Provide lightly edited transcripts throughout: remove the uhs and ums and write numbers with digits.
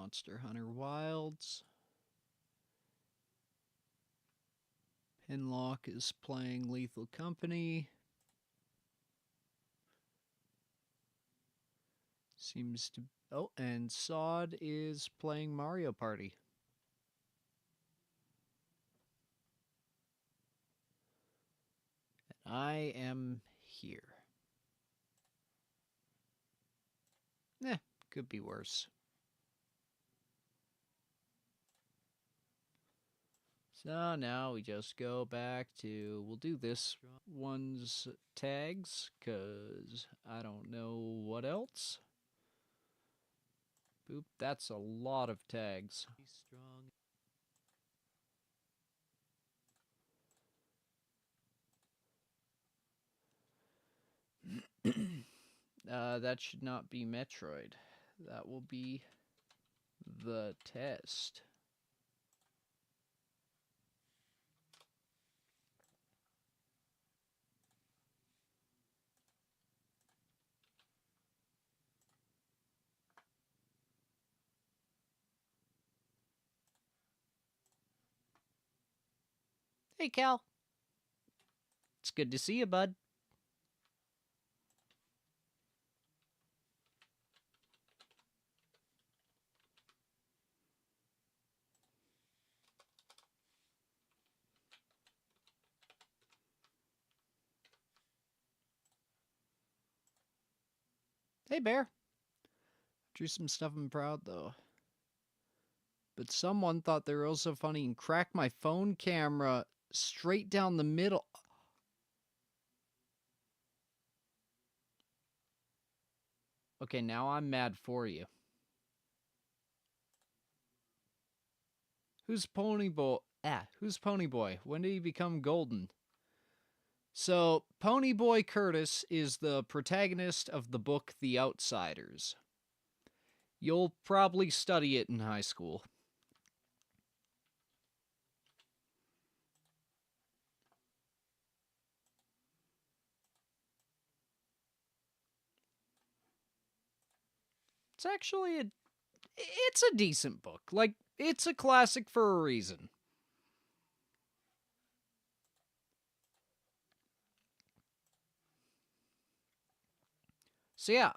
Monster Hunter Wilds. Pinlock is playing Lethal Company. Seems to... Oh, and Sod is playing Mario Party. And I am here. Could be worse. So now we just go back to... We'll do this one's tags, because I don't know what else. Boop, that's a lot of tags. That should not be Metroid. That will be the test. Hey, Cal. It's good to see you, bud. Hey, Bear. Drew some stuff I'm proud, though. But someone thought they were also funny and cracked my phone camera straight down the middle. Okay, now I'm mad for you. Who's Ponyboy? Who's Ponyboy? When did he become golden? So, Ponyboy Curtis is the protagonist of the book The Outsiders. You'll probably study it in high school. It's actually it's a decent book. Like, it's a classic for a reason. So yeah,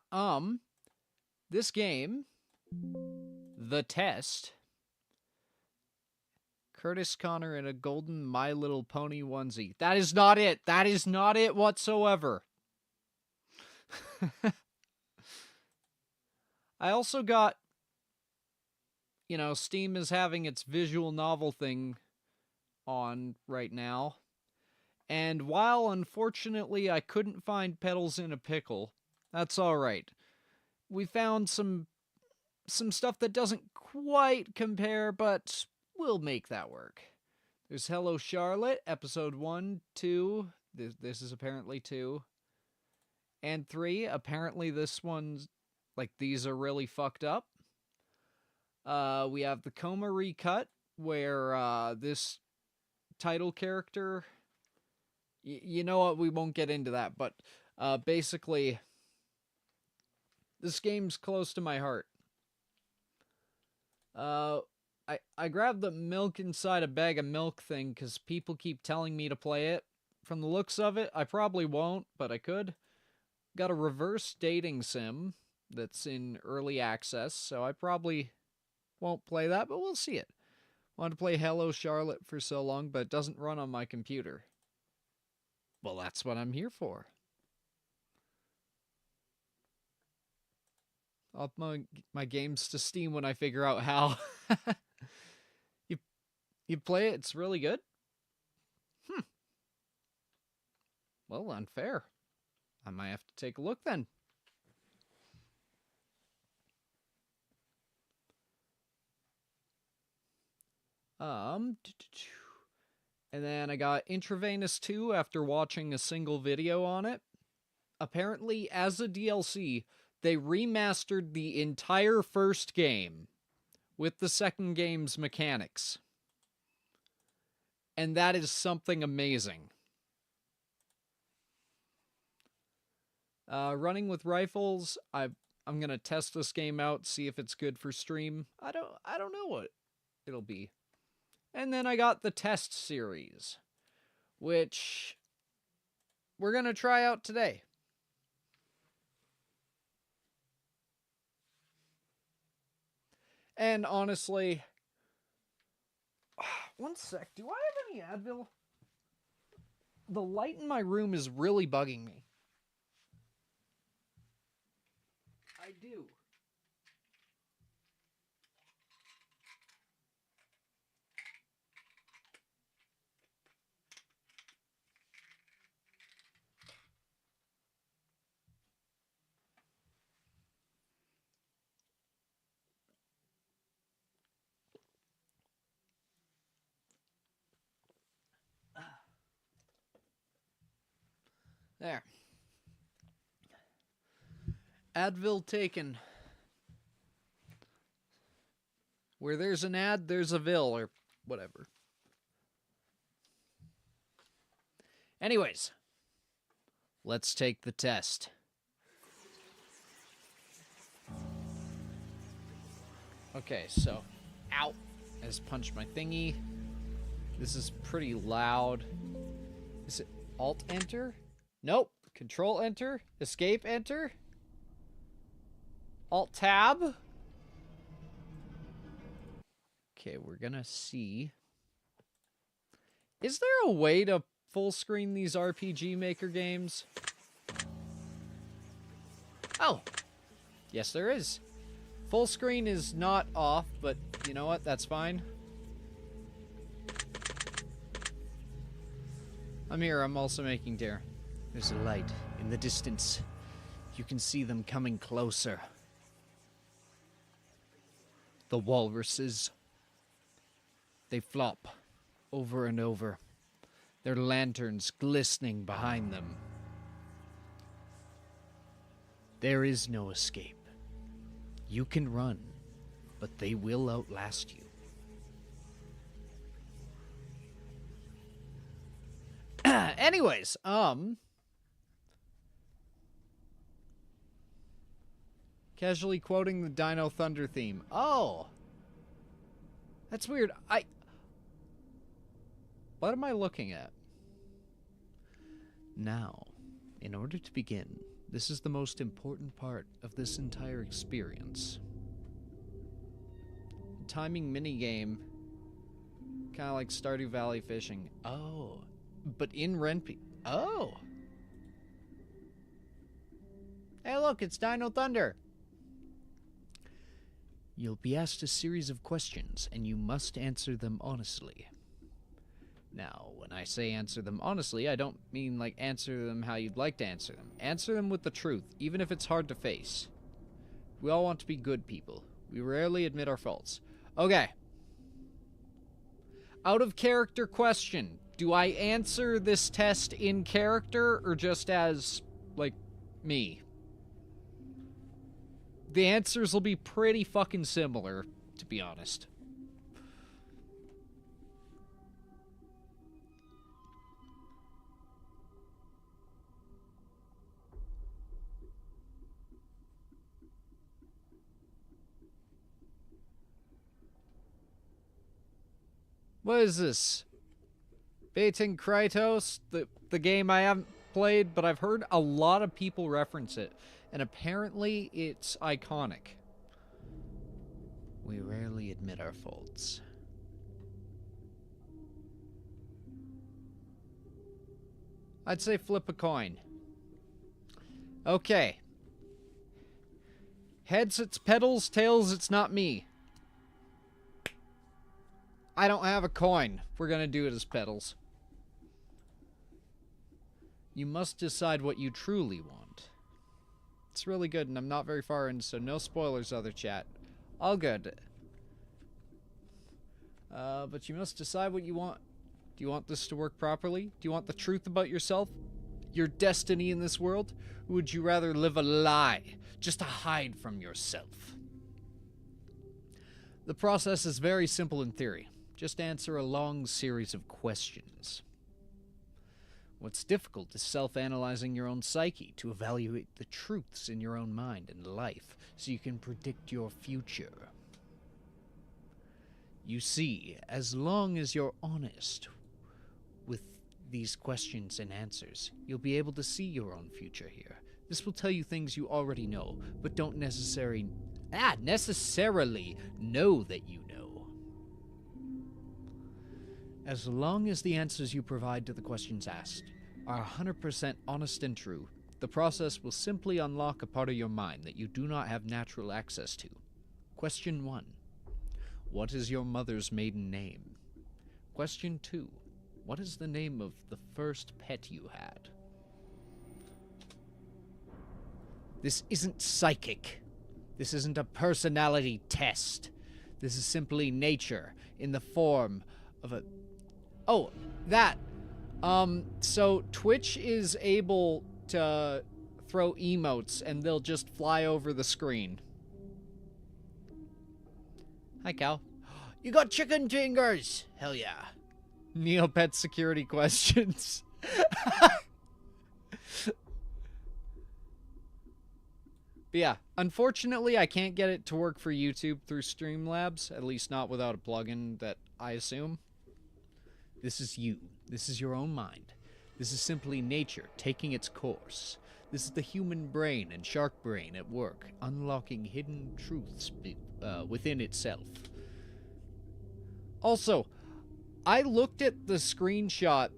this game, The Test, Curtis Connor in a golden My Little Pony onesie. That is not it. That is not it whatsoever. I also got, you know, Steam is having its visual novel thing on right now. And while, unfortunately, I couldn't find Peddles in a Pickle, that's alright. We found some stuff that doesn't quite compare, but we'll make that work. There's Hello Charlotte, episode 1, 2. This is apparently 2. And 3. Apparently this one's... Like, these are really fucked up. We have the Coma recut, where this title character... you know what, we won't get into that, but basically, this game's close to my heart. I grabbed the milk inside a bag of milk thing because people keep telling me to play it. From the looks of it, I probably won't, but I could. Got a reverse dating sim that's in early access, so I probably won't play that, but we'll see it. Wanted to play Hello Charlotte for so long, but it doesn't run on my computer. Well, that's what I'm here for. I'll upload my games to Steam when I figure out how. You play it, it's really good? Well, unfair. I might have to take a look then. And then I got Intravenous 2 after watching a single video on it. Apparently, as a DLC, they remastered the entire first game with the second game's mechanics. And that is something amazing. Running with rifles, I've I'm gonna test this game out, see if it's good for stream. I don't know what it'll be. And then I got the test series, which we're gonna try out today. And honestly, one sec, do I have any Advil? The light in my room is really bugging me. I do. There. Advil taken. Where there's an ad, there's a vil, or whatever. Anyways, let's take the test. Okay, so, ow, I just punched my thingy. This is pretty loud. Is it Alt-Enter? Nope. Control-Enter? Escape-Enter? Alt-Tab? Okay, we're gonna see. Is there a way to full screen these RPG Maker games? Oh! Yes, there is. Full screen is not off, but you know what? That's fine. I'm here. I'm also making dinner. There's a light in the distance. You can see them coming closer. The walruses. They flop over and over, their lanterns glistening behind them. There is no escape. You can run, but they will outlast you. Anyways, casually quoting the Dino Thunder theme. Oh! That's weird. What am I looking at? Now, in order to begin, this is the most important part of this entire experience. Timing minigame, kind of like Stardew Valley fishing. Oh, but in Renpy. Oh! Hey look, it's Dino Thunder! You'll be asked a series of questions, and you must answer them honestly. Now, when I say answer them honestly, I don't mean like answer them how you'd like to answer them. Answer them with the truth, even if it's hard to face. We all want to be good people. We rarely admit our faults. Okay. Out of character question. Do I answer this test in character or just as, like, me? The answers will be pretty fucking similar, to be honest. What is this? Baiting Kratos, the game I haven't played, but I've heard a lot of people reference it, and apparently it's iconic. We rarely admit our faults. I'd say flip a coin. Okay. Heads, it's Peddles, tails, it's not me. I don't have a coin. We're gonna do it as Peddles. You must decide what you truly want. It's really good, and I'm not very far in, so no spoilers, other chat. All good. But you must decide what you want. Do you want this to work properly? Do you want the truth about yourself? Your destiny in this world? Or would you rather live a lie, just to hide from yourself? The process is very simple in theory. Just answer a long series of questions. What's difficult is self-analyzing your own psyche to evaluate the truths in your own mind and life so you can predict your future. You see, as long as you're honest with these questions and answers, you'll be able to see your own future here. This will tell you things you already know, but don't necessarily know that you know. As long as the answers you provide to the questions asked are 100% honest and true, the process will simply unlock a part of your mind that you do not have natural access to. Question 1. What is your mother's maiden name? Question 2. What is the name of the first pet you had? This isn't psychic. This isn't a personality test. This is simply nature in the form of a... Oh, that. So Twitch is able to throw emotes and they'll just fly over the screen. Hi, Cal. You got chicken fingers! Hell yeah. Neopet security questions. But yeah, unfortunately, I can't get it to work for YouTube through Streamlabs, at least not without a plugin that I assume. This is you. This is your own mind. This is simply nature taking its course. This is the human brain and shark brain at work, unlocking hidden truths within itself. Also, I looked at the screenshot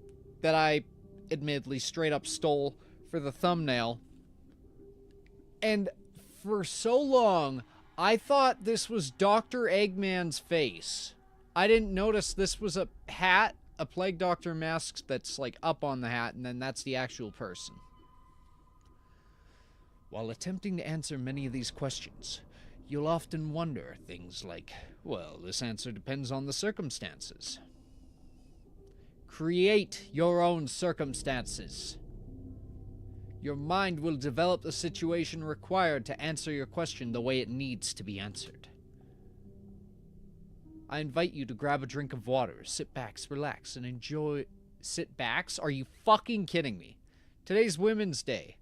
that I admittedly straight up stole for the thumbnail, and for so long, I thought this was Dr. Eggman's face. I didn't notice this was a hat, a Plague Doctor mask that's like up on the hat, and then that's the actual person. While attempting to answer many of these questions, you'll often wonder things like, well, this answer depends on the circumstances. Create your own circumstances. Your mind will develop the situation required to answer your question the way it needs to be answered. I invite you to grab a drink of water, sit back, relax, and enjoy... Sit backs? Are you fucking kidding me? Today's Women's Day.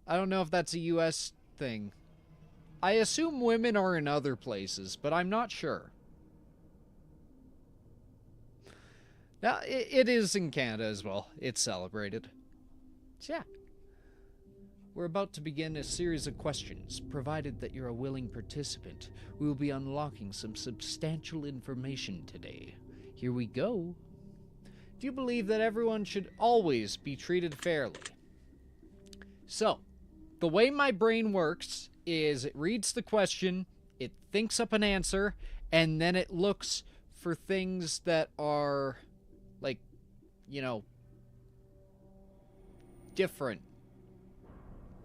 I don't know if that's a US thing. I assume women are in other places, but I'm not sure. Now, it is in Canada as well. It's celebrated. So yeah. We're about to begin a series of questions. Provided that you're a willing participant, we will be unlocking some substantial information today. Here we go. Do you believe that everyone should always be treated fairly? So, the way my brain works is it reads the question, it thinks up an answer, and then it looks for things that are, like, you know, different.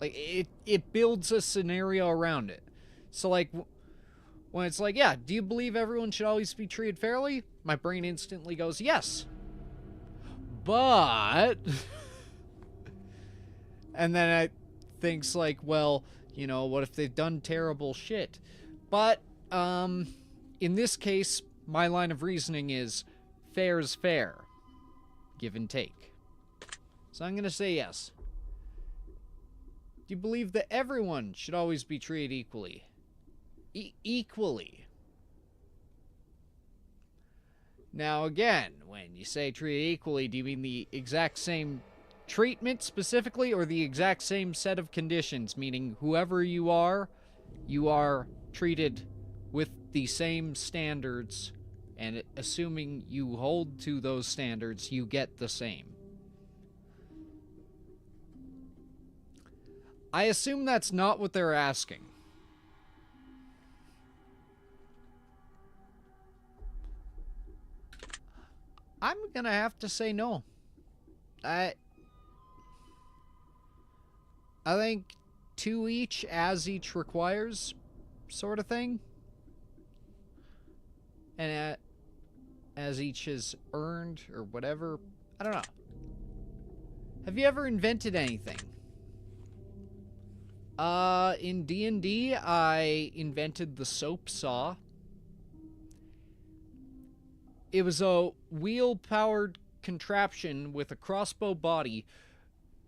Like, it builds a scenario around it. So, like, when it's like, yeah, do you believe everyone should always be treated fairly? My brain instantly goes, yes. But... and then it thinks, like, well, you know, what if they've done terrible shit? But, in this case, my line of reasoning is fair's fair. Give and take. So I'm gonna say yes. Do you believe that everyone should always be treated equally? Equally. Now again, when you say treated equally, do you mean the exact same treatment specifically, or the exact same set of conditions, meaning whoever you are treated with the same standards, and assuming you hold to those standards, you get the same? I assume that's not what they're asking. I'm gonna have to say no. I think to each as each requires, sort of thing. And as each is earned, or whatever. I don't know. Have you ever invented anything? In D&D, I invented the soap saw. It was a wheel-powered contraption with a crossbow body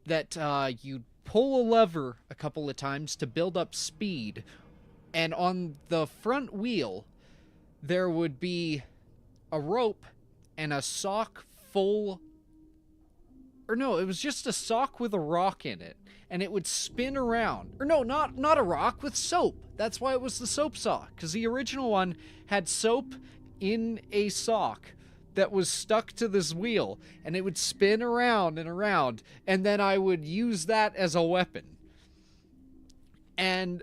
that you'd pull a lever a couple of times to build up speed. And on the front wheel, there would be a rope and a sock full... Or no, it was just a sock with a rock in it. And it would spin around. Or no, not a rock, with soap. That's why it was the soap sock. Because the original one had soap in a sock that was stuck to this wheel. And it would spin around and around. And then I would use that as a weapon. And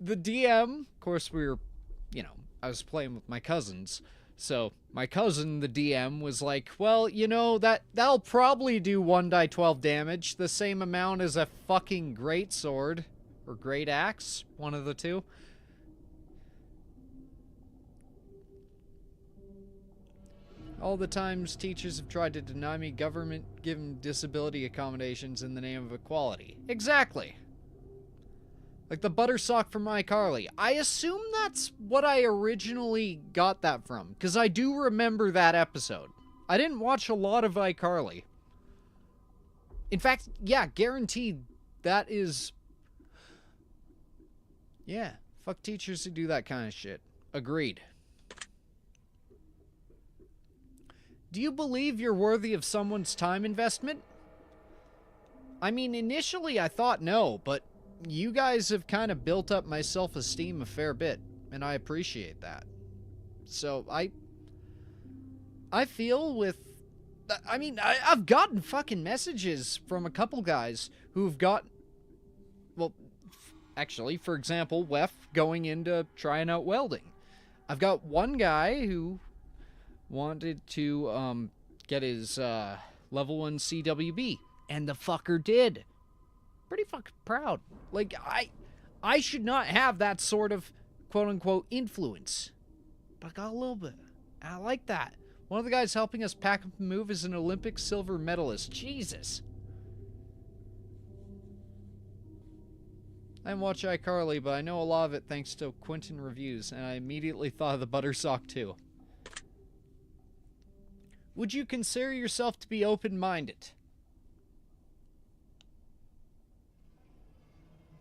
the DM, of course we were, I was playing with my cousins. So my cousin, the DM, was like, well, that'll probably do 1d12 damage, the same amount as a fucking great sword, or great axe, one of the two. All the times teachers have tried to deny me government-given disability accommodations in the name of equality. Exactly. Like the butter sock from iCarly. I assume that's what I originally got that from, because I do remember that episode. I didn't watch a lot of iCarly. In fact, yeah, guaranteed that is... Yeah, fuck teachers who do that kind of shit. Agreed. Do you believe you're worthy of someone's time investment? I mean, initially I thought no, but you guys have kind of built up my self-esteem a fair bit, and I appreciate that. So, I feel with... I mean, I've gotten fucking messages from a couple guys who've got... Well, actually, for example, Wef going into trying out welding. I've got one guy who wanted to get his level 1 CWB, and the fucker did. Pretty fucking proud. Like, I should not have that sort of quote-unquote influence. But I got a little bit. I like that. One of the guys helping us pack up and move is an Olympic silver medalist. Jesus. I didn't watch iCarly, but I know a lot of it thanks to Quentin reviews, and I immediately thought of the butter sock too. Would you consider yourself to be open-minded?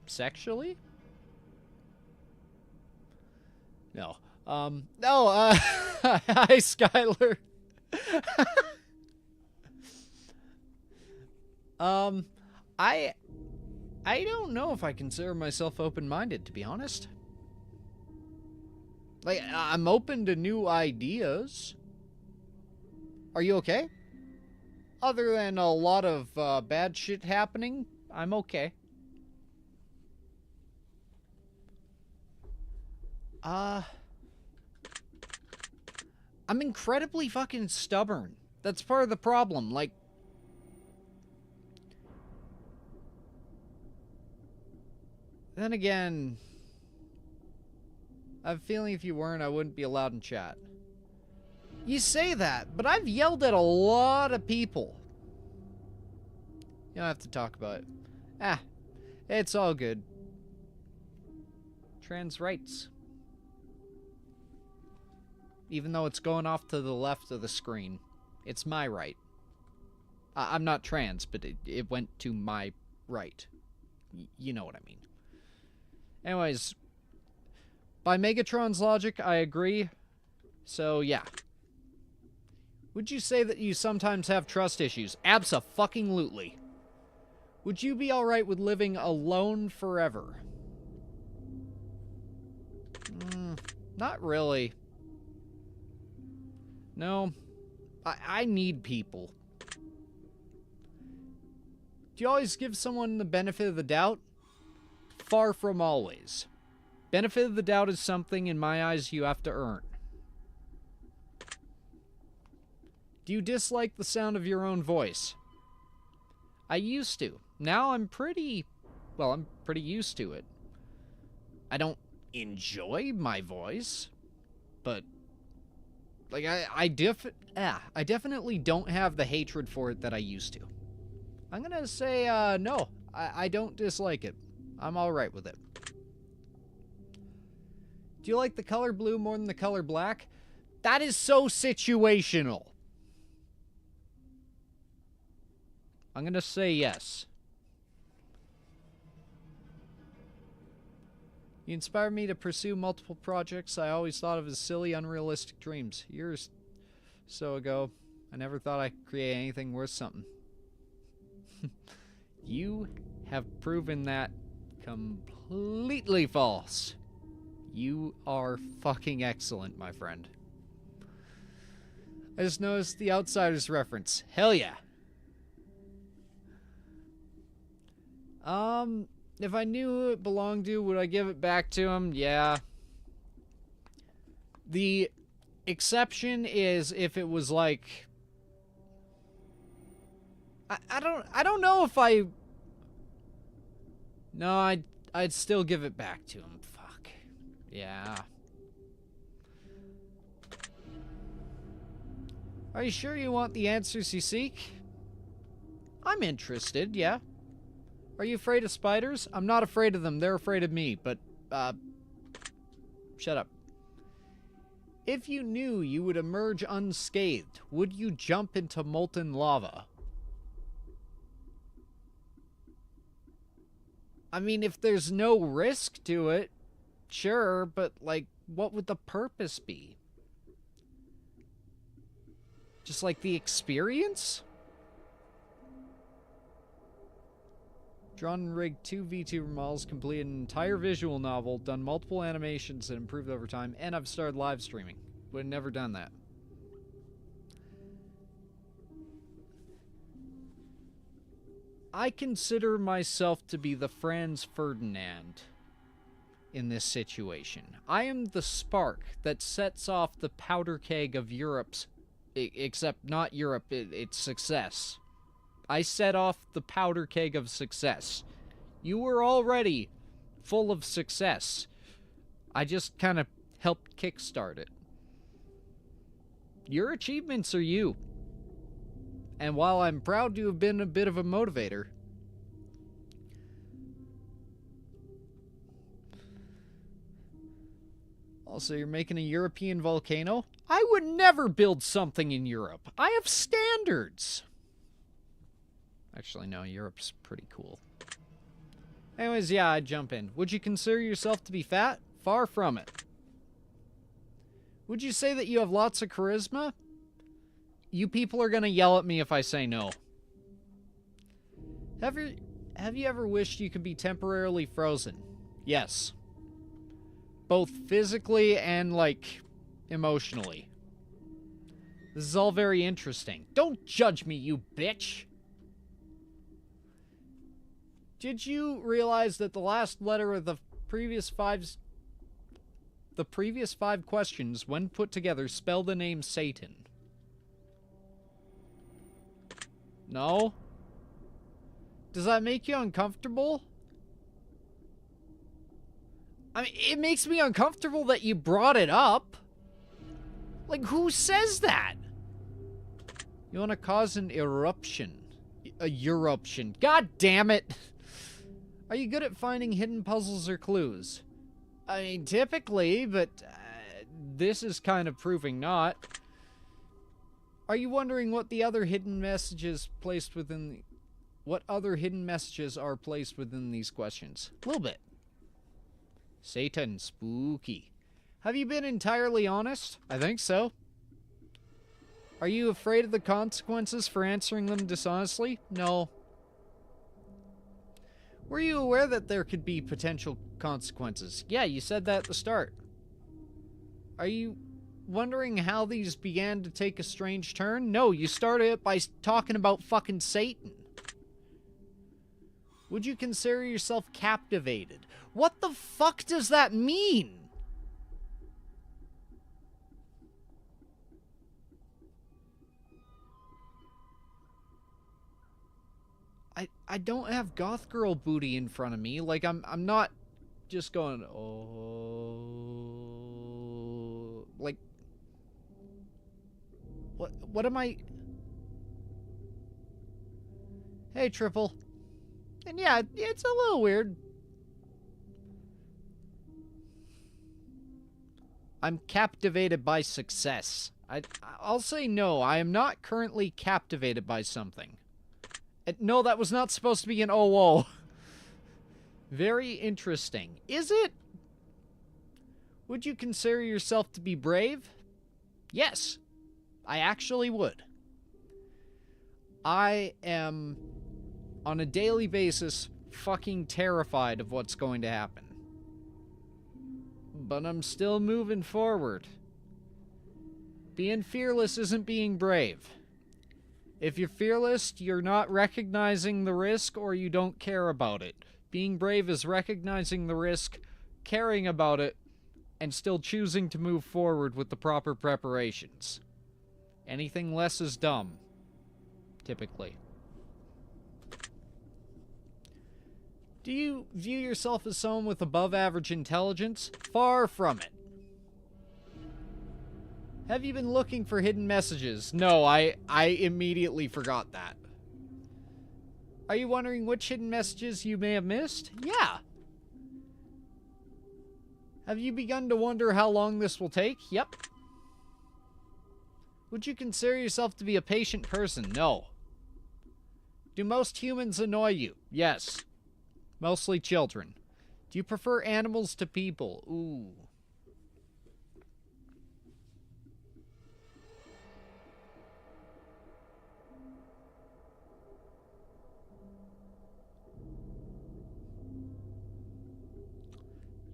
Sexually? No. No, hi, Skylar. I don't know if I consider myself open-minded, to be honest. Like, I'm open to new ideas. Are you okay? Other than a lot of bad shit happening, I'm okay. I'm incredibly fucking stubborn. That's part of the problem. Like, then again, I have a feeling if you weren't, I wouldn't be allowed in chat. You say that, but I've yelled at a lot of people. You don't have to talk about it. It's all good. Trans rights. Even though it's going off to the left of the screen. It's my right. I'm not trans, but it went to my right. You know what I mean. Anyways, by Megatron's logic, I agree. So, yeah. Would you say that you sometimes have trust issues? Abso-fucking-lutely. Would you be alright with living alone forever? Not really. No. I need people. Do you always give someone the benefit of the doubt? Far from always. Benefit of the doubt is something, in my eyes, you have to earn. Do you dislike the sound of your own voice? I used to. Now I'm pretty used to it. I don't enjoy my voice, but like I definitely don't have the hatred for it that I used to. I'm gonna say no. I don't dislike it. I'm alright with it. Do you like the color blue more than the color black? That is so situational. I'm gonna say yes. You inspired me to pursue multiple projects I always thought of as silly, unrealistic dreams. Years so ago, I never thought I could create anything worth something. You have proven that completely false. You are fucking excellent, my friend. I just noticed the Outsiders reference. Hell yeah. If I knew who it belonged to, would I give it back to him? Yeah. The exception is if it was like... I don't know if I... No, I'd still give it back to him. Fuck. Yeah. Are you sure you want the answers you seek? I'm interested, yeah. Are you afraid of spiders? I'm not afraid of them. They're afraid of me, but, shut up. If you knew you would emerge unscathed, would you jump into molten lava? I mean, if there's no risk to it, sure, but, like, what would the purpose be? Just, like, the experience? Drawn and rigged 2 Vtuber models, completed an entire visual novel, done multiple animations that improved over time, and I've started live streaming. Would have never done that. I consider myself to be the Franz Ferdinand in this situation. I am the spark that sets off the powder keg of Europe's, except not Europe, it's success. I set off the powder keg of success. You were already full of success. I just kind of helped kickstart it. Your achievements are you. And while I'm proud to have been a bit of a motivator, also, you're making a European volcano? I would never build something in Europe. I have standards. Actually, no, Europe's pretty cool. Anyways, yeah, I'd jump in. Would you consider yourself to be fat? Far from it. Would you say that you have lots of charisma? You people are gonna yell at me if I say no. Have you ever wished you could be temporarily frozen? Yes. Both physically and, like, emotionally. This is all very interesting. Don't judge me, you bitch! Did you realize that the last letter of the previous five questions, when put together, spell the name Satan? No? Does that make you uncomfortable? I mean, it makes me uncomfortable that you brought it up. Like, who says that? You want to cause an eruption. A eruption. God damn it! Are you good at finding hidden puzzles or clues? I mean, typically, but this is kind of proving not. Are you wondering what the other hidden messages placed within... What other hidden messages are placed within these questions? A little bit. Satan, spooky. Have you been entirely honest? I think so. Are you afraid of the consequences for answering them dishonestly? No. Were you aware that there could be potential consequences? Yeah, you said that at the start. Are you wondering how these began to take a strange turn? No, you started it by talking about fucking Satan. Would you consider yourself captivated? What the fuck does that mean? I don't have goth girl booty in front of me. Like, I'm not just going, oh... Like... What am I... Hey, Triple. And yeah, it's a little weird. I'm captivated by success. I'll say no, I am not currently captivated by something. No, that was not supposed to be an oh. Very interesting. Is it? Would you consider yourself to be brave? Yes, I actually would. I am, on a daily basis, fucking terrified of what's going to happen. But I'm still moving forward. Being fearless isn't being brave. If you're fearless, you're not recognizing the risk or you don't care about it. Being brave is recognizing the risk, caring about it, and still choosing to move forward with the proper preparations. Anything less is dumb. Typically. Do you view yourself as someone with above average intelligence? Far from it. Have you been looking for hidden messages? No, I immediately forgot that. Are you wondering which hidden messages you may have missed? Yeah. Have you begun to wonder how long this will take? Yep. Would you consider yourself to be a patient person? No. Do most humans annoy you? Yes. Mostly children. Do you prefer animals to people? Ooh.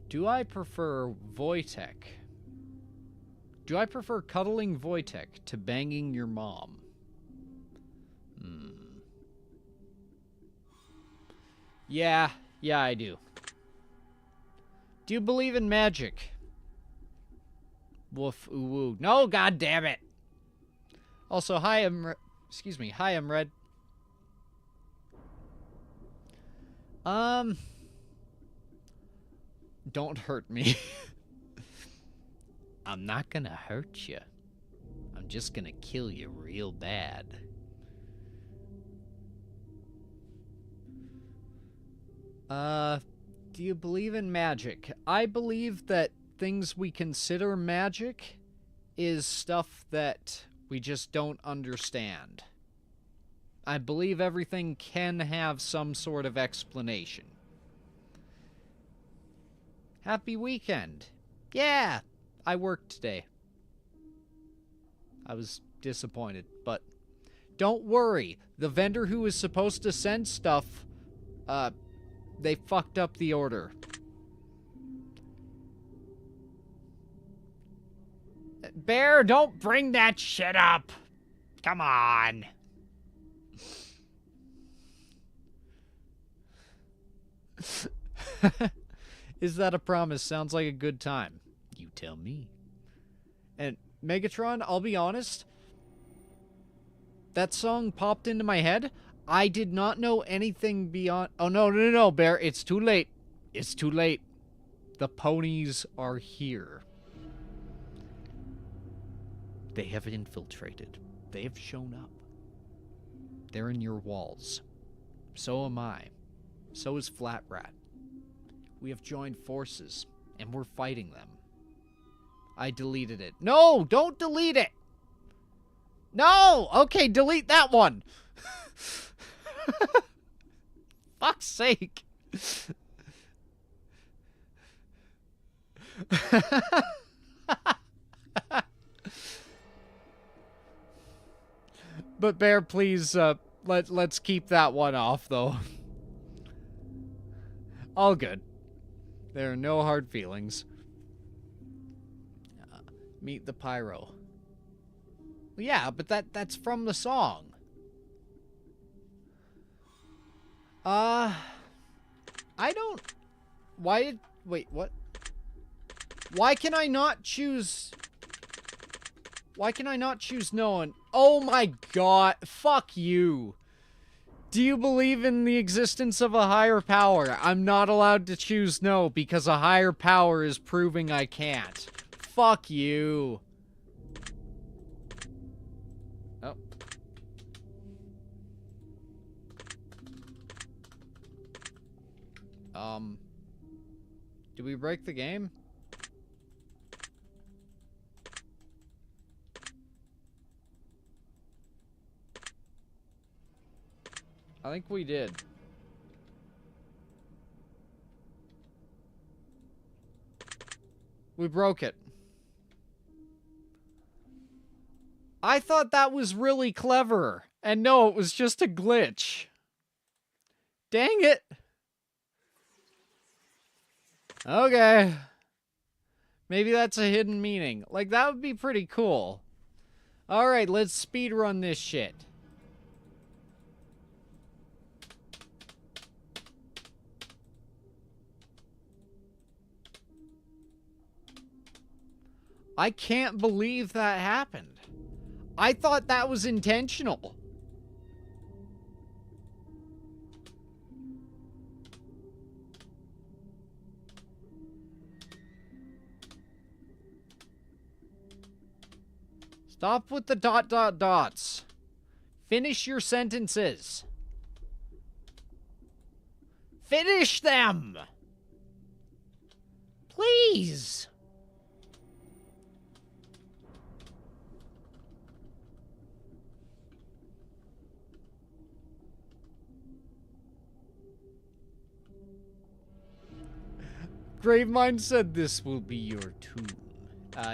Do I prefer Wojtek? Do I prefer cuddling Wojtek to banging your mom? Yeah, I do. Do you believe in magic? Woof, ooh, woo. No, god damn it. Also, hi, excuse me. Hi, I'm Red. Don't hurt me. I'm not gonna hurt you. I'm just gonna kill you real bad. Do you believe in magic? I believe that things we consider magic is stuff that we just don't understand. I believe everything can have some sort of explanation. Happy weekend. Yeah, I worked today. I was disappointed, but don't worry. The vendor who was supposed to send stuff, they fucked up the order. Bear, don't bring that shit up. Come on. Is that a promise? Sounds like a good time. You tell me. And Megatron, I'll be honest, that song popped into my head. I did not know anything beyond... Oh, no, Bear. It's too late. It's too late. The ponies are here. They have infiltrated. They have shown up. They're in your walls. So am I. So is Flat Rat. We have joined forces, and we're fighting them. I deleted it. No! Don't delete it! No! Okay, delete that one! Fuck's sake. But Bear, please, let's keep that one off, though. All good. There are no hard feelings. Meet the Pyro. Yeah, but that's from the song. I don't... Wait, what? Why can I not choose... Why can I not choose no one? Oh my god, fuck you. Do you believe in the existence of a higher power? I'm not allowed to choose no because a higher power is proving I can't. Fuck you. Oh. Did we break the game? I think we did. We broke it. I thought that was really clever. And no, it was just a glitch. Dang it. Okay. Maybe that's a hidden meaning. Like, that would be pretty cool. Alright, let's speedrun this shit. I can't believe that happened. I thought that was intentional. Stop with the ... dots. Finish your sentences. Finish them! Please! Gravemind said this will be your tomb.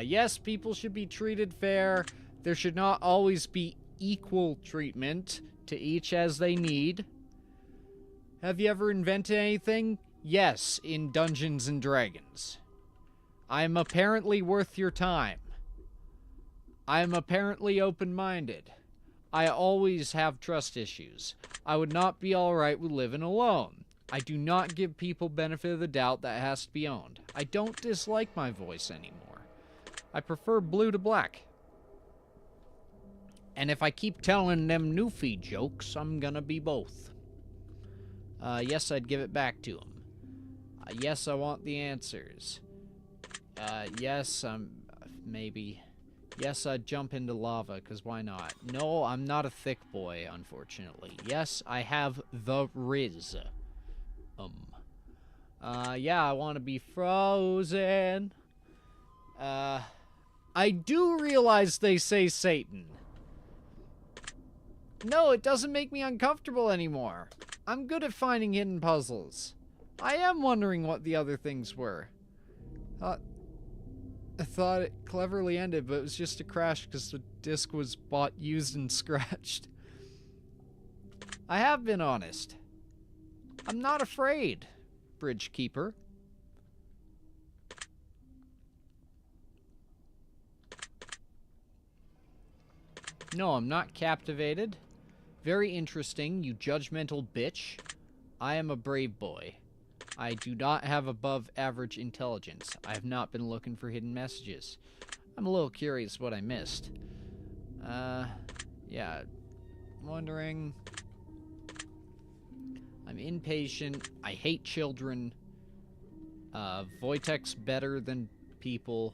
Yes, people should be treated fair. There should not always be equal treatment, to each as they need. Have you ever invented anything? Yes, in Dungeons and Dragons. I am apparently worth your time. I am apparently open-minded. I always have trust issues. I would not be alright with living alone. I do not give people benefit of the doubt that has to be owned. I don't dislike my voice anymore. I prefer blue to black. And if I keep telling them Newfie jokes, I'm gonna be both. Yes, I'd give it back to him. Yes, I want the answers. Yes, maybe. Yes, I'd jump into lava, because why not? No, I'm not a thick boy, unfortunately. Yes, I have the Riz. Yeah, I want to be frozen. I do realize they say Satan. No, it doesn't make me uncomfortable anymore. I'm good at finding hidden puzzles. I am wondering what the other things were. I thought it cleverly ended, but it was just a crash because the disc was bought, used, and scratched. I have been honest. I'm not afraid, Bridge Keeper. No, I'm not captivated. Very interesting, you judgmental bitch. I am a brave boy. I do not have above average intelligence. I have not been looking for hidden messages. I'm a little curious what I missed. Yeah. Wondering. I'm impatient. I hate children. Wojtek's better than people.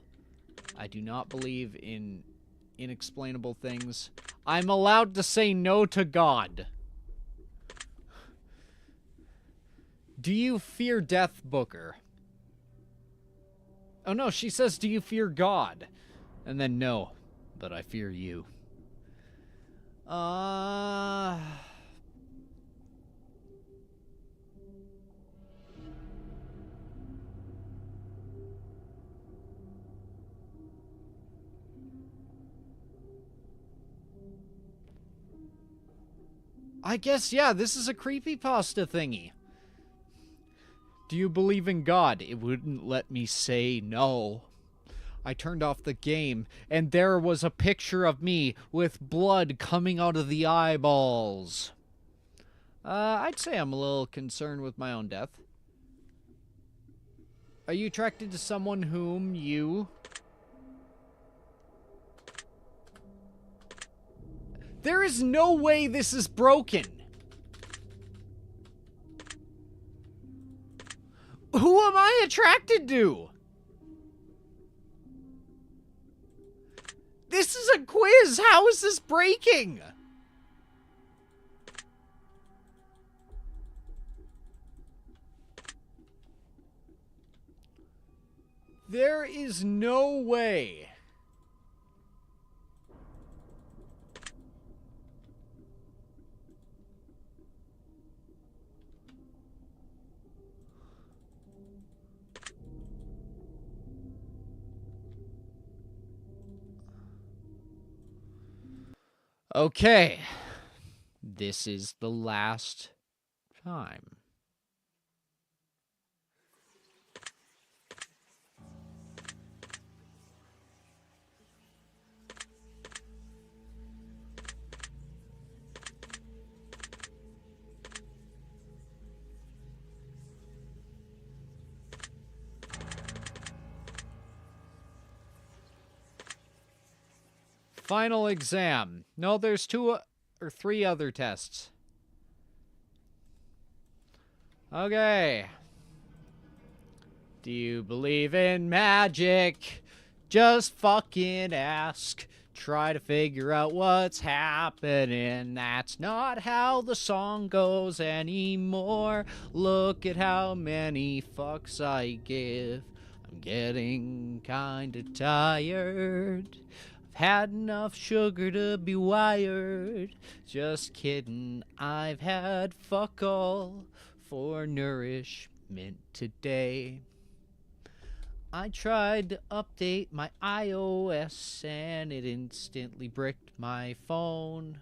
I do not believe in inexplainable things. I'm allowed to say no to God. Do you fear death, Booker? Oh no, she says, do you fear God? And then no, but I fear you. I guess, yeah, this is a creepypasta thingy. Do you believe in God? It wouldn't let me say no. I turned off the game, and there was a picture of me with blood coming out of the eyeballs. I'd say I'm a little concerned with my own death. Are you attracted to someone whom you... There is no way this is broken. Who am I attracted to? This is a quiz. How is this breaking? There is no way. Okay. This is the last time. Final exam. No, there's 2 or 3 other tests. Okay. Do you believe in magic? Just fucking ask. Try to figure out what's happening. That's not how the song goes anymore. Look at how many fucks I give. I'm getting kinda tired. I've had enough sugar to be wired. Just kidding, I've had fuck all for nourishment today. I tried to update my iOS and it instantly bricked my phone.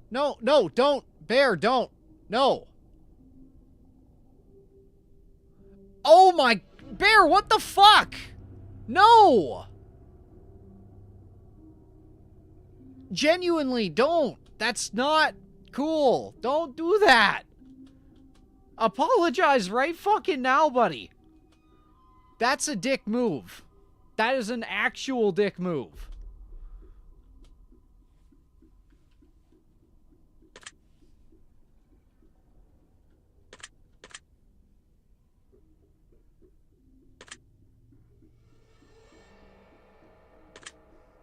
No, no, don't! Bear, don't! No! Oh my... Bear, what the fuck? No! Genuinely, don't! That's not cool. Don't do that! Apologize right fucking now, buddy. That's a dick move. That is an actual dick move.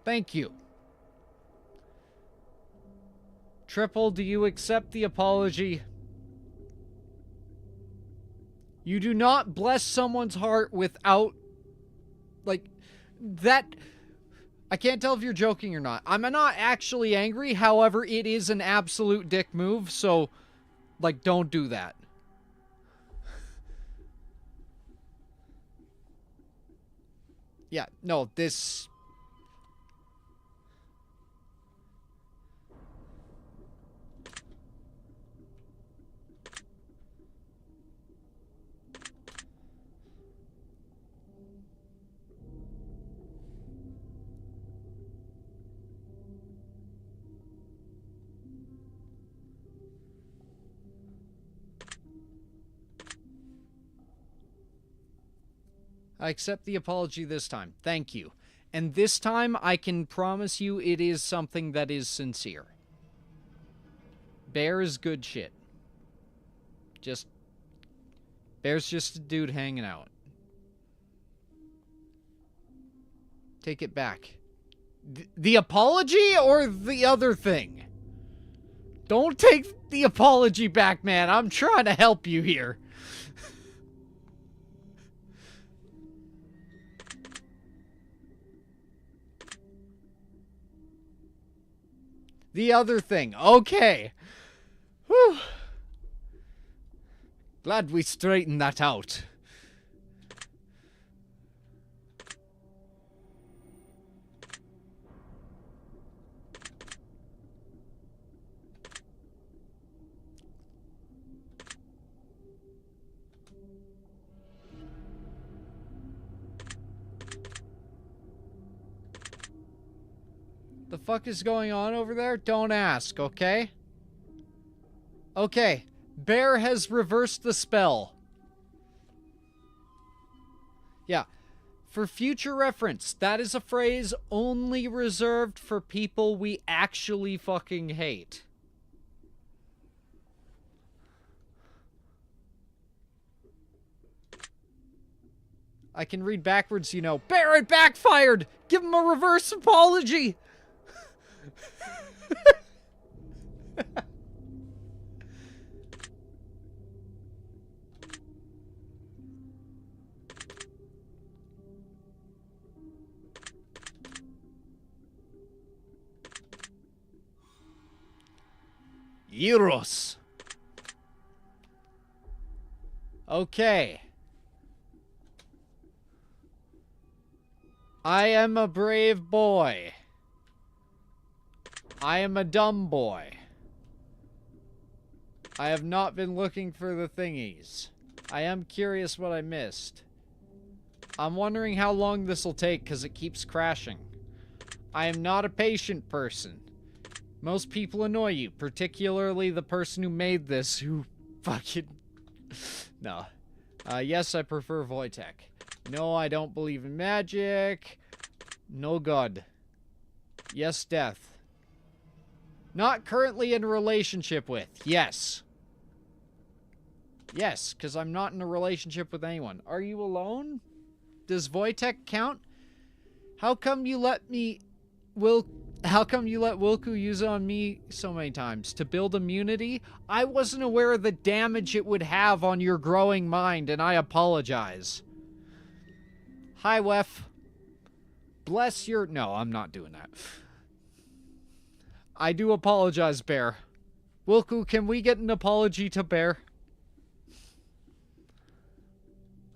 Thank you. Triple, do you accept the apology? You do not bless someone's heart without, like, that... I can't tell if you're joking or not. I'm not actually angry, however, it is an absolute dick move, so, like, don't do that. Yeah, no, this... I accept the apology this time. Thank you. And this time, I can promise you it is something that is sincere. Bear is good shit. Bear's just a dude hanging out. Take it back. The apology or the other thing? Don't take the apology back, man. I'm trying to help you here. The other thing. Okay. Whew. Glad we straightened that out. The fuck is going on over there? Don't ask, okay? Okay. Bear has reversed the spell. Yeah. For future reference, that is a phrase only reserved for people we actually fucking hate. I can read backwards, you know. Bear, it backfired! Give him a reverse apology! Euros. Okay. I am a brave boy. I am a dumb boy. I have not been looking for the thingies. I am curious what I missed. I'm wondering how long this will take because it keeps crashing. I am not a patient person. Most people annoy you, particularly the person who made this, who fucking... No. Yes, I prefer Wojtek. No, I don't believe in magic. No God. Yes, death. Not currently in a relationship with. Yes. Yes, because I'm not in a relationship with anyone. Are you alone? Does Wojtek count? How come you let Wilku use it on me so many times? To build immunity? I wasn't aware of the damage it would have on your growing mind, and I apologize. Hi, Wef. Bless your... No, I'm not doing that. I do apologize, Bear. Wilku, can we get an apology to Bear?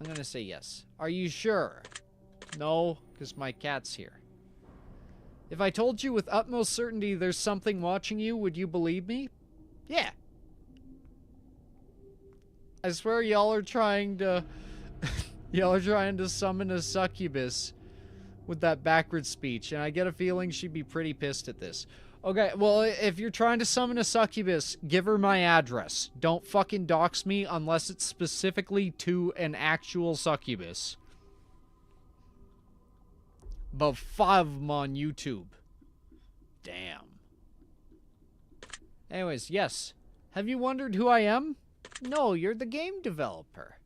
I'm gonna say yes. Are you sure? No, because my cat's here. If I told you with utmost certainty there's something watching you, would you believe me? Yeah. I swear y'all are trying to... y'all are trying to summon a succubus with that backward speech, and I get a feeling she'd be pretty pissed at this. Okay, well, if you're trying to summon a succubus, give her my address. Don't fucking dox me unless it's specifically to an actual succubus. About 5 of them on YouTube. Damn. Anyways, yes. Have you wondered who I am? No, you're the game developer.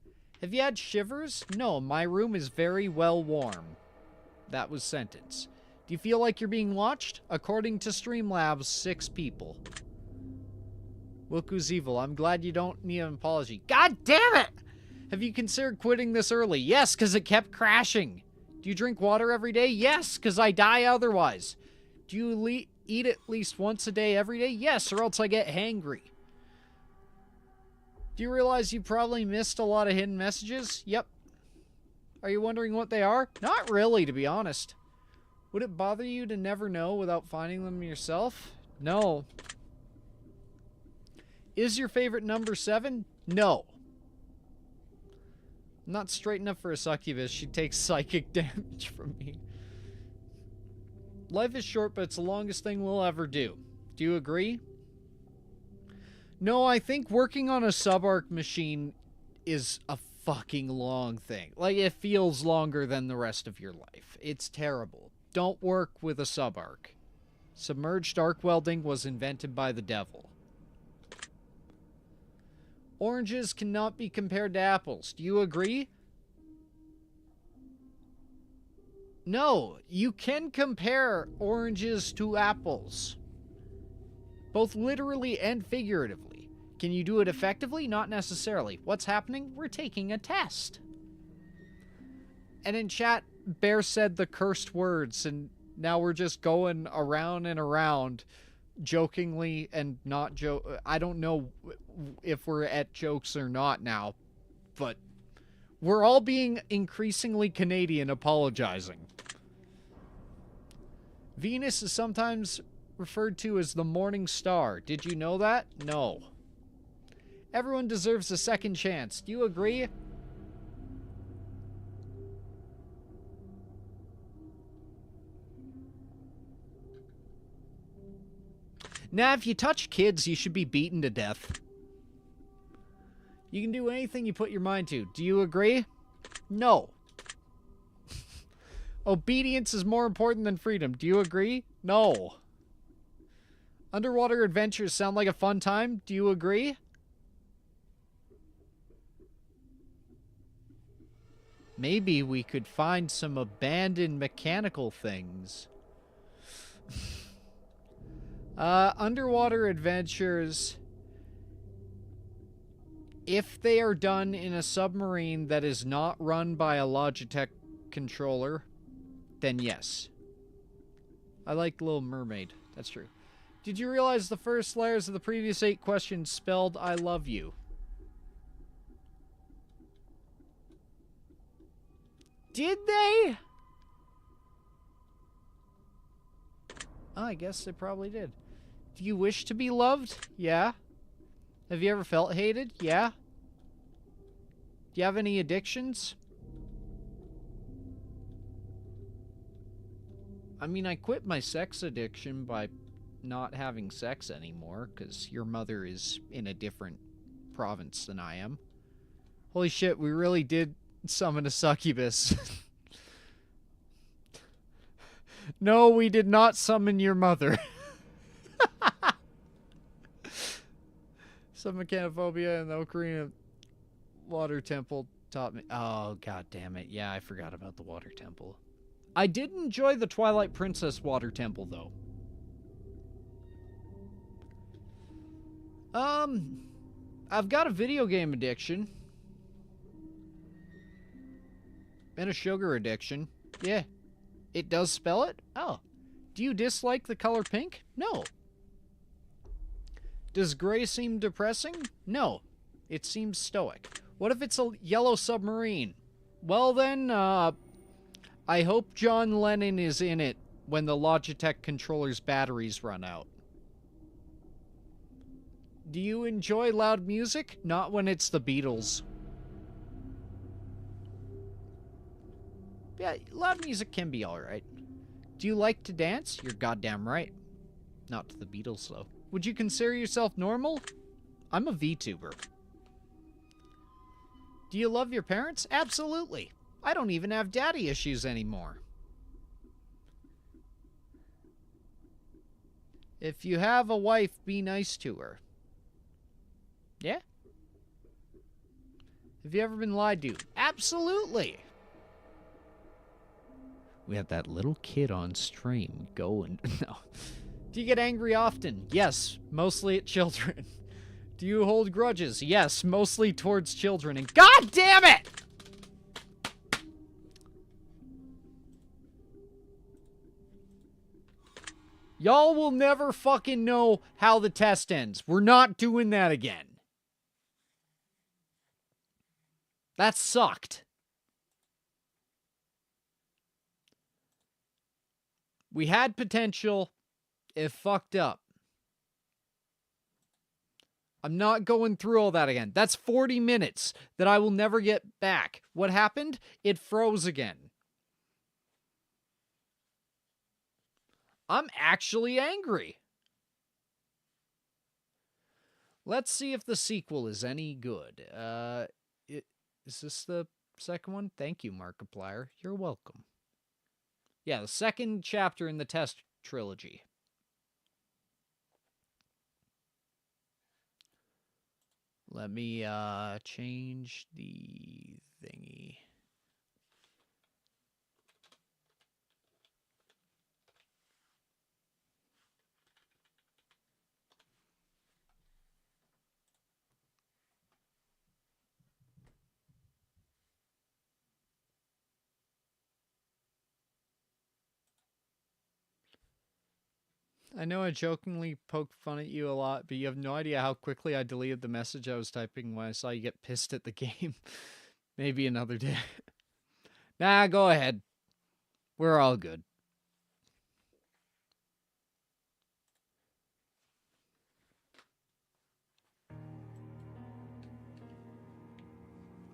Have you had shivers? No, my room is very well warm. That was sentence. Do you feel like you're being watched? According to Streamlabs, 6 people. Wilku's evil. I'm glad you don't need an apology. God damn it! Have you considered quitting this early? Yes, because it kept crashing. Do you drink water every day? Yes, because I die otherwise. Do you eat at least once a day every day? Yes, or else I get hangry. Do you realize you probably missed a lot of hidden messages? Yep. Are you wondering what they are? Not really, to be honest. Would it bother you to never know without finding them yourself? No. Is your favorite number 7? No. I'm not straight enough for a succubus. She takes psychic damage from me. Life is short, but it's the longest thing we'll ever do. Do you agree? No, I think working on a sub-arc machine is a fucking long thing. Like, it feels longer than the rest of your life. It's terrible. Don't work with a sub-arc. Submerged arc welding was invented by the devil. Oranges cannot be compared to apples. Do you agree? No, you can compare oranges to apples. Both literally and figuratively. Can you do it effectively? Not necessarily. What's happening? We're taking a test. And in chat, Bear said the cursed words, and now we're just going around and around, jokingly and not joke. I don't know if we're at jokes or not now, but we're all being increasingly Canadian apologizing. Venus is sometimes referred to as the morning star. Did you know that? No. Everyone deserves a second chance. Do you agree? Nah, if you touch kids, you should be beaten to death. You can do anything you put your mind to. Do you agree? No. Obedience is more important than freedom. Do you agree? No. Underwater adventures sound like a fun time. Do you agree? Maybe we could find some abandoned mechanical things. Underwater adventures, if they are done in a submarine that is not run by a Logitech controller, then yes. I like Little Mermaid. That's true. Did you realize the first letters of the previous 8 questions spelled I love you? Did they? Oh, I guess they probably did. Do you wish to be loved? Yeah. Have you ever felt hated? Yeah. Do you have any addictions? I mean, I quit my sex addiction by not having sex anymore, because your mother is in a different province than I am. Holy shit, we really did summon a succubus. No, we did not summon your mother. Some mechanophobia and the Ocarina Water Temple taught me. Oh, god damn it. Yeah, I forgot about the Water Temple. I did enjoy the Twilight Princess Water Temple, though. I've got a video game addiction. And a sugar addiction. Yeah. It does spell it? Oh. Do you dislike the color pink? No. Does gray seem depressing? No. It seems stoic. What if it's a yellow submarine? Well then, I hope John Lennon is in it when the Logitech controller's batteries run out. Do you enjoy loud music? Not when it's the Beatles. Yeah, loud music can be alright. Do you like to dance? You're goddamn right. Not to the Beatles, though. Would you consider yourself normal? I'm a Vtuber. Do you love your parents? Absolutely. I don't even have daddy issues anymore. If you have a wife, be nice to her. Yeah? Have you ever been lied to? Absolutely. We have that little kid on stream going. No. Do you get angry often? Yes, mostly at children. Do you hold grudges? Yes, mostly towards children. And god damn it! Y'all will never fucking know how the test ends. We're not doing that again. That sucked. We had potential. It fucked up. I'm not going through all that again. That's 40 minutes that I will never get back. What happened? It froze again. I'm actually angry. Let's see if the sequel is any good. Is this the second one? Thank you, Markiplier. You're welcome. Yeah, the second chapter in the test trilogy. Let me change the thingy. I know I jokingly poked fun at you a lot, but you have no idea how quickly I deleted the message I was typing when I saw you get pissed at the game. Maybe another day. Nah, go ahead. We're all good.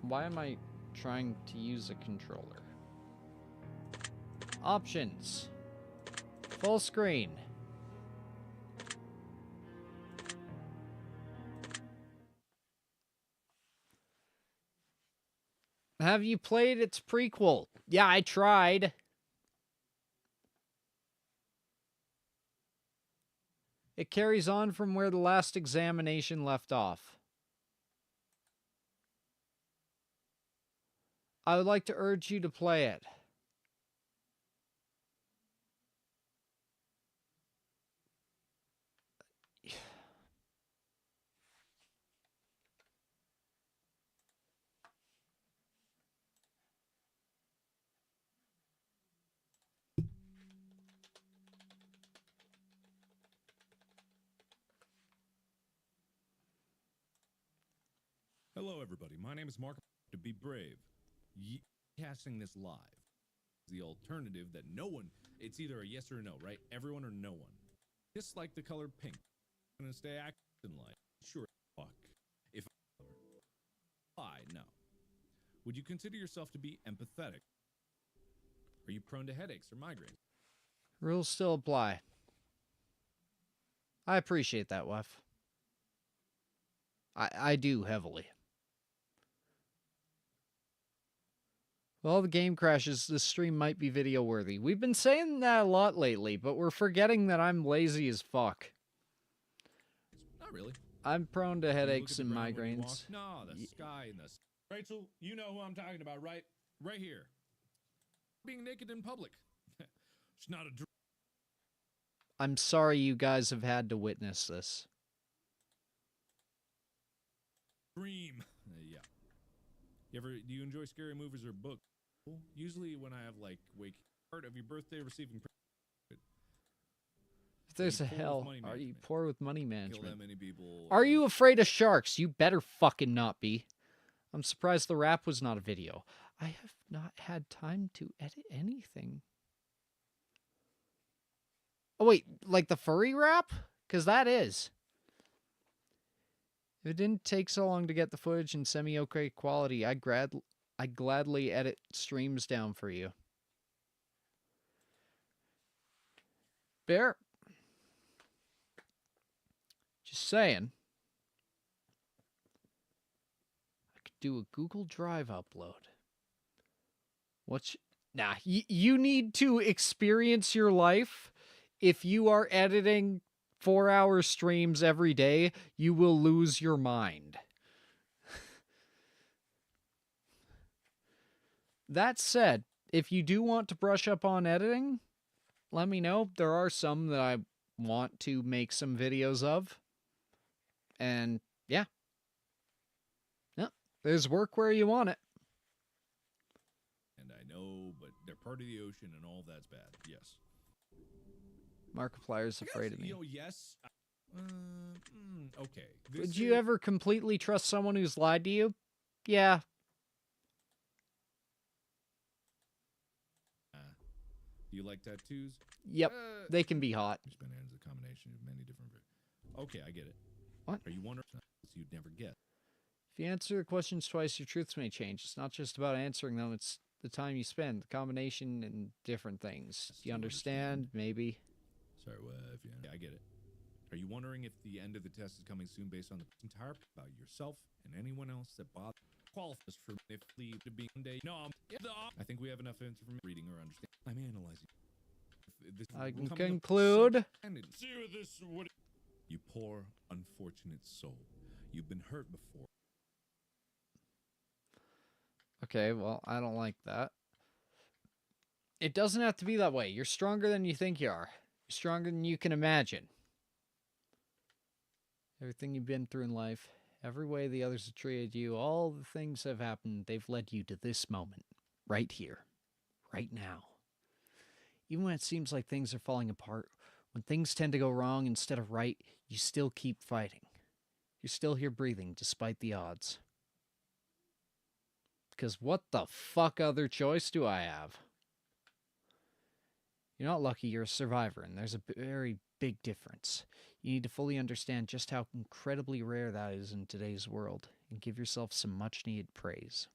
Why am I trying to use a controller? Options. Full screen. Have you played its prequel? Yeah, I tried. It carries on from where the last examination left off. I would like to urge you to play it. Hello, everybody. My name is Mark. To be brave, casting this live. The alternative that no one It's either a yes or a no, right? Everyone or no one. Dislike the color pink. I'm gonna stay active in life. Sure, fuck. If why no? Would you consider yourself to be empathetic? Are you prone to headaches or migraines? Rules still apply. I appreciate that, Wef. I do heavily. With all the game crashes, this stream might be video worthy. We've been saying that a lot lately, but we're forgetting that I'm lazy as fuck. Not really. I'm prone to headaches and migraines. No, the sky and the... Rachel, you know who I'm talking about, right? Right here. Being naked in public. It's not a dream. I'm sorry you guys have had to witness this. Yeah. Do you enjoy scary movies or books? Usually when I have like wake part of your birthday receiving. If there's a hell, are you poor with money management? Kill that many people. Are you afraid of sharks? You better fucking not be. I'm surprised the rap was not a video. I have not had time to edit anything. Oh wait, like the furry rap? Because that is. If it didn't take so long to get the footage in semi-okay quality, I'd gladly edit streams down for you. Bear. Just saying. I could do a Google Drive upload. Nah, you need to experience your life. If you are editing 4-hour streams every day, you will lose your mind. That said, if you do want to brush up on editing, let me know. There are some that I want to make some videos of. And yeah. Yep. There's work where you want it. And I know, but they're part of the ocean and all that's bad. Yes. Markiplier's afraid of me. Yes. Okay. Would you ever completely trust someone who's lied to you? Yeah. Do you like tattoos? Yep. They can be hot. Banana's a combination of many different... Okay, I get it. What? Are you wondering you'd never get? If you answer the questions twice, your truths may change. It's not just about answering them, it's the time you spend, the combination, and different things. Do you understand? Maybe. Sorry, yeah, I get it. Are you wondering if the end of the test is coming soon based on the entire about yourself and anyone else that qualifies for if leave to be one day? No, I think we have enough information reading or understanding. I'm analyzing. I can conclude. You poor, unfortunate soul. You've been hurt before. Okay, well, I don't like that. It doesn't have to be that way. You're stronger than you think you are. You're stronger than you can imagine. Everything you've been through in life, every way the others have treated you, all the things that have happened, they've led you to this moment. Right here. Right now. Even when it seems like things are falling apart, when things tend to go wrong instead of right, you still keep fighting. You're still here breathing despite the odds. Because what the fuck other choice do I have? You're not lucky, you're a survivor, and there's a very big difference. You need to fully understand just how incredibly rare that is in today's world, and give yourself some much-needed praise.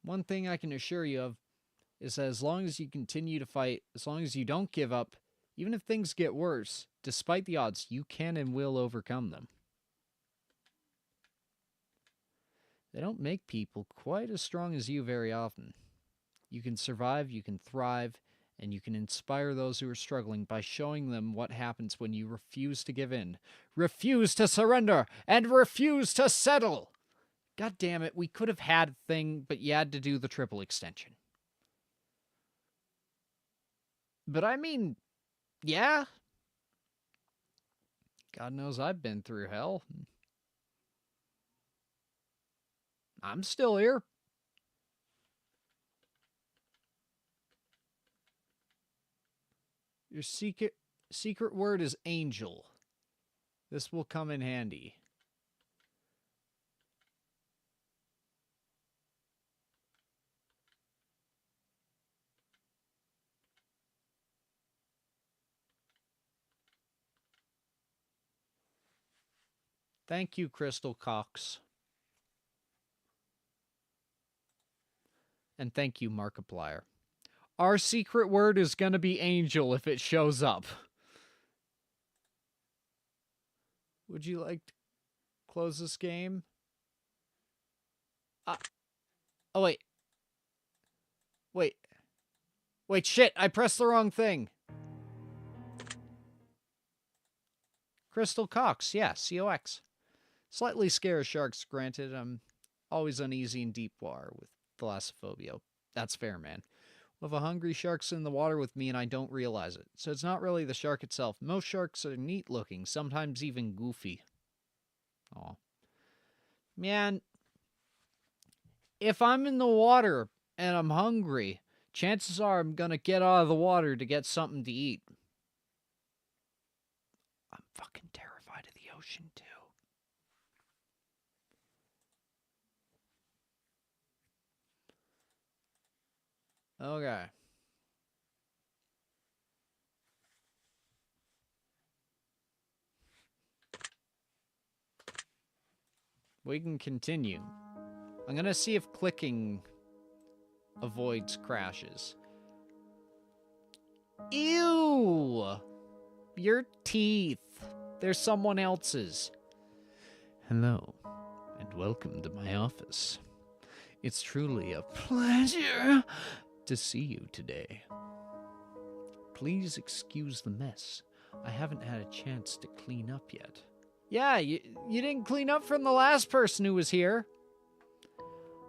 One thing I can assure you of is that as long as you continue to fight, as long as you don't give up, even if things get worse, despite the odds, you can and will overcome them. They don't make people quite as strong as you very often. You can survive, you can thrive, and you can inspire those who are struggling by showing them what happens when you refuse to give in, refuse to surrender, and refuse to settle. God damn it, we could have had a thing, but you had to do the triple extension. But I mean, yeah. God knows I've been through hell. I'm still here. Your secret word is angel. This will come in handy. Thank you, Crystal Cox. And thank you, Markiplier. Our secret word is gonna be angel if it shows up. Would you like to close this game? Oh, wait. Wait, shit, I pressed the wrong thing. Crystal Cox, yeah, COX. Slightly scared of sharks, granted. I'm always uneasy in deep water with thalassophobia. That's fair, man. If a hungry shark's in the water with me and I don't realize it. So it's not really the shark itself. Most sharks are neat looking, sometimes even goofy. Aw. Man, if I'm in the water and I'm hungry, chances are I'm gonna get out of the water to get something to eat. I'm fucking terrified of the ocean, too. Okay. We can continue. I'm gonna see if clicking avoids crashes. Ew! Your teeth. They're someone else's. Hello, and welcome to my office. It's truly a pleasure to see you today. Please excuse the mess. I haven't had a chance to clean up yet. Yeah, you didn't clean up from the last person who was here.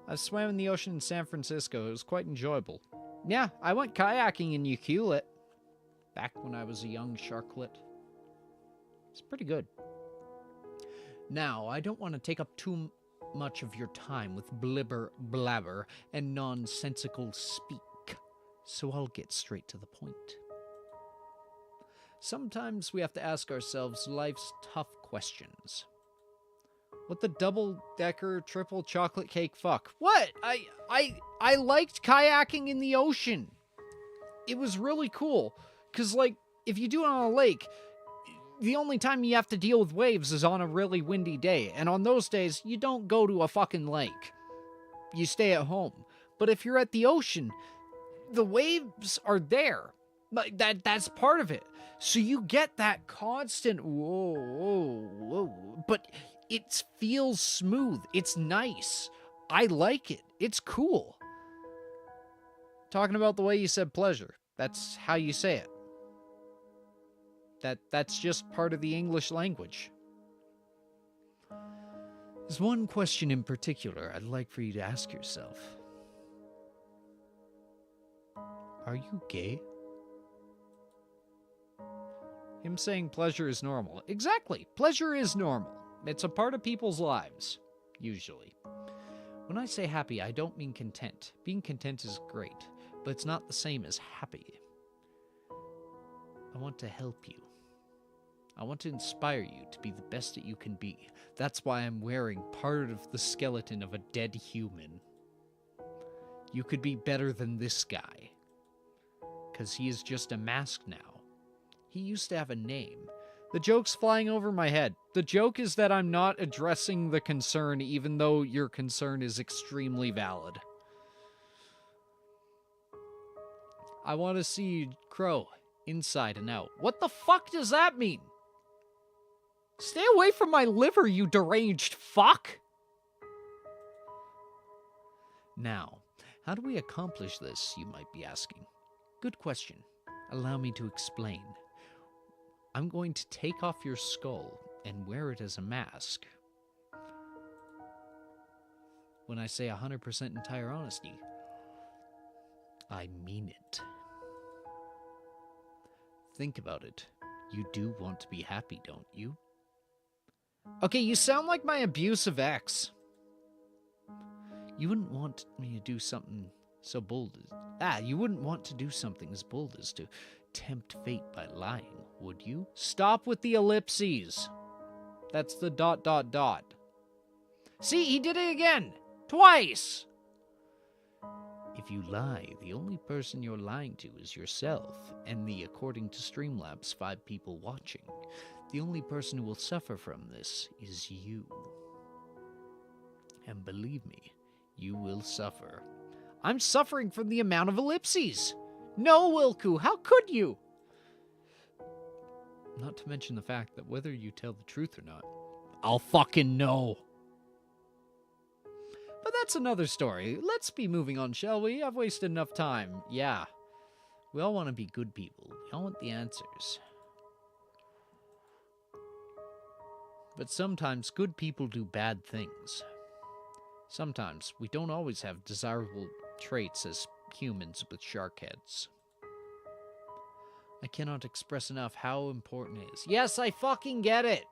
I swam in the ocean in San Francisco. It was quite enjoyable. Yeah, I went kayaking in Ucluelet back when I was a young sharklet. It's pretty good. Now, I don't want to take up too much of your time with blibber blabber and nonsensical speak, so I'll get straight to the point. Sometimes we have to ask ourselves life's tough questions. What the double-decker triple chocolate cake fuck? What? I liked kayaking in the ocean. It was really cool. Because, like, if you do it on a lake, the only time you have to deal with waves is on a really windy day. And on those days, you don't go to a fucking lake. You stay at home. But if you're at the ocean, the waves are there. Like, that's part of it. So you get that constant whoa, whoa, whoa. But it feels smooth. It's nice. I like it. It's cool. Talking about the way you said pleasure. That's how you say it. That's just part of the English language. There's one question in particular I'd like for you to ask yourself. Are you gay? Him saying pleasure is normal. Exactly. Pleasure is normal. It's a part of people's lives, usually. When I say happy, I don't mean content. Being content is great, but it's not the same as happy. I want to help you. I want to inspire you to be the best that you can be. That's why I'm wearing part of the skeleton of a dead human. You could be better than this guy, because he is just a mask now. He used to have a name. The joke's flying over my head. The joke is that I'm not addressing the concern, even though your concern is extremely valid. I want to see you crow inside and out. What the fuck does that mean? Stay away from my liver, you deranged fuck! Now, how do we accomplish this, you might be asking? Good question. Allow me to explain. I'm going to take off your skull and wear it as a mask. When I say 100% entire honesty, I mean it. Think about it. You do want to be happy, don't you? Okay, you sound like my abusive ex. You wouldn't want me to do something so bold as... you wouldn't want to do something as bold as to tempt fate by lying, would you? Stop with the ellipses. That's the ... See, he did it again! Twice! If you lie, the only person you're lying to is yourself, and the, according to Streamlabs, 5 people watching. The only person who will suffer from this is you. And believe me, you will suffer. I'm suffering from the amount of ellipses! No, Wilku, how could you? Not to mention the fact that whether you tell the truth or not, I'll fucking know. But that's another story. Let's be moving on, shall we? I've wasted enough time. Yeah. We all want to be good people. We all want the answers. But sometimes good people do bad things. Sometimes we don't always have desirable traits as humans with shark heads. I cannot express enough how important it is. Yes, I fucking get it!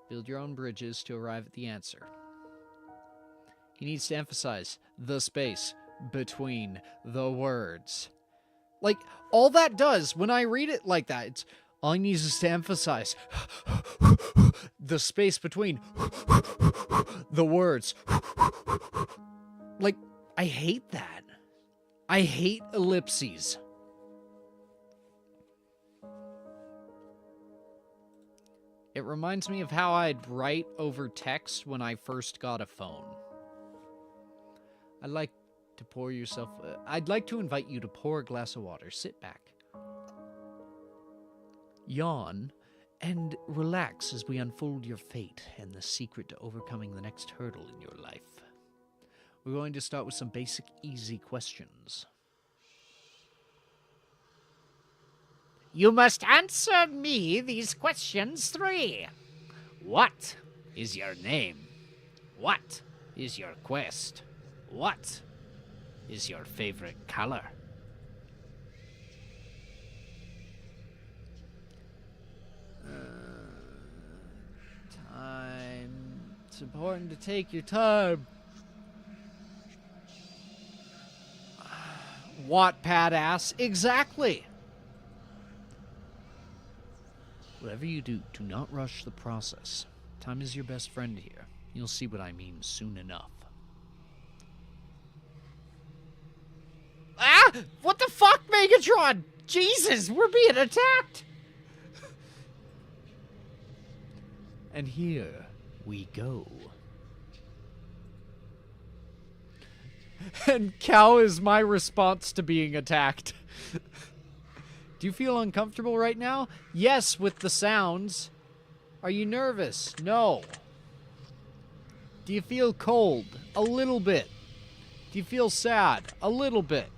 Build your own bridges to arrive at the answer. He needs to emphasize the space between the words. Like, all that does, when I read it like that, it's all he needs is to emphasize the space between the words. Like, I hate that. I hate ellipses. It reminds me of how I'd write over text when I first got a phone. I'd like to invite you to pour a glass of water, sit back, yawn, and relax as we unfold your fate and the secret to overcoming the next hurdle in your life. We're going to start with some basic, easy questions. You must answer me these questions 3. What is your name? What is your quest? What is your favorite color? Time. It's important to take your time. Wattpad ass. Exactly. Whatever you do, do not rush the process. Time is your best friend here. You'll see what I mean soon enough. Ah! What the fuck, Megatron? Jesus, we're being attacked! And here we go. And cow is my response to being attacked. Do you feel uncomfortable right now? Yes, with the sounds. Are you nervous? No. Do you feel cold? A little bit. Do you feel sad? A little bit.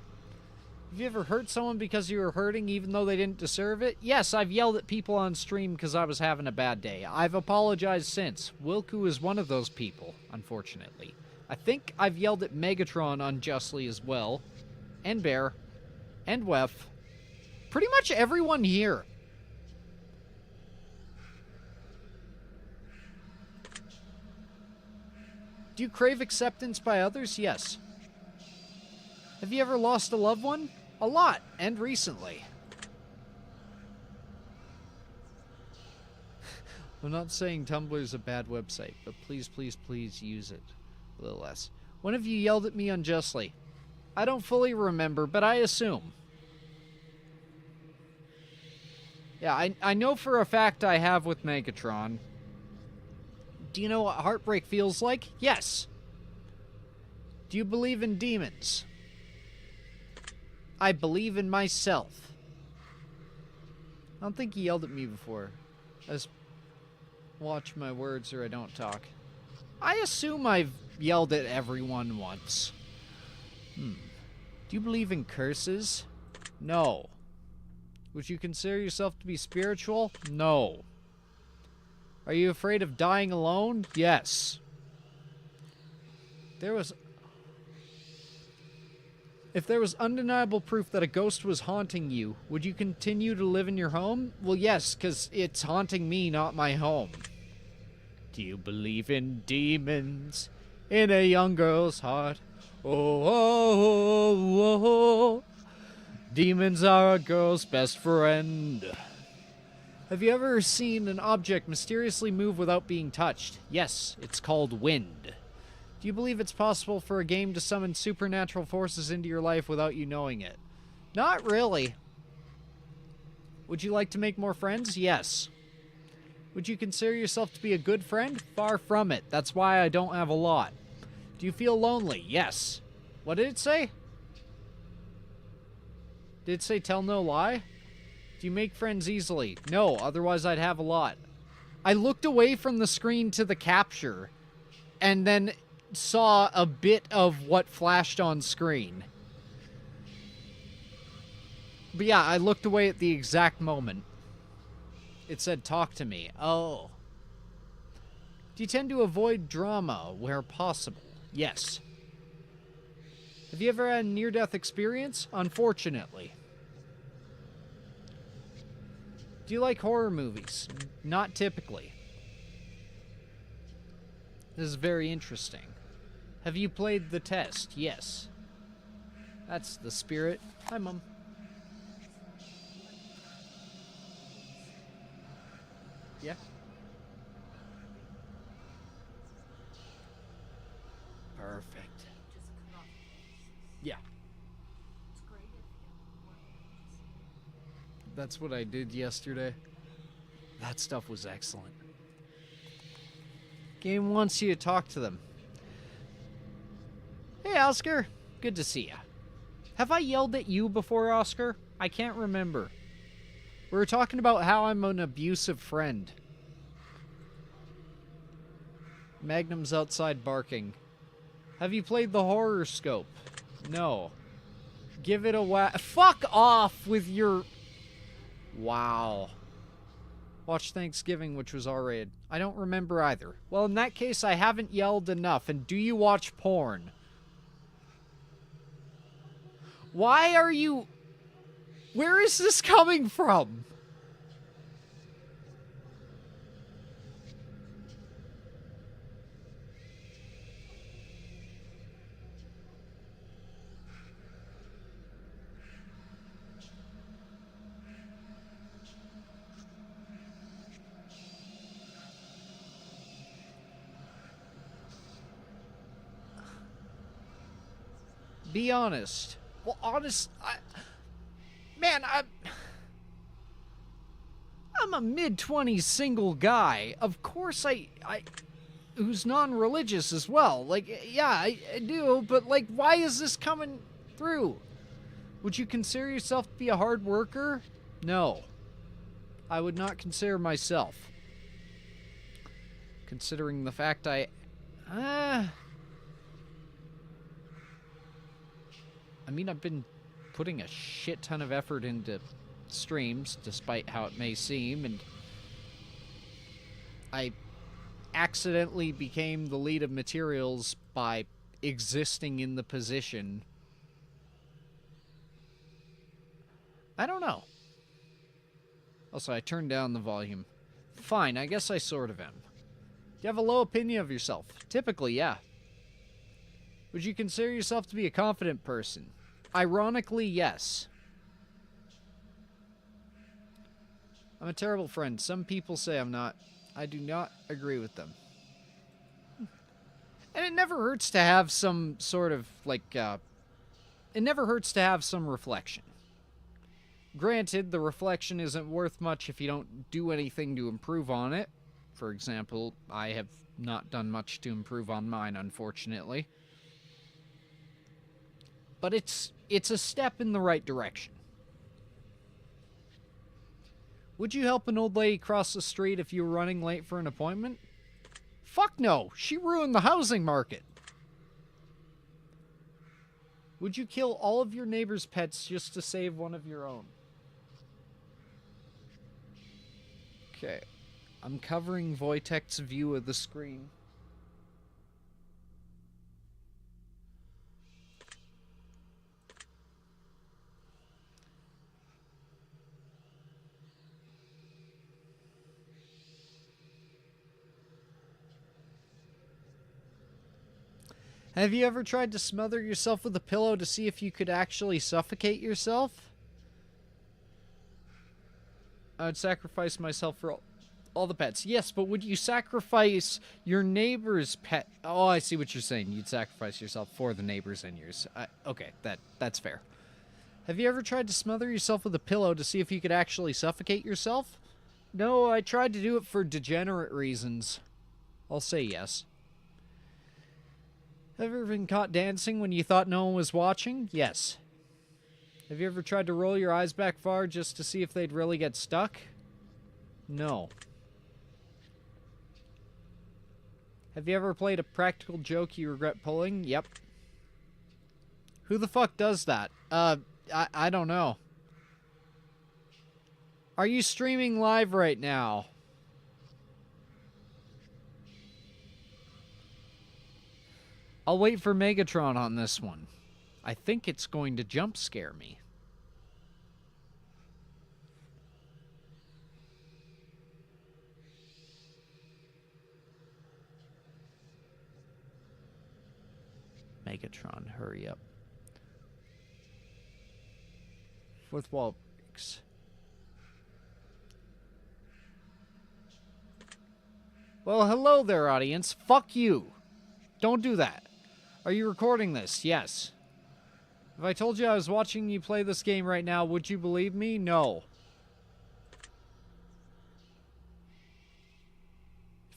Have you ever hurt someone because you were hurting even though they didn't deserve it? Yes, I've yelled at people on stream because I was having a bad day. I've apologized since. Wilku is one of those people, unfortunately. I think I've yelled at Megatron unjustly as well. And Bear. And Wef. Pretty much everyone here. Do you crave acceptance by others? Yes. Have you ever lost a loved one? A lot, and recently. I'm not saying Tumblr is a bad website, but please, please, please use it a little less. When have you yelled at me unjustly? I don't fully remember, but I assume. Yeah, I know for a fact I have with Megatron. Do you know what heartbreak feels like? Yes. Do you believe in demons? I believe in myself. I don't think he yelled at me before. I just watch my words or I don't talk. I assume I've yelled at everyone once. Do you believe in curses? No. Would you consider yourself to be spiritual? No. Are you afraid of dying alone? Yes. If there was undeniable proof that a ghost was haunting you, would you continue to live in your home? Well, yes, because it's haunting me, not my home. Do you believe in demons in a young girl's heart? Oh, oh, oh, oh. Demons are a girl's best friend. Have you ever seen an object mysteriously move without being touched? Yes, it's called wind. Do you believe it's possible for a game to summon supernatural forces into your life without you knowing it? Not really. Would you like to make more friends? Yes. Would you consider yourself to be a good friend? Far from it. That's why I don't have a lot. Do you feel lonely? Yes. What did it say? Did it say tell no lie? Do you make friends easily? No, otherwise I'd have a lot. I looked away from the screen to the capture and then saw a bit of what flashed on screen. But yeah, I looked away at the exact moment. It said, talk to me. Oh. Do you tend to avoid drama where possible? Yes. Have you ever had a near-death experience? Unfortunately. Do you like horror movies? Not typically. This is very interesting. Have you played the test? Yes. That's the spirit. Hi, Mom. Yeah. Perfect. Yeah. That's what I did yesterday. That stuff was excellent. Game wants you to talk to them. Hey, Oscar. Good to see ya. Have I yelled at you before, Oscar? I can't remember. We were talking about how I'm an abusive friend. Magnum's outside barking. Have you played the horror scope? No. Give it a whack. Fuck off with your... Wow. Watch Thanksgiving, which was R-rated. I don't remember either. Well, in that case, I haven't yelled enough. And do you watch porn? Why are you... Where is this coming from? Be honest. Well, honest... Man, I'm a mid-20s single guy. Of course who's non-religious as well. Like, yeah, I do, but, like, why is this coming through? Would you consider yourself to be a hard worker? No. I would not consider myself. Considering the fact I mean, I've been putting a shit ton of effort into streams, despite how it may seem, and I accidentally became the lead of materials by existing in the position. I don't know. Also, I turned down the volume. Fine, I guess I sort of am. Do you have a low opinion of yourself? Typically, yeah. Would you consider yourself to be a confident person? Ironically, yes. I'm a terrible friend. Some people say I'm not. I do not agree with them. And it never hurts to have some sort of, like, it never hurts to have some reflection. Granted, the reflection isn't worth much if you don't do anything to improve on it. For example, I have not done much to improve on mine, unfortunately. But it's a step in the right direction. Would you help an old lady cross the street if you were running late for an appointment? Fuck no! She ruined the housing market! Would you kill all of your neighbor's pets just to save one of your own? Okay. I'm covering Wojtek's view of the screen. Have you ever tried to smother yourself with a pillow to see if you could actually suffocate yourself? I would sacrifice myself for all the pets. Yes, but would you sacrifice your neighbor's pet? Oh, I see what you're saying. You'd sacrifice yourself for the neighbors and yours. Okay, that's fair. Have you ever tried to smother yourself with a pillow to see if you could actually suffocate yourself? No, I tried to do it for degenerate reasons. I'll say yes. Have you ever been caught dancing when you thought no one was watching? Yes. Have you ever tried to roll your eyes back far just to see if they'd really get stuck? No. Have you ever played a practical joke you regret pulling? Yep. Who the fuck does that? I don't know. Are you streaming live right now? I'll wait for Megatron on this one. I think it's going to jump scare me. Megatron, hurry up. Fourth wall breaks. Well, hello there, audience. Fuck you. Don't do that. Are you recording this? Yes. If I told you I was watching you play this game right now, would you believe me? No.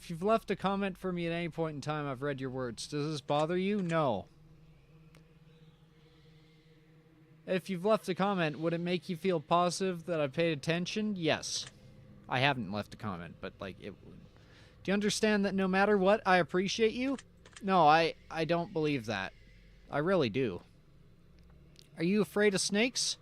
If you've left a comment for me at any point in time, I've read your words. Does this bother you? No. If you've left a comment, would it make you feel positive that I paid attention? Yes. I haven't left a comment, but, like, it would. Do you understand that no matter what, I appreciate you? No, I don't believe that. I really do. Are you afraid of snakes?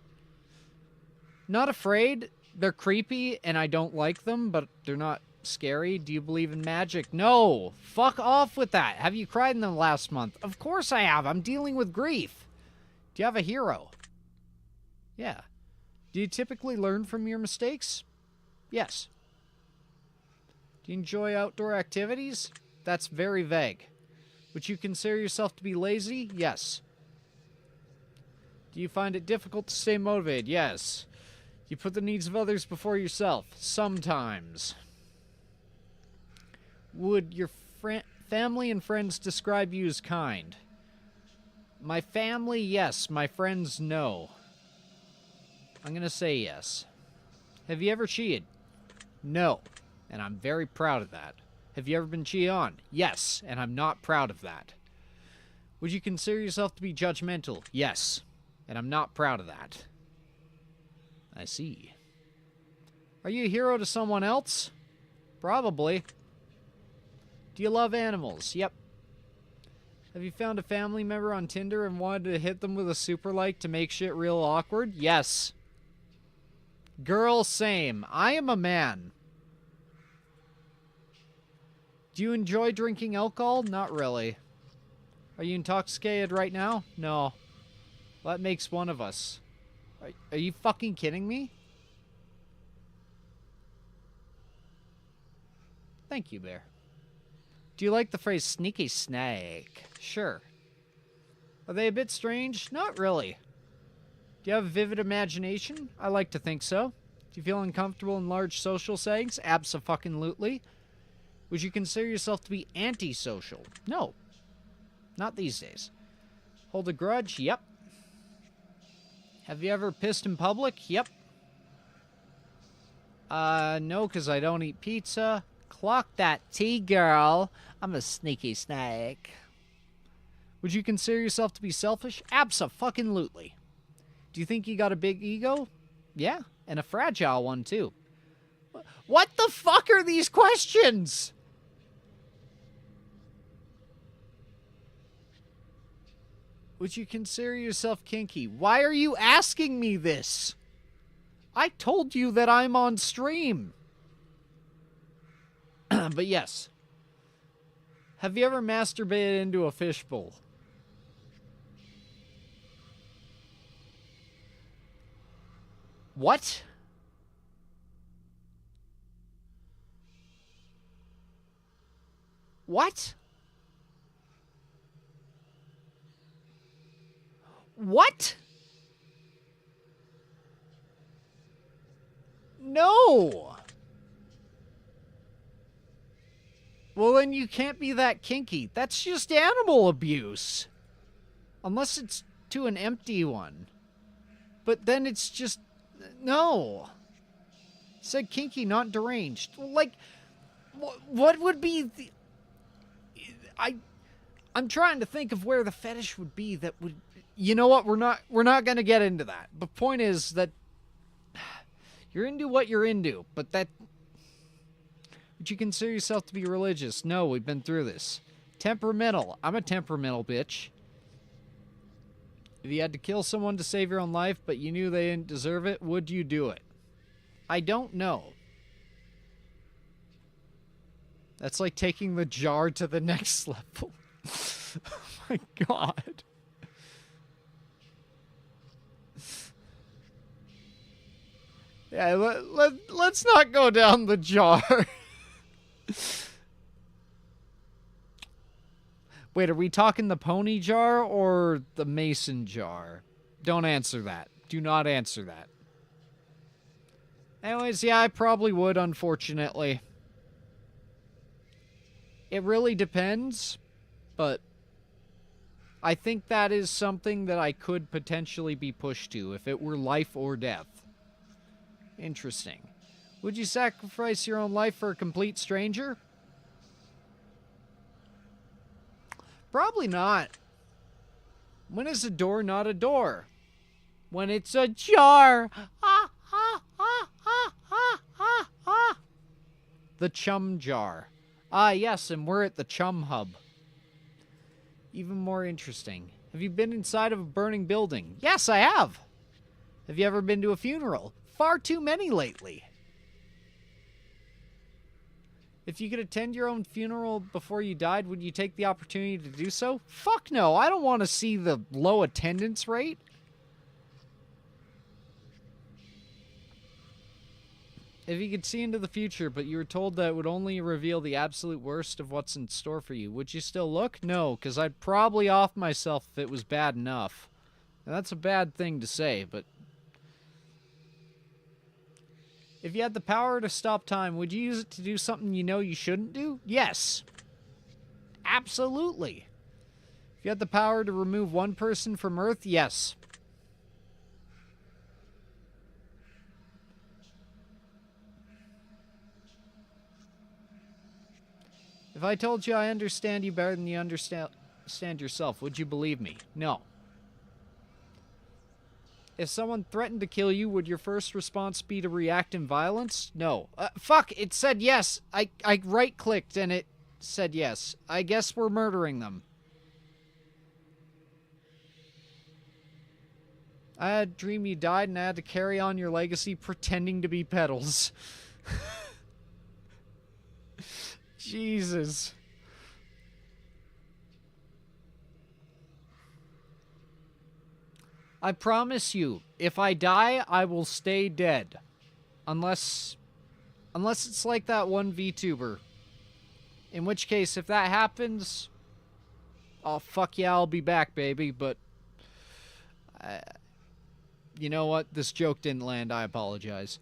Not afraid. They're creepy, and I don't like them, but they're not scary. Do you believe in magic? No! Fuck off with that! Have you cried in the last month? Of course I have! I'm dealing with grief! Do you have a hero? Yeah. Do you typically learn from your mistakes? Yes. Do you enjoy outdoor activities? That's very vague. Would you consider yourself to be lazy? Yes. Do you find it difficult to stay motivated? Yes. Do you put the needs of others before yourself? Sometimes. Would your family and friends describe you as kind? My family, yes. My friends, no. I'm going to say yes. Have you ever cheated? No. And I'm very proud of that. Have you ever been cheated on? Yes. And I'm not proud of that. Would you consider yourself to be judgmental? Yes. And I'm not proud of that. I see. Are you a hero to someone else? Probably. Do you love animals? Yep. Have you found a family member on Tinder and wanted to hit them with a super like to make shit real awkward? Yes. Girl, same. I am a man. Do you enjoy drinking alcohol? Not really. Are you intoxicated right now? No. Well, that makes one of us. Are you fucking kidding me? Thank you, Bear. Do you like the phrase sneaky snake? Sure. Are they a bit strange? Not really. Do you have a vivid imagination? I like to think so. Do you feel uncomfortable in large social settings? Abso-fucking-lutely. Would you consider yourself to be antisocial? No. Not these days. Hold a grudge? Yep. Have you ever pissed in public? Yep. No, because I don't eat pizza. Clock that tea, girl. I'm a sneaky snake. Would you consider yourself to be selfish? Abso-fucking-lutely. Do you think you got a big ego? Yeah, and a fragile one, too. What the fuck are these questions? Would you consider yourself kinky? Why are you asking me this? I told you that I'm on stream. But yes. Have you ever masturbated into a fishbowl? What? What? What? No. Well, then you can't be that kinky. That's just animal abuse. Unless it's to an empty one. but then it's just... No. It said kinky, not deranged. Like, what would be the... I'm trying to think of where the fetish would be that would... You know what? We're not going to get into that. The point is that you're into what you're into, but that... Would you consider yourself to be religious? No, we've been through this. Temperamental. I'm a temperamental bitch. If you had to kill someone to save your own life, but you knew they didn't deserve it, would you do it? I don't know. That's like taking the jar to the next level. Oh my god. Yeah, let's not go down the jar. Wait, are we talking the pony jar or the mason jar? Don't answer that. Do not answer that. Anyways, yeah, I probably would, unfortunately. It really depends, but I think that is something that I could potentially be pushed to if it were life or death. Interesting. Would you sacrifice your own life for a complete stranger? Probably not. When is a door not a door? When it's a jar. Ah, ah, ah, ah, ah, ah, ah. The chum jar. Ah, yes, and we're at the chum hub. Even more interesting. Have you been inside of a burning building? Yes, I have. Have you ever been to a funeral? Far too many lately. If you could attend your own funeral before you died, would you take the opportunity to do so? Fuck no, I don't want to see the low attendance rate. If you could see into the future, but you were told that it would only reveal the absolute worst of what's in store for you, would you still look? No, because I'd probably off myself if it was bad enough. And that's a bad thing to say, but... If you had the power to stop time, would you use it to do something you know you shouldn't do? Yes. Absolutely. If you had the power to remove one person from Earth, yes. If I told you I understand you better than you understand yourself, would you believe me? No. If someone threatened to kill you, would your first response be to react in violence? No. Fuck, it said yes. I right-clicked and it said yes. I guess we're murdering them. I had a dream you died and I had to carry on your legacy pretending to be Peddles. Jesus. I promise you, if I die, I will stay dead. Unless it's like that one VTuber. In which case, if that happens, oh, fuck yeah, I'll be back, baby, but... you know what? This joke didn't land, I apologize.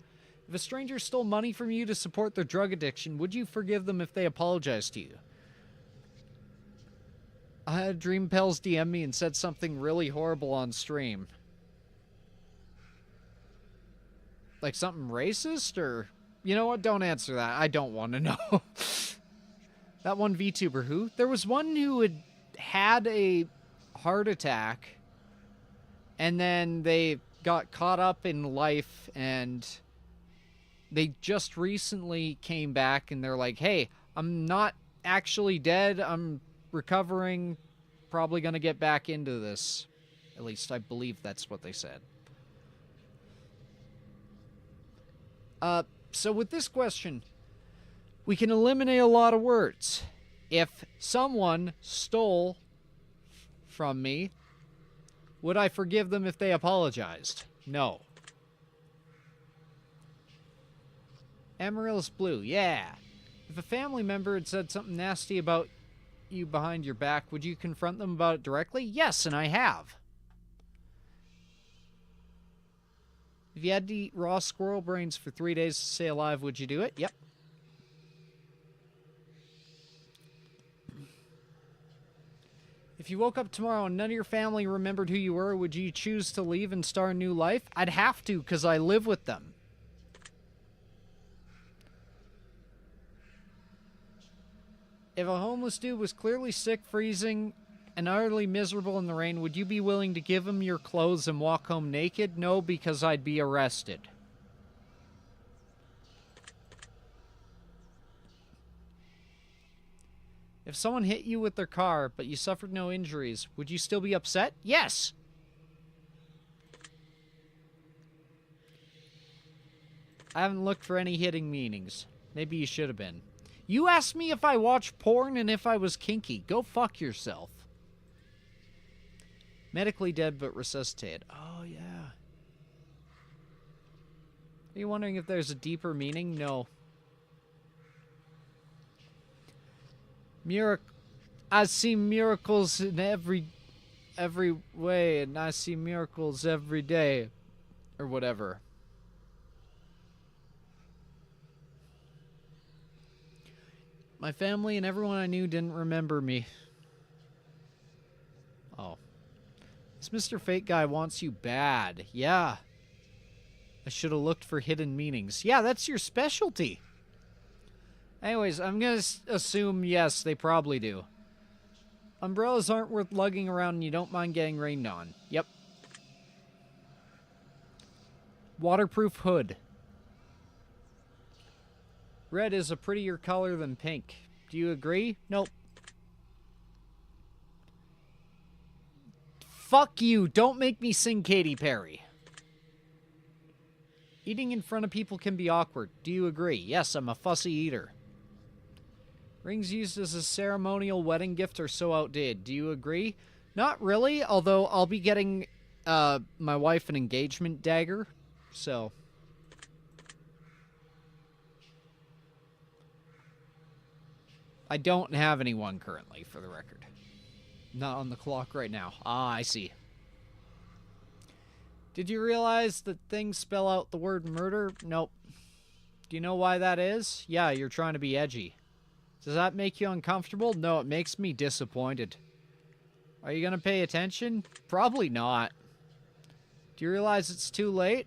If a stranger stole money from you to support their drug addiction, would you forgive them if they apologized to you? I had Dream Pels DM me and said something really horrible on stream. Like something racist, or... You know what? Don't answer that. I don't want to know. That one VTuber who? There was one who had a heart attack, and then they got caught up in life, and they just recently came back, and they're like, hey, I'm not actually dead. I'm recovering, probably gonna get back into this. At least I believe that's what they said. So with this question, we can eliminate a lot of words. If someone stole from me, would I forgive them if they apologized? No. Amaryllis Blue, yeah. If a family member had said something nasty about you behind your back, would you confront them about it directly? Yes, and I have. If you had to eat raw squirrel brains for 3 days to stay alive, would you do it? Yep. If you woke up tomorrow and none of your family remembered who you were, would you choose to leave and start a new life? I'd have to, because I live with them. If a homeless dude was clearly sick, freezing, and utterly miserable in the rain, would you be willing to give him your clothes and walk home naked? No, because I'd be arrested. If someone hit you with their car, but you suffered no injuries, would you still be upset? Yes! I haven't looked for any hidden meanings. Maybe you should have been. You asked me if I watch porn and if I was kinky. Go fuck yourself. Medically dead but resuscitated. Oh, yeah. Are you wondering if there's a deeper meaning? No. I see miracles in every way, and I see miracles every day. Or whatever. My family and everyone I knew didn't remember me. Oh. This Mr. Fate guy wants you bad. Yeah. I should have looked for hidden meanings. Yeah, that's your specialty. Anyways, I'm going to assume yes, they probably do. Umbrellas aren't worth lugging around and you don't mind getting rained on. Yep. Waterproof hood. Red is a prettier color than pink. Do you agree? Nope. Fuck you. Don't make me sing Katy Perry. Eating in front of people can be awkward. Do you agree? Yes, I'm a fussy eater. Rings used as a ceremonial wedding gift are so outdated. Do you agree? Not really, although I'll be getting my wife an engagement dagger, so... I don't have anyone currently, for the record. Not on the clock right now. Ah, I see. Did you realize that things spell out the word murder? Nope. Do you know why that is? Yeah, you're trying to be edgy. Does that make you uncomfortable? No, it makes me disappointed. Are you gonna pay attention? Probably not. Do you realize it's too late?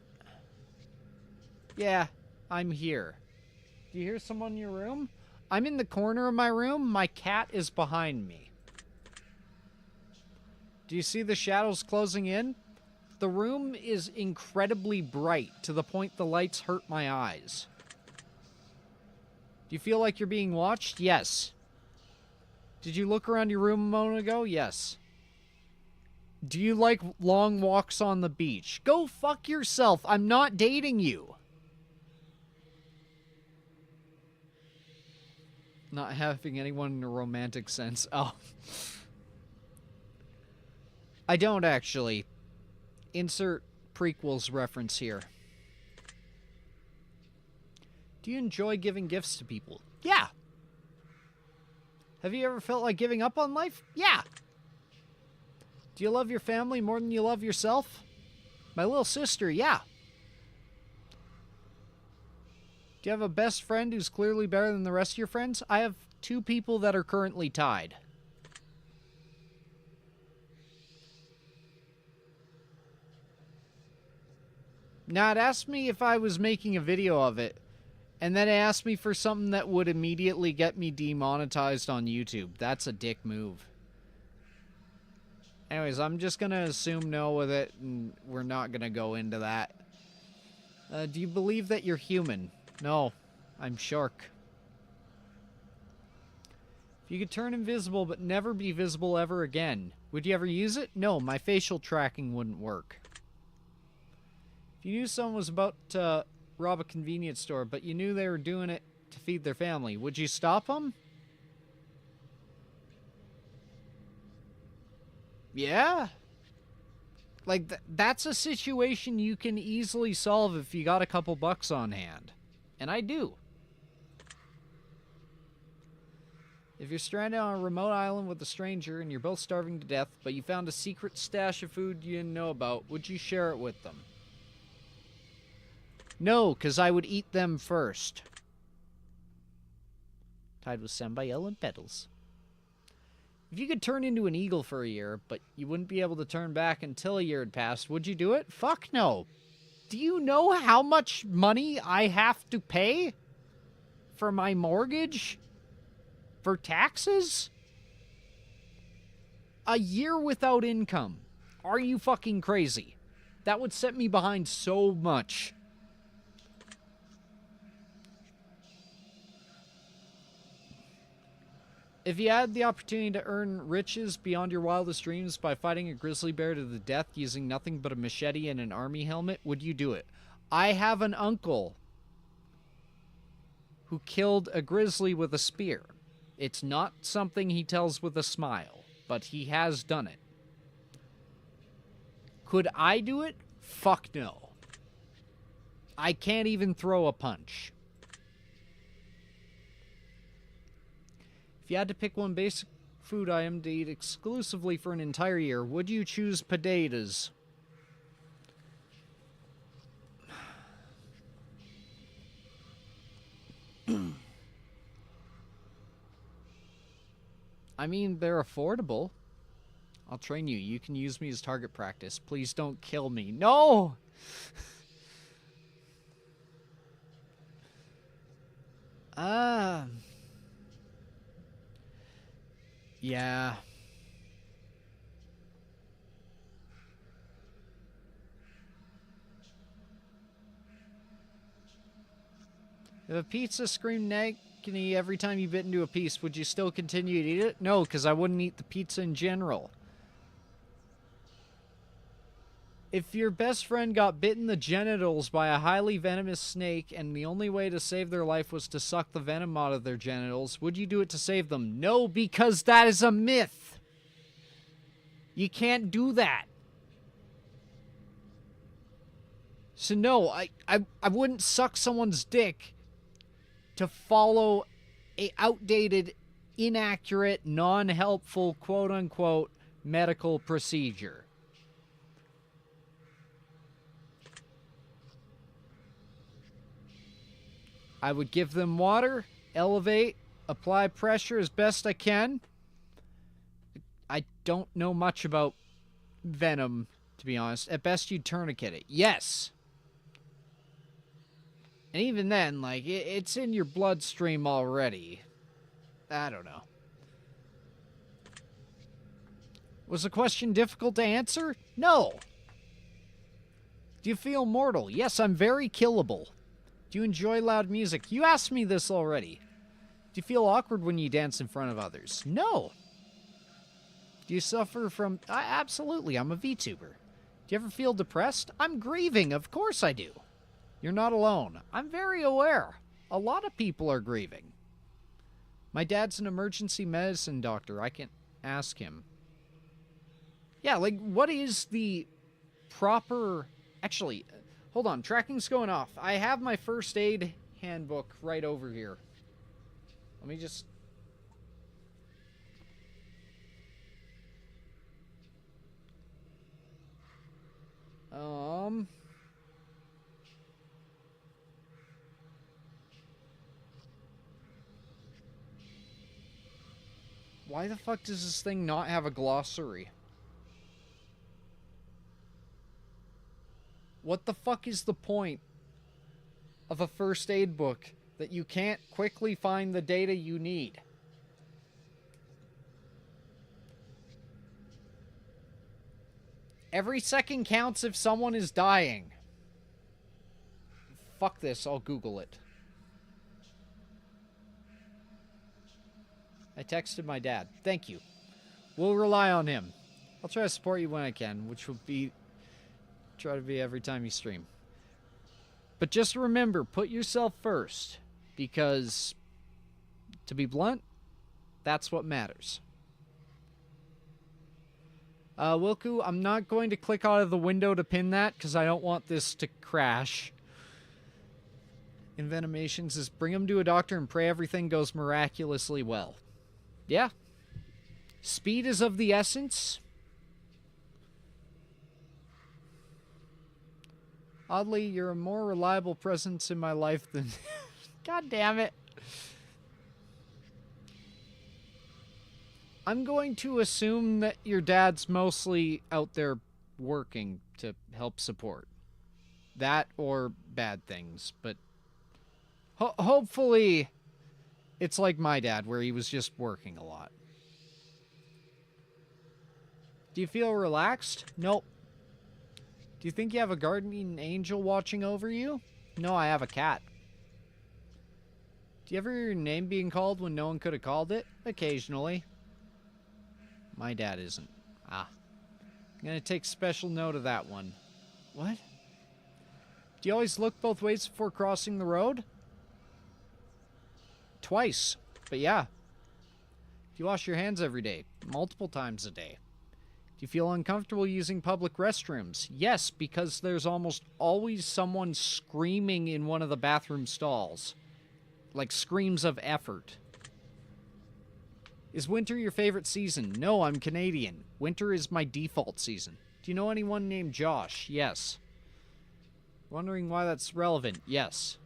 Yeah, I'm here. Do you hear someone in your room? I'm in the corner of my room. My cat is behind me. Do you see the shadows closing in? The room is incredibly bright to the point the lights hurt my eyes. Do you feel like you're being watched? Yes. Did you look around your room a moment ago? Yes. Do you like long walks on the beach? Go fuck yourself. I'm not dating you. Not having anyone in a romantic sense. Oh. I don't actually. Insert prequels reference here. Do you enjoy giving gifts to people? Yeah. Have you ever felt like giving up on life? Yeah. Do you love your family more than you love yourself? My little sister, yeah. Do you have a best friend who's clearly better than the rest of your friends? I have 2 people that are currently tied. Now, it asked me if I was making a video of it, and then it asked me for something that would immediately get me demonetized on YouTube. That's a dick move. Anyways, I'm just going to assume no with it, and we're not going to go into that. Do you believe that you're human? No, I'm shark. If you could turn invisible but never be visible ever again, would you ever use it? No, my facial tracking wouldn't work. If you knew someone was about to rob a convenience store, but you knew they were doing it to feed their family, would you stop them? Yeah. Like, that's a situation you can easily solve if you got a couple bucks on hand. And I do. If you're stranded on a remote island with a stranger and you're both starving to death, but you found a secret stash of food you didn't know about, would you share it with them? No, because I would eat them first. Tied with Sembael and Peddles. If you could turn into an eagle for a year, but you wouldn't be able to turn back until a year had passed, would you do it? Fuck no. Do you know how much money I have to pay for my mortgage? For taxes? A year without income. Are you fucking crazy? That would set me behind so much. If you had the opportunity to earn riches beyond your wildest dreams by fighting a grizzly bear to the death using nothing but a machete and an army helmet, would you do it? I have an uncle who killed a grizzly with a spear. It's not something he tells with a smile, but he has done it. Could I do it? Fuck no. I can't even throw a punch. If you had to pick one basic food item to eat exclusively for an entire year, would you choose potatoes? I mean, they're affordable. I'll train you. You can use me as target practice. Please don't kill me. No! Yeah. If a pizza screamed agony every time you bit into a piece, would you still continue to eat it? No, because I wouldn't eat the pizza in general. If your best friend got bitten in the genitals by a highly venomous snake and the only way to save their life was to suck the venom out of their genitals, would you do it to save them? No, because that is a myth. You can't do that. So no, I wouldn't suck someone's dick to follow a outdated, inaccurate, non-helpful, quote-unquote, medical procedure. I would give them water, elevate, apply pressure as best I can. I don't know much about venom, to be honest. At best, you'd tourniquet it. Yes. And even then, like, it's in your bloodstream already. I don't know. Was the question difficult to answer? No. Do you feel mortal? Yes, I'm very killable. Do you enjoy loud music? You asked me this already. Do you feel awkward when you dance in front of others? No. Do you suffer from... absolutely, I'm a VTuber. Do you ever feel depressed? I'm grieving, of course I do. You're not alone. I'm very aware. A lot of people are grieving. My dad's an emergency medicine doctor. I can ask him. Yeah, like, what is the proper... Actually... Hold on, tracking's going off. I have my first aid handbook right over here. Let me just... Why the fuck does this thing not have a glossary? What the fuck is the point of a first aid book that you can't quickly find the data you need? Every second counts if someone is dying. Fuck this, I'll Google it. I texted my dad. Thank you. We'll rely on him. I'll try to support you when I can, which will be... try to be every time you stream. But just remember, put yourself first. Because, to be blunt, that's what matters. Wilku, I'm not going to click out of the window to pin that, because I don't want this to crash. Invenimations is bring him to a doctor and pray everything goes miraculously well. Yeah. Speed is of the essence. Oddly, you're a more reliable presence in my life than... God damn it. I'm going to assume that your dad's mostly out there working to help support. That or bad things, but hopefully it's like my dad, where he was just working a lot. Do you feel relaxed? Nope. Do you think you have a guardian angel watching over you? No, I have a cat. Do you ever hear your name being called when no one could have called it? Occasionally. My dad isn't. Ah. I'm gonna take special note of that one. What? Do you always look both ways before crossing the road? Twice. But yeah. Do you wash your hands every day? Multiple times a day. Do you feel uncomfortable using public restrooms? Yes, because there's almost always someone screaming in one of the bathroom stalls. Like screams of effort. Is winter your favorite season? No, I'm Canadian. Winter is my default season. Do you know anyone named Josh? Yes. Wondering why that's relevant? Yes.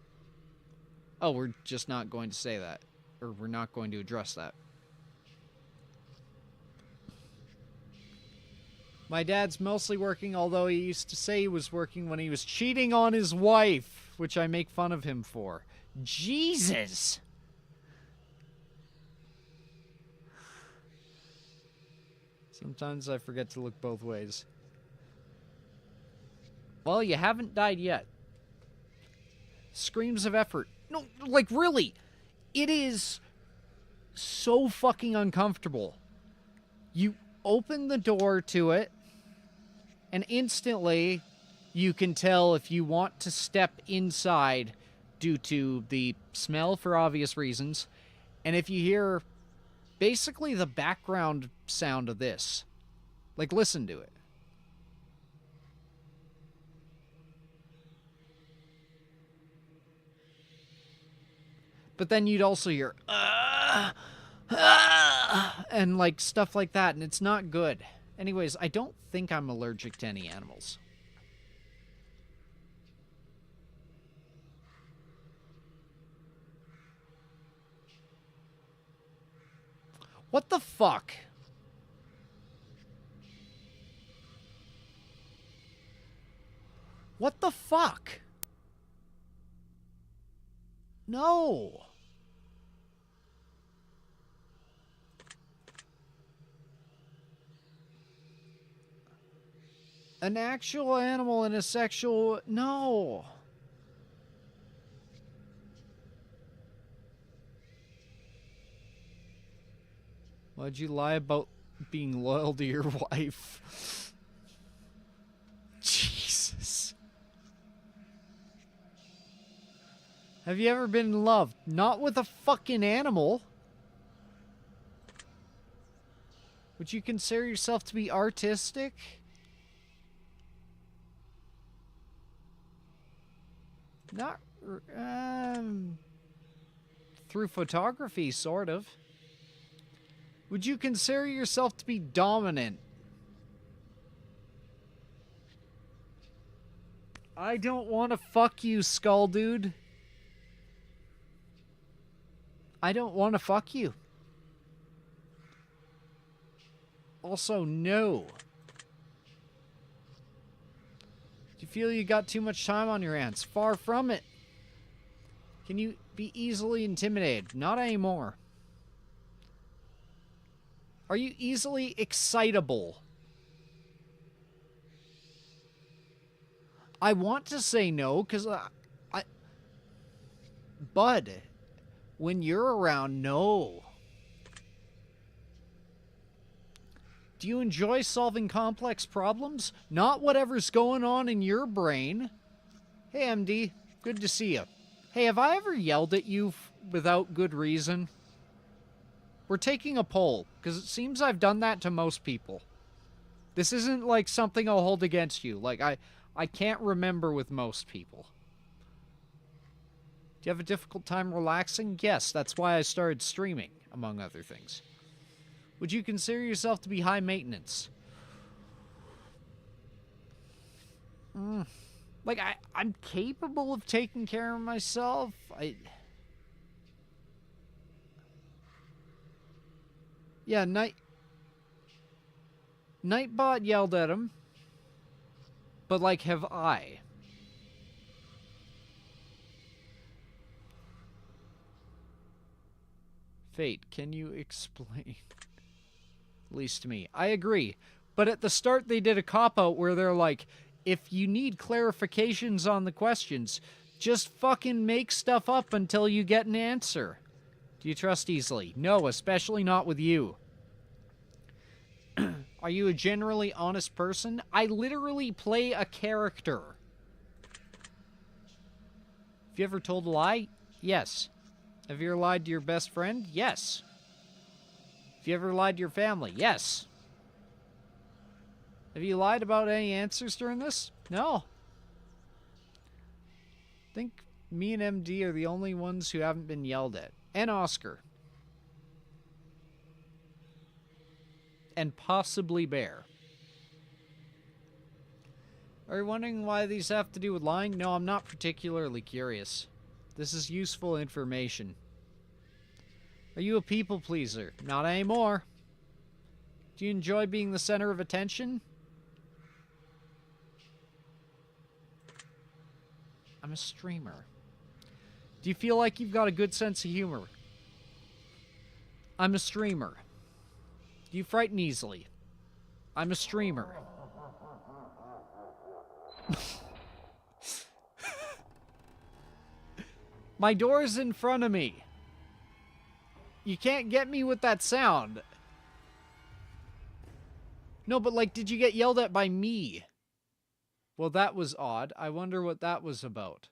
Oh, we're just not going to say that. Or we're not going to address that. My dad's mostly working, although he used to say he was working when he was cheating on his wife, which I make fun of him for. Jesus! Sometimes I forget to look both ways. Well, you haven't died yet. Screams of effort. No, like, really. It is so fucking uncomfortable. You open the door to it, and instantly you can tell if you want to step inside due to the smell for obvious reasons, and if you hear basically the background sound of this. Like, listen to it. But then you'd also hear, and like stuff like that, and it's not good. Anyways, I don't think I'm allergic to any animals. What the fuck? What the fuck? No. An actual animal in a sexual... No. Why'd you lie about being loyal to your wife? Jesus. Have you ever been in love? Not with a fucking animal. Would you consider yourself to be artistic? Not, through photography, sort of. Would you consider yourself to be dominant? I don't want to fuck you, skull dude. I don't want to fuck you. Also, no. Do you feel you got too much time on your hands? Far from it. Can you be easily intimidated? Not anymore. Are you easily excitable? I want to say no, because Bud, when you're around, no. Do you enjoy solving complex problems? Not whatever's going on in your brain. Hey, MD. Good to see you. Hey, have I ever yelled at you without good reason? We're taking a poll, because it seems I've done that to most people. This isn't like something I'll hold against you. Like, I can't remember with most people. Do you have a difficult time relaxing? Yes, that's why I started streaming, among other things. Would you consider yourself to be high maintenance? Like, I'm capable of taking care of myself. Yeah, Nightbot yelled at him. But, like, have I? Fate, can you explain? At least to me. I agree. But at the start, they did a cop-out where they're like, if you need clarifications on the questions, just fucking make stuff up until you get an answer. Do you trust easily? No, especially not with you. Are you a generally honest person? I literally play a character. Have you ever told a lie? Yes. Have you ever lied to your best friend? Yes. Have you ever lied to your family? Yes. Have you lied about any answers during this? No. I think me and MD are the only ones who haven't been yelled at. And Oscar. And possibly Bear. Are you wondering why these have to do with lying? No, I'm not particularly curious. This is useful information. Are you a people pleaser? Not anymore. Do you enjoy being the center of attention? I'm a streamer. Do you feel like you've got a good sense of humor? I'm a streamer. Do you frighten easily? I'm a streamer. My door's in front of me. You can't get me with that sound. No, but like, did you get yelled at by me? Well, that was odd. I wonder what that was about.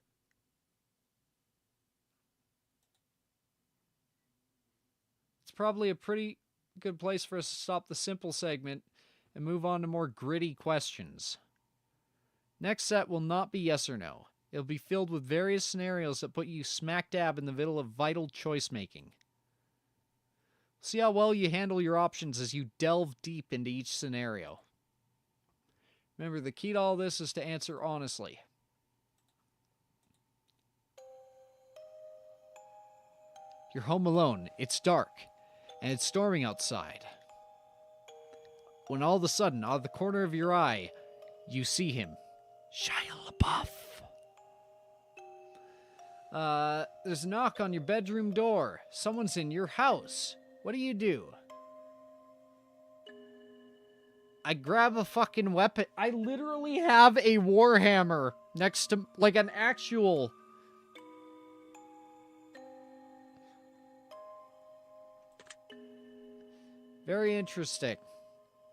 It's probably a pretty good place for us to stop the simple segment and move on to more gritty questions. Next set will not be yes or no. It'll be filled with various scenarios that put you smack dab in the middle of vital choice making. See how well you handle your options as you delve deep into each scenario. Remember, the key to all this is to answer honestly. You're home alone. It's dark. And it's storming outside. When all of a sudden, out of the corner of your eye, you see him. Shia LaBeouf. There's a knock on your bedroom door. Someone's in your house. What do? I grab a fucking weapon. I literally have a warhammer next to, like, an actual... Very interesting.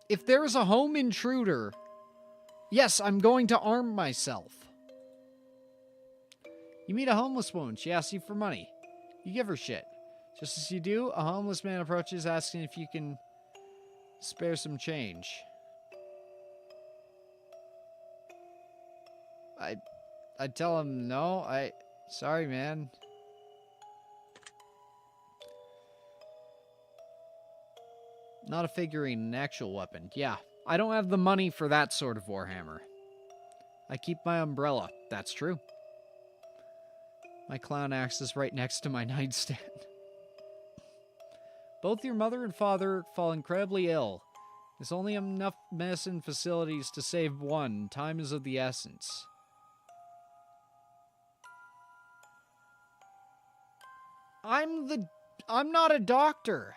If there's a home intruder, yes, I'm going to arm myself. You meet a homeless woman. She asks you for money. You give her shit. Just as you do, a homeless man approaches asking if you can spare some change. I tell him no. Sorry, man. Not a figurine, an actual weapon. Yeah, I don't have the money for that sort of warhammer. I keep my umbrella. That's true. My clown axe is right next to my nightstand. Both your mother and father fall incredibly ill. There's only enough medicine facilities to save one. Time is of the essence. I'm not a doctor.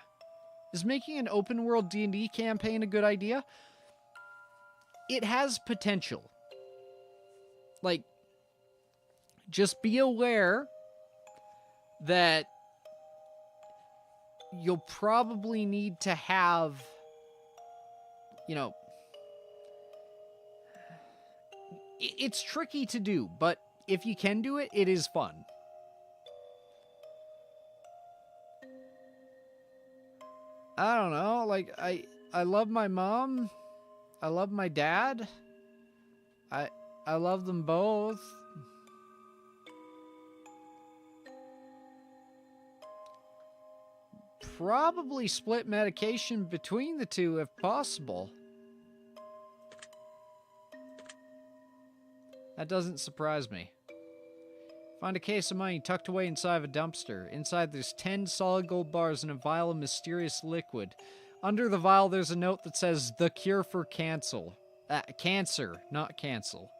Is making an open world D&D campaign a good idea? It has potential. Like, just be aware that you'll probably need to have, you know, it's tricky to do, but if you can do it, it is fun. I don't know, like, I love my mom. I love my dad. I love them both. Probably split medication between the two if possible. That doesn't surprise me. Find a case of money tucked away inside of a dumpster. Inside there's 10 solid gold bars and a vial of mysterious liquid. Under the vial, there's a note that says, the cure for cancer, not cancel.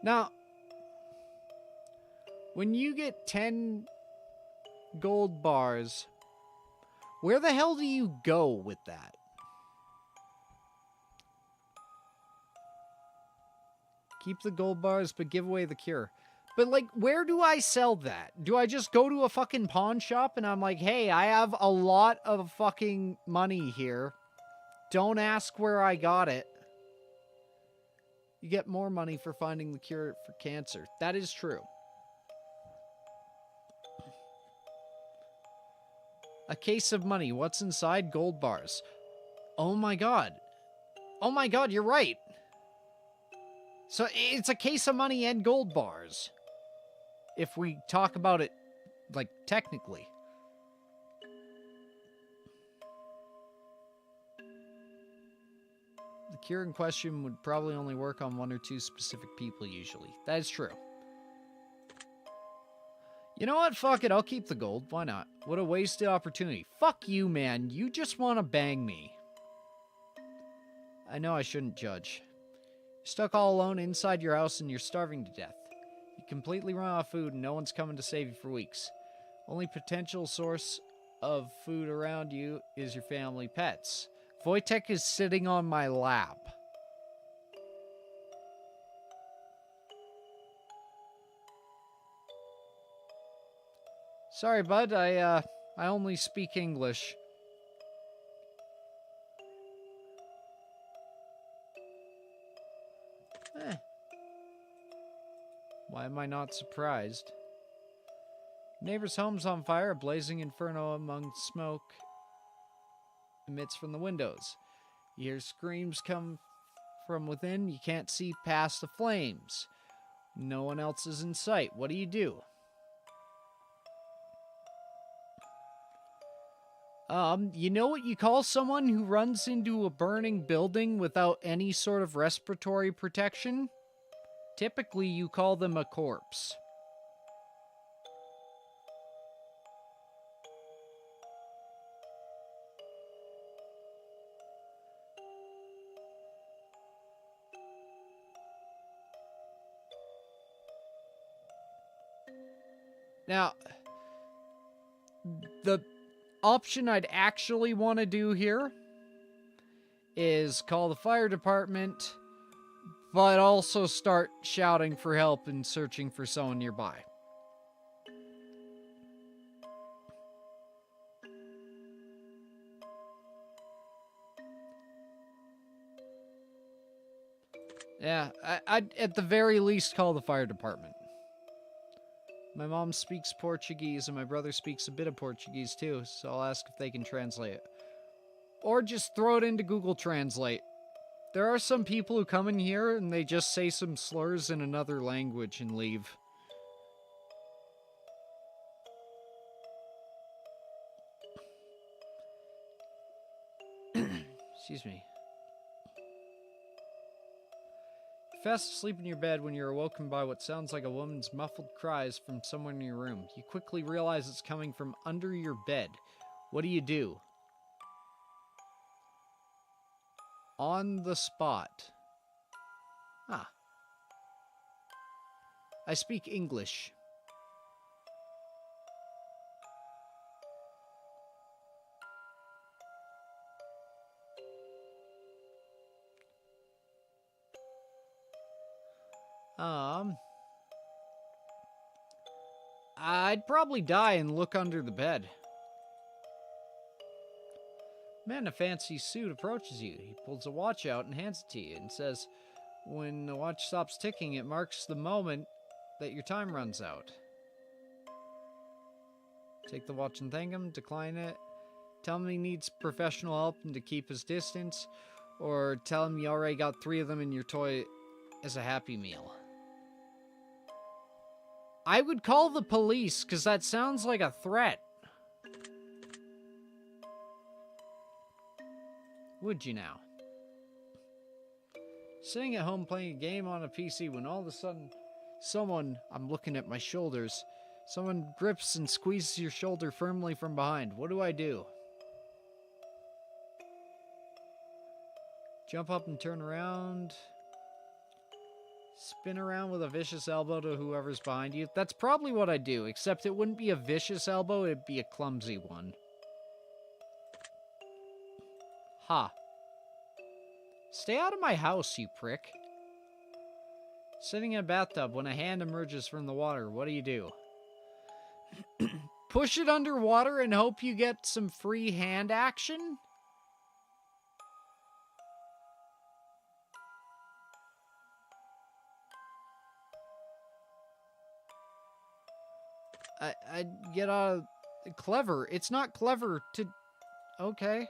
Now, when you get 10 gold bars, where the hell do you go with that? Keep the gold bars, but give away the cure. But, like, where do I sell that? Do I just go to a fucking pawn shop and I'm like, hey, I have a lot of fucking money here. Don't ask where I got it. You get more money for finding the cure for cancer. That is true. A case of money. What's inside? Gold bars. Oh my god. Oh my god, you're right. So it's a case of money and gold bars. If we talk about it, like, technically. The cure in question would probably only work on 1 or 2 specific people usually. That is true. You know what? Fuck it. I'll keep the gold. Why not? What a wasted opportunity. Fuck you, man. You just want to bang me. I know I shouldn't judge. You're stuck all alone inside your house and you're starving to death. You completely run out of food and no one's coming to save you for weeks. Only potential source of food around you is your family pets. Wojtek is sitting on my lap. Sorry, bud. I only speak English. Why am I not surprised? Neighbor's home's on fire, a blazing inferno among smoke emits from the windows. You hear screams come from within. You can't see past the flames. No one else is in sight. What do you do? You know what you call someone who runs into a burning building without any sort of respiratory protection? Typically, you call them a corpse. Now, the option I'd actually want to do here is call the fire department, but also start shouting for help and searching for someone nearby. Yeah, I'd at the very least call the fire department. My mom speaks Portuguese and my brother speaks a bit of Portuguese too, so I'll ask if they can translate it. Or just throw it into Google Translate. There are some people who come in here and they just say some slurs in another language and leave. Excuse me. Fast asleep in your bed when you're awoken by what sounds like a woman's muffled cries from somewhere in your room. You quickly realize it's coming from under your bed. What do you do? On the spot. Ah. I speak English. I'd probably die and look under the bed. Man in a fancy suit approaches you. He pulls a watch out and hands it to you and says, when the watch stops ticking, it marks the moment that your time runs out. Take the watch and thank him, decline it, tell him he needs professional help and to keep his distance, or tell him you already got 3 of them in your toy as a Happy Meal. I would call the police, because that sounds like a threat. Would you now? Sitting at home playing a game on a PC when all of a sudden someone, I'm looking at my shoulders, someone grips and squeezes your shoulder firmly from behind. What do I do? Jump up and turn around. Spin around with a vicious elbow to whoever's behind you. That's probably what I do, except it wouldn't be a vicious elbow, it'd be a clumsy one. Ha. Stay out of my house, you prick. Sitting in a bathtub when a hand emerges from the water, what do? Push it underwater and hope you get some free hand action? I'd get out of... Clever. It's not clever to... Okay.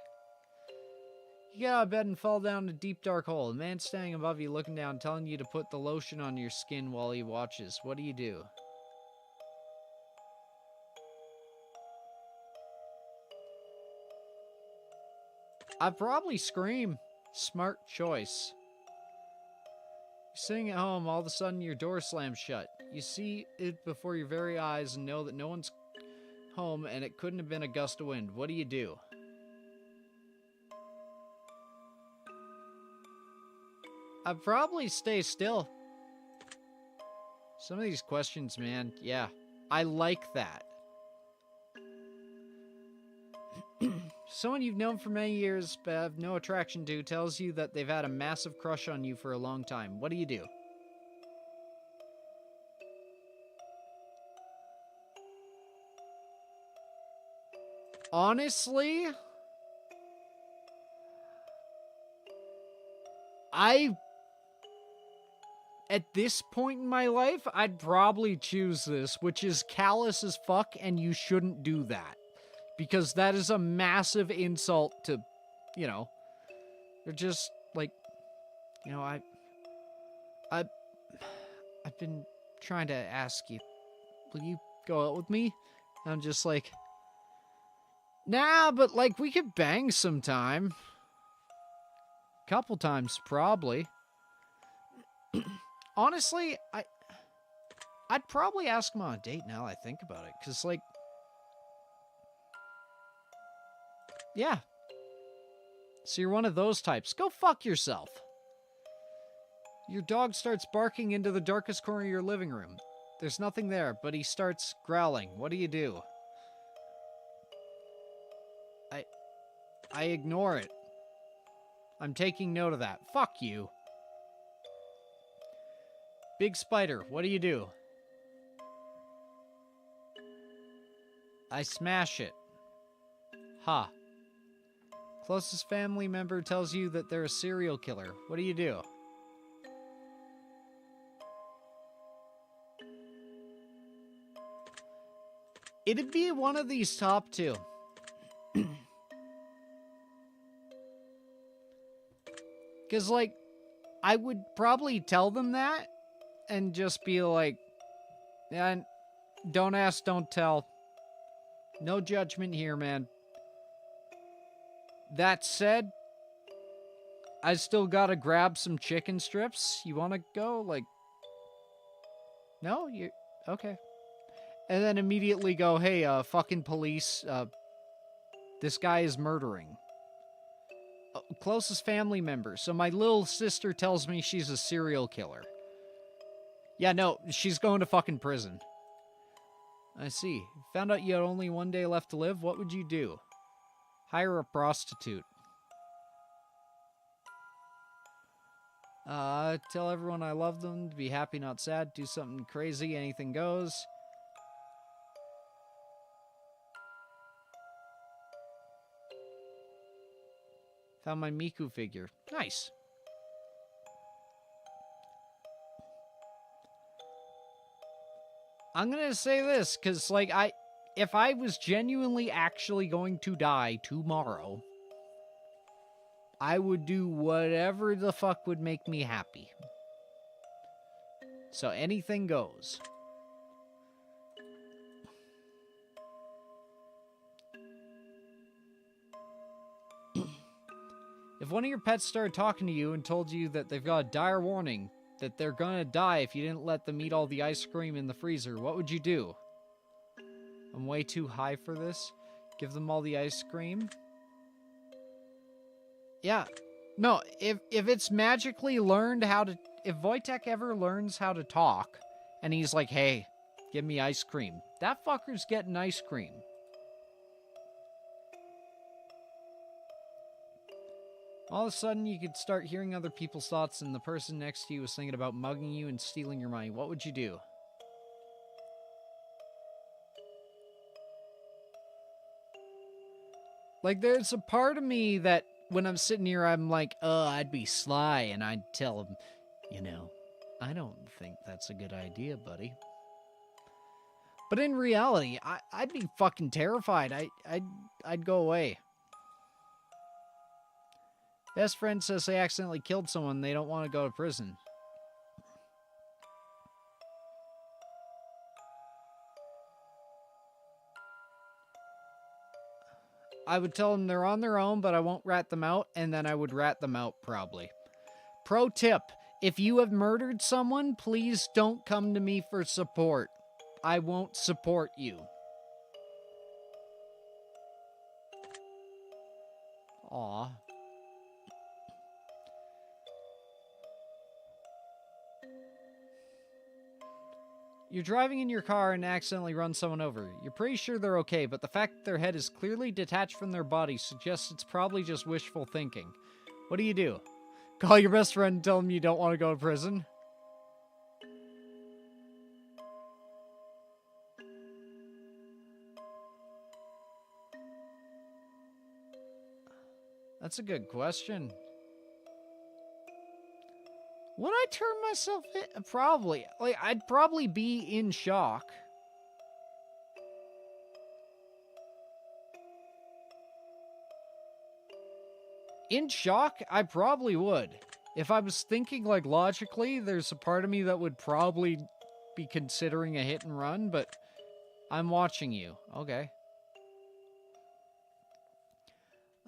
You get out of bed and fall down a deep dark hole. A man standing above you looking down telling you to put the lotion on your skin while he watches. What do? I'd probably scream. Smart choice. You're sitting at home, all of a sudden your door slams shut. You see it before your very eyes and know that no one's home and it couldn't have been a gust of wind. What do? I'd probably stay still. Some of these questions, man, yeah. I like that. Someone you've known for many years but have no attraction to tells you that they've had a massive crush on you for a long time. What do? Honestly, at this point in my life, I'd probably choose this, which is callous as fuck, and you shouldn't do that. Because that is a massive insult to, you know, they're just, like, you know, I've been trying to ask you, will you go out with me? And I'm just like, nah, but, like, we could bang sometime. Couple times, probably. Honestly, I'd probably ask him on a date now I think about it. Because, like, yeah. So you're one of those types. Go fuck yourself. Your dog starts barking into the darkest corner of your living room. There's nothing there, but he starts growling. What do? I ignore it. I'm taking note of that. Fuck you. Big spider. What do? I smash it. Ha. Closest family member tells you that they're a serial killer. What do? It'd be one of these top two. Because, like, I would probably tell them that and just be like, yeah, don't ask, don't tell. No judgment here, man. That said, I still gotta grab some chicken strips. You wanna go? Like, no? You okay. And then immediately go, hey, fucking police, this guy is murdering. Closest family member. So my little sister tells me she's a serial killer. Yeah, no, she's going to fucking prison. I see. Found out you had only one day left to live. What would you do? Hire a prostitute. Tell everyone I love them, to be happy, not sad, do something crazy, anything goes. Found my Miku figure. Nice. I'm gonna say this, because, like, if I was genuinely actually going to die tomorrow, I would do whatever the fuck would make me happy. So anything goes. If one of your pets started talking to you and told you that they've got a dire warning, that they're gonna die if you didn't let them eat all the ice cream in the freezer, what would you do? I'm way too high for this. Give them all the ice cream? Yeah. No, if it's magically learned how to... If Wojtek ever learns how to talk, and he's like, hey, give me ice cream, that fucker's getting ice cream. All of a sudden, you could start hearing other people's thoughts, and the person next to you was thinking about mugging you and stealing your money. What would you do? Like, there's a part of me that when I'm sitting here, I'm like, I'd be sly, and I'd tell him, you know, I don't think that's a good idea, buddy. But in reality, I'd be fucking terrified. I'd go away. Best friend says they accidentally killed someone. They don't want to go to prison. I would tell them they're on their own, but I won't rat them out, and then I would rat them out probably. Pro tip, if you have murdered someone, please don't come to me for support. I won't support you. Aw. You're driving in your car and accidentally run someone over. You're pretty sure they're okay, but the fact that their head is clearly detached from their body suggests it's probably just wishful thinking. What do? Call your best friend and tell him you don't want to go to prison? That's a good question. Would I turn myself in? Probably. Like, I'd probably be in shock. In shock, I probably would. If I was thinking, like, logically, there's a part of me that would probably be considering a hit and run, but I'm watching you. Okay.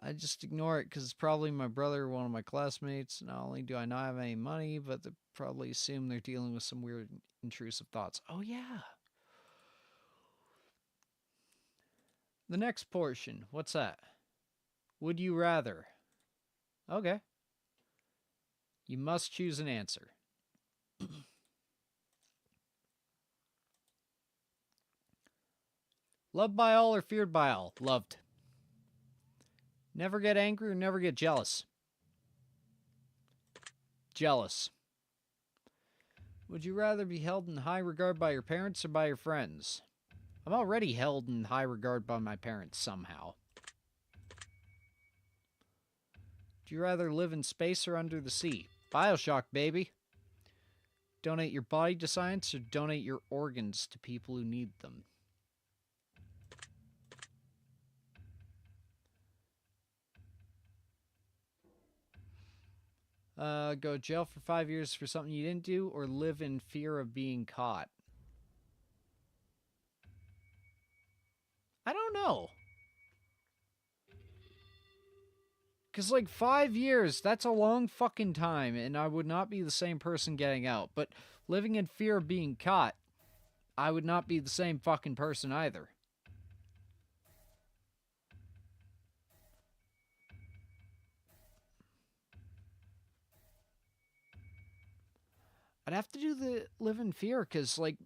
I just ignore it because it's probably my brother or one of my classmates. Not only do I not have any money, but they probably assume they're dealing with some weird, intrusive thoughts. Oh, yeah. The next portion. What's that? Would you rather? Okay. You must choose an answer. Loved by all or feared by all? Loved. Never get angry or never get jealous? Jealous. Would you rather be held in high regard by your parents or by your friends? I'm already held in high regard by my parents somehow. Would you rather live in space or under the sea? BioShock, baby. Donate your body to science or donate your organs to people who need them? Go to jail for 5 years for something you didn't do, or live in fear of being caught? I don't know. Because, like, 5 years, that's a long fucking time, and I would not be the same person getting out. But living in fear of being caught, I would not be the same fucking person either. I'd have to do the live in fear, because, like,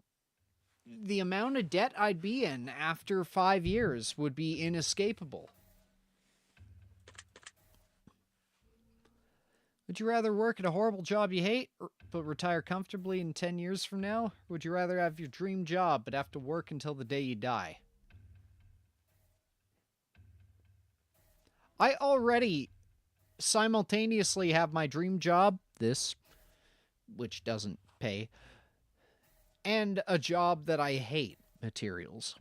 the amount of debt I'd be in after 5 years would be inescapable. Would you rather work at a horrible job you hate, but retire comfortably in 10 years from now? Or would you rather have your dream job, but have to work until the day you die? I already simultaneously have my dream job, this, which doesn't pay, and a job that I hate, materials.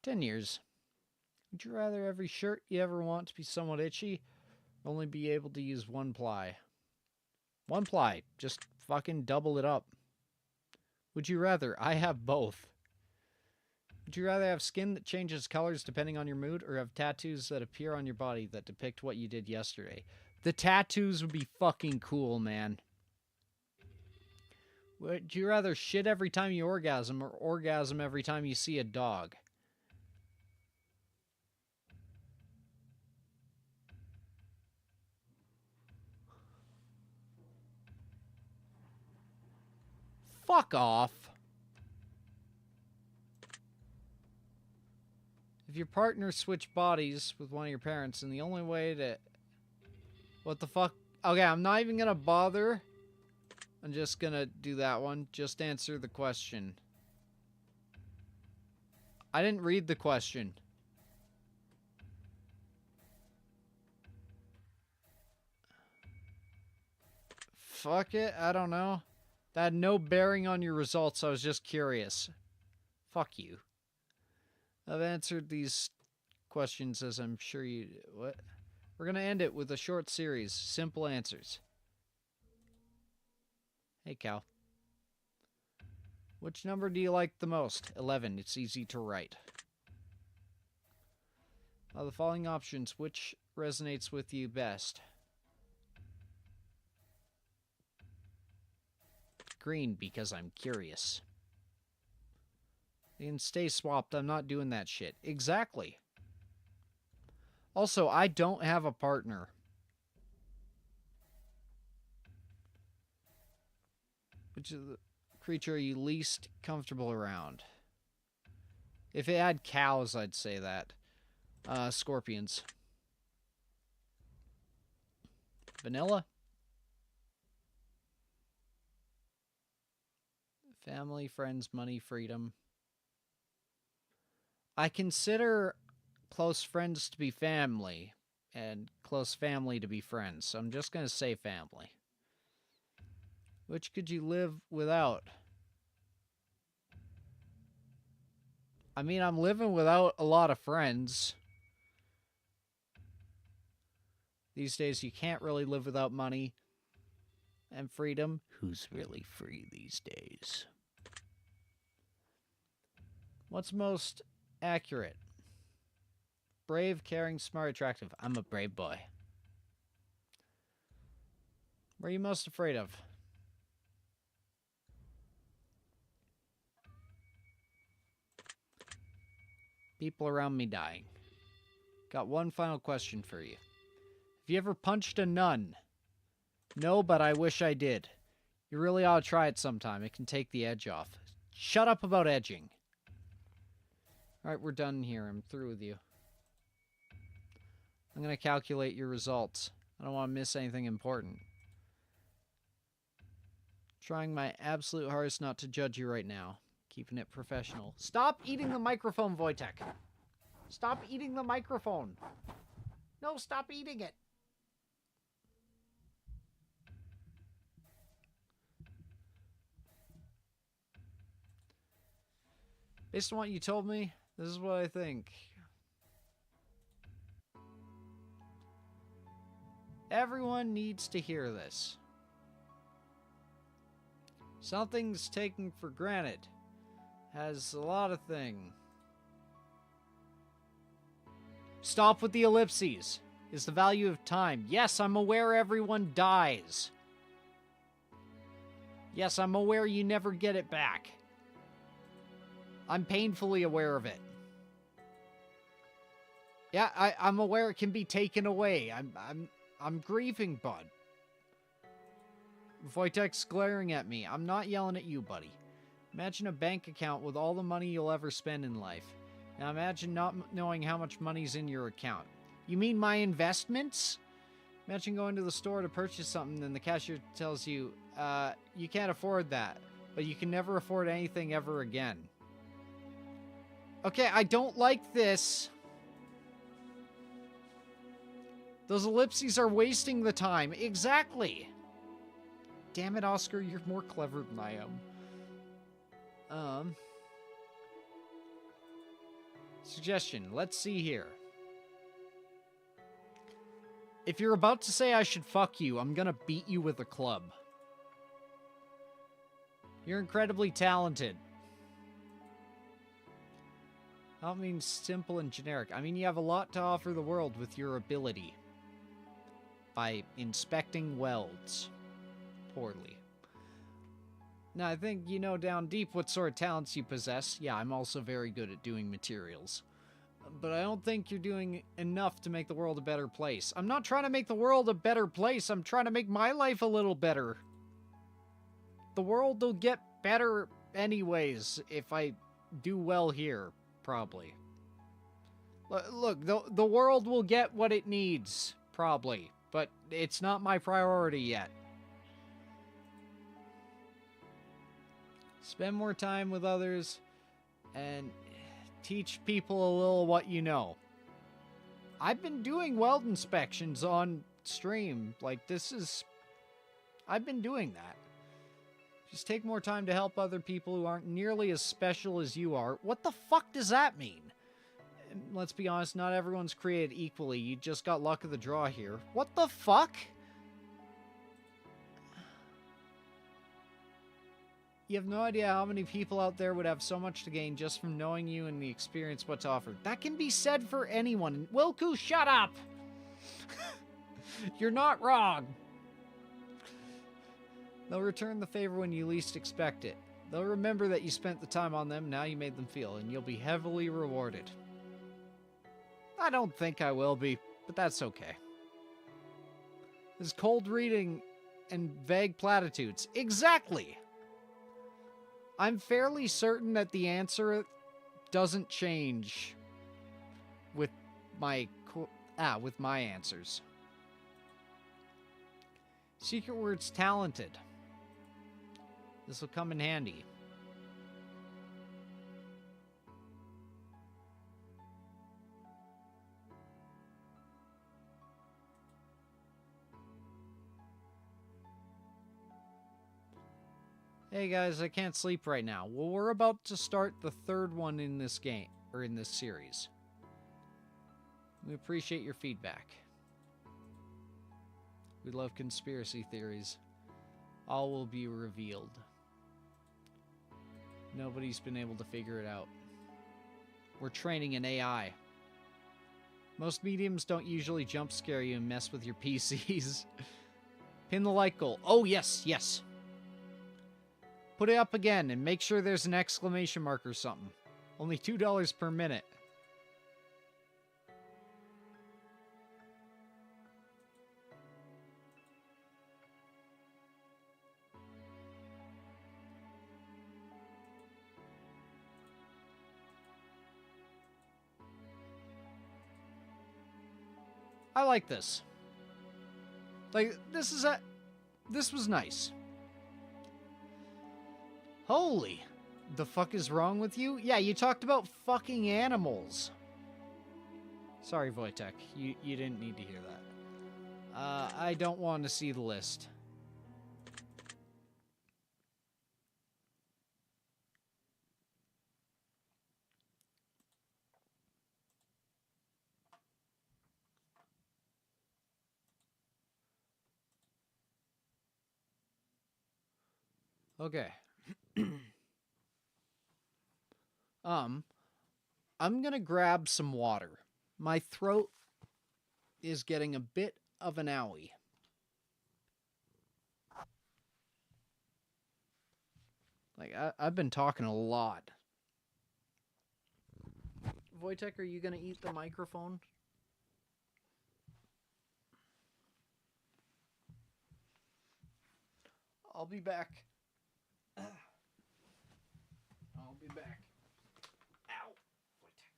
10 years. Would you rather every shirt you ever want to be somewhat itchy, or only be able to use one ply? One ply. Just fucking double it up. Would you rather? I have both. Would you rather have skin that changes colors depending on your mood, or have tattoos that appear on your body that depict what you did yesterday? The tattoos would be fucking cool, man. Would you rather shit every time you orgasm, or orgasm every time you see a dog? Fuck off. If your partner switched bodies with one of your parents, and the only way to... What the fuck? Okay, I'm not even gonna bother. I'm just gonna do that one. Just answer the question. I didn't read the question. Fuck it, I don't know. That had no bearing on your results, I was just curious. Fuck you. I've answered these questions as I'm sure you... What? We're gonna end it with a short series. Simple answers. Hey, Cal. Which number do you like the most? 11. It's easy to write. Of the following options, which resonates with you best? Green, because I'm curious. They can stay swapped. I'm not doing that shit. Exactly. Also, I don't have a partner. Which is the creature are you least comfortable around? If it had cows, I'd say that. Scorpions. Vanilla? Family, friends, money, freedom. I consider close friends to be family, and close family to be friends, so I'm just going to say family. Which could you live without? I mean, I'm living without a lot of friends. These days, you can't really live without money and freedom. Who's really free these days? What's most accurate? Brave, caring, smart, attractive. I'm a brave boy. What are you most afraid of? People around me dying. Got one final question for you. Have you ever punched a nun? No, but I wish I did. You really ought to try it sometime. It can take the edge off. Shut up about edging. Alright, we're done here. I'm through with you. I'm going to calculate your results. I don't want to miss anything important. Trying my absolute hardest not to judge you right now. Keeping it professional. Stop eating the microphone, Wojtek. Stop eating the microphone. No, stop eating it. Based on what you told me, this is what I think. Everyone needs to hear this. Something's taken for granted. Has a lot of thing. Stop with the ellipses. Is the value of time. Yes, I'm aware everyone dies. Yes, I'm aware you never get it back. I'm painfully aware of it. Yeah, I'm aware it can be taken away. I'm grieving, bud. Wojtek's glaring at me. I'm not yelling at you, buddy. Imagine a bank account with all the money you'll ever spend in life. Now imagine not knowing how much money's in your account. You mean my investments? Imagine going to the store to purchase something and the cashier tells you, you can't afford that, but you can never afford anything ever again. Okay, I don't like this. Those ellipses are wasting the time. Exactly. Damn it, Oscar, you're more clever than I am. Suggestion, let's see here. If you're about to say I should fuck you, I'm gonna beat you with a club. You're incredibly talented. I don't mean simple and generic. I mean you have a lot to offer the world with your ability. By inspecting welds. Poorly. Now, I think you know down deep what sort of talents you possess. Yeah, I'm also very good at doing materials. But I don't think you're doing enough to make the world a better place. I'm not trying to make the world a better place. I'm trying to make my life a little better. The world will get better anyways if I do well here, probably. Look, the world will get what it needs, probably. But it's not my priority yet. Spend more time with others and teach people a little what you know. I've been doing weld inspections on stream. Like, I've been doing that. Just take more time to help other people who aren't nearly as special as you are. What the fuck does that mean? Let's be honest, not everyone's created equally. You just got luck of the draw here. What the fuck? You have no idea how many people out there would have so much to gain just from knowing you and the experience what's offered. That can be said for anyone. Wilku, shut up! You're not wrong. They'll return the favor when you least expect it. They'll remember that you spent the time on them, now you made them feel, and you'll be heavily rewarded. I don't think I will be, but that's okay. This cold reading and vague platitudes. Exactly! I'm fairly certain that the answer doesn't change with my answers. Secret word's talented. This will come in handy. Hey guys, I can't sleep right now. Well, we're about to start the third one in this game, or in this series. We appreciate your feedback. We love conspiracy theories. All will be revealed. Nobody's been able to figure it out. We're training an AI. Most mediums don't usually jump scare you and mess with your PCs. Pin the like goal. Oh, yes, yes. Put it up again and make sure there's an exclamation mark or something. Only $2 per minute. I like this. Like, this was nice. Holy, the fuck is wrong with you? Yeah, you talked about fucking animals. Sorry, Wojtek, you didn't need to hear that. I don't want to see the list. Okay. I'm gonna grab some water. My throat is getting a bit of an owie. Like, I've been talking a lot. Wojtek, are you gonna eat the microphone? I'll be back. I'll be back. Ow. Wojtek.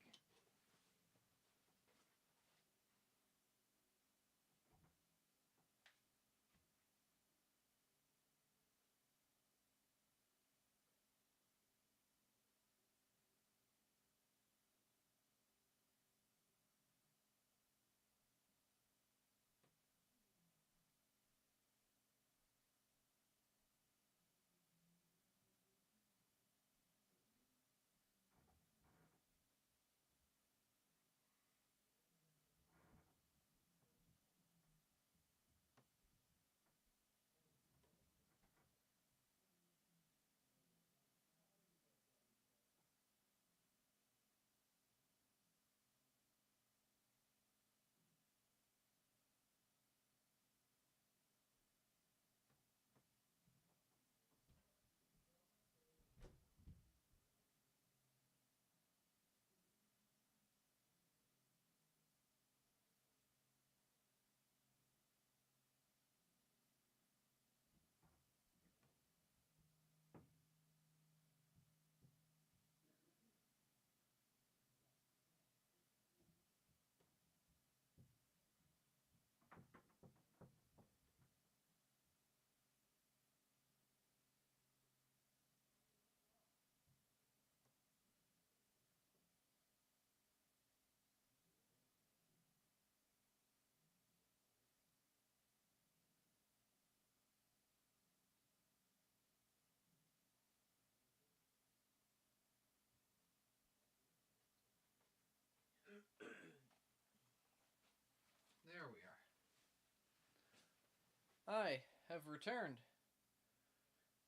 I have returned.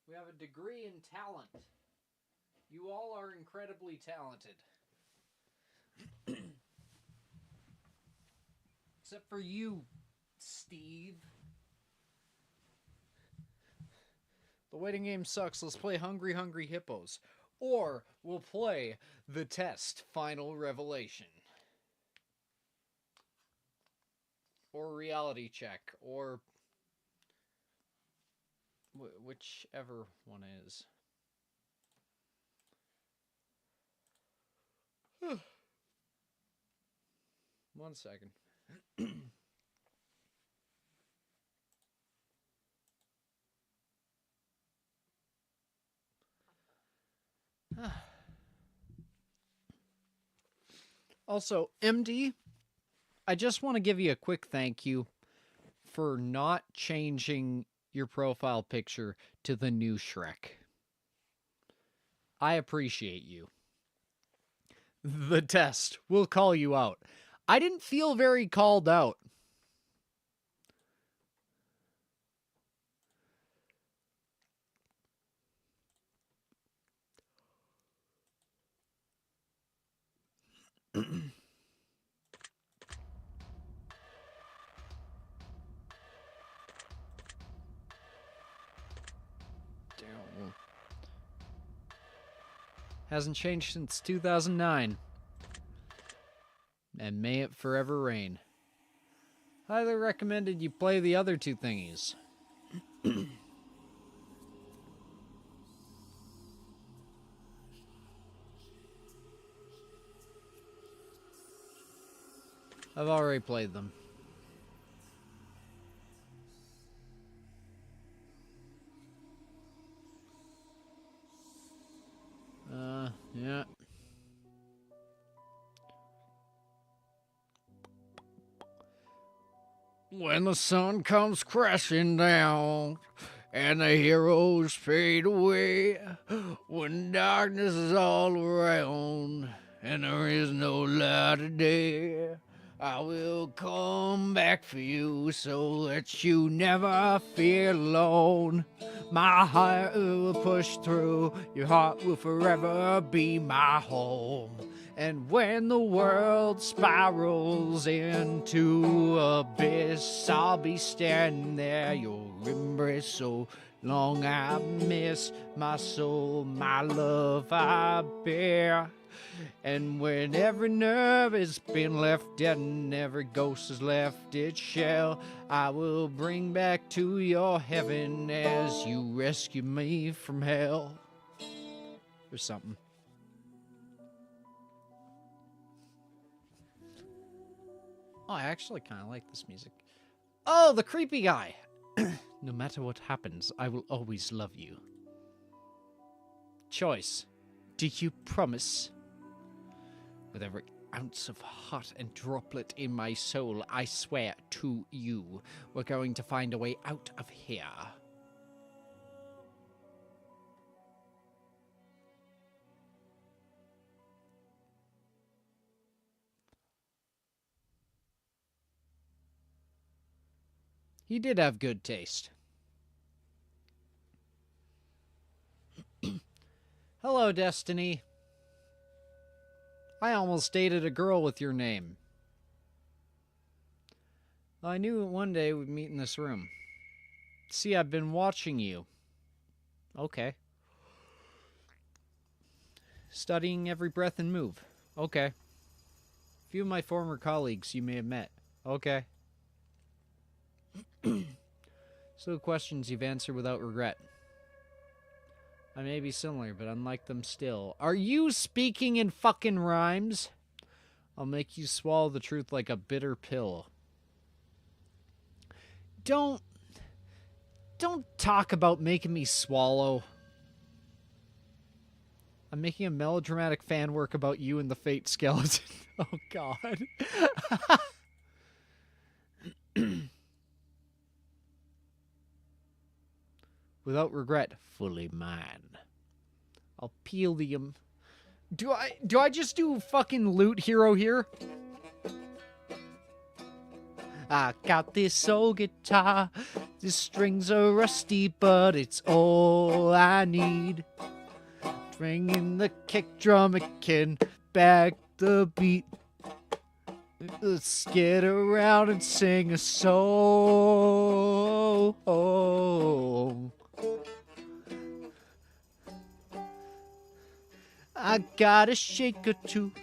We have a degree in talent. You all are incredibly talented. Except for you, Steve. The waiting game sucks. Let's play Hungry Hungry Hippos. Or we'll play The Test Final Revelation. Or Reality Check. Or whichever one is. One second. Also, MD, I just want to give you a quick thank you for not changing your profile picture to the new Shrek. I appreciate you. The test. We'll call you out. I didn't feel very called out. Hasn't changed since 2009. And may it forever rain. Highly recommended you play the other two thingies. I've already played them. Yeah. When the sun comes crashing down and the heroes fade away, when darkness is all around and there is no light of day, I will come back for you so that you never feel alone. My heart will push through, your heart will forever be my home. And when the world spirals into abyss, I'll be standing there, your embrace so long I miss my soul, my love I bear. And when every nerve has been left dead and every ghost has left its shell, I will bring back to your heaven as you rescue me from hell. Or something. Oh, I actually kind of like this music. Oh, the creepy guy! No matter what happens, I will always love you. Choice. Do you promise? With every ounce of heart and droplet in my soul, I swear to you, we're going to find a way out of here. He did have good taste. Hello, Destiny. I almost dated a girl with your name. I knew one day we'd meet in this room. See, I've been watching you. Okay. Studying every breath and move. Okay. A few of my former colleagues you may have met. Okay. So questions you've answered without regret. I may be similar, but unlike them still. Are you speaking in fucking rhymes? I'll make you swallow the truth like a bitter pill. Don't talk about making me swallow. I'm making a melodramatic fan work about you and the fate skeleton. Oh, God. Without regret, fully mine. I'll peel the Do I just do fucking loot hero here? I got this old guitar. The strings are rusty, but it's all I need. Bring in the kick drum, it can back the beat. Let's get around and sing a song. I got a shake or two,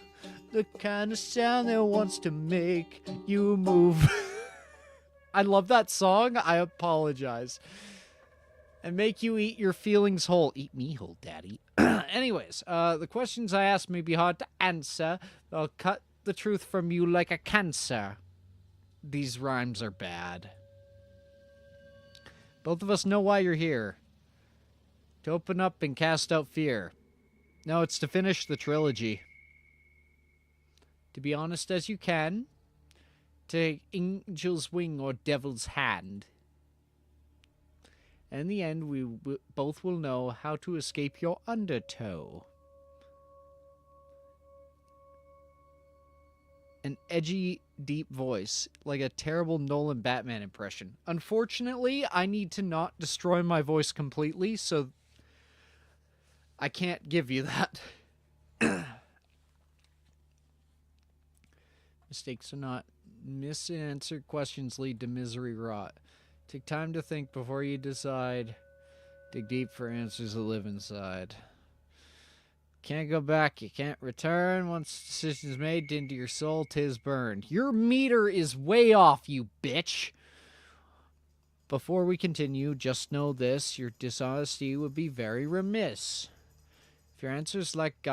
the kind of sound that wants to make you move. I love that song. I apologize. And make you eat your feelings whole. Eat me whole, daddy. Anyways, the questions I asked may be hard to answer. I'll cut the truth from you like a cancer. These rhymes are bad. Both of us know why you're here. To open up and cast out fear. No, it's to finish the trilogy. To be honest as you can. To angel's wing or devil's hand. And in the end, we both will know how to escape your undertow. An edgy, deep voice, like a terrible Nolan Batman impression. Unfortunately, I need to not destroy my voice completely, so I can't give you that. Mistakes are not misanswered questions lead to misery rot. Take time to think before you decide. Dig deep for answers that live inside. Can't go back, you can't return. Once the decision's made, into your soul, 'tis burned. Your meter is way off, you bitch. Before we continue, just know this. Your dishonesty would be very remiss. If your answers lack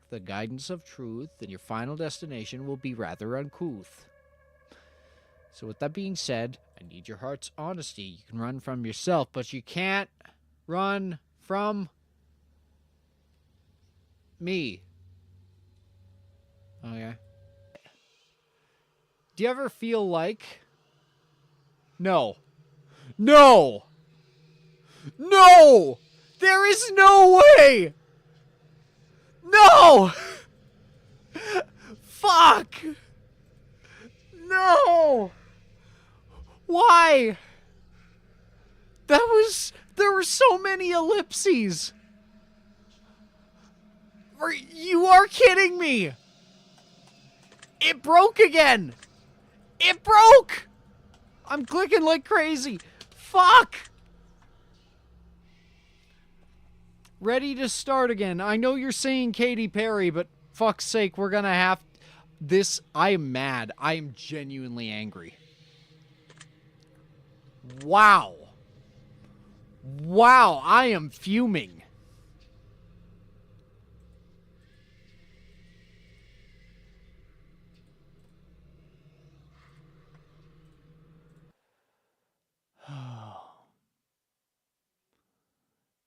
the guidance of truth, then your final destination will be rather uncouth. So with that being said, I need your heart's honesty. You can run from yourself, but you can't run from me. Okay. Do you ever feel like... No. No! No! There is no way! No! Fuck! No! Why? There were so many ellipses. You are kidding me. It broke again. It broke. I'm clicking like crazy. Fuck. Ready to start again. I know you're saying Katy Perry, but fuck's sake, we're gonna have this. I am mad. I am genuinely angry. Wow. Wow, I am fuming.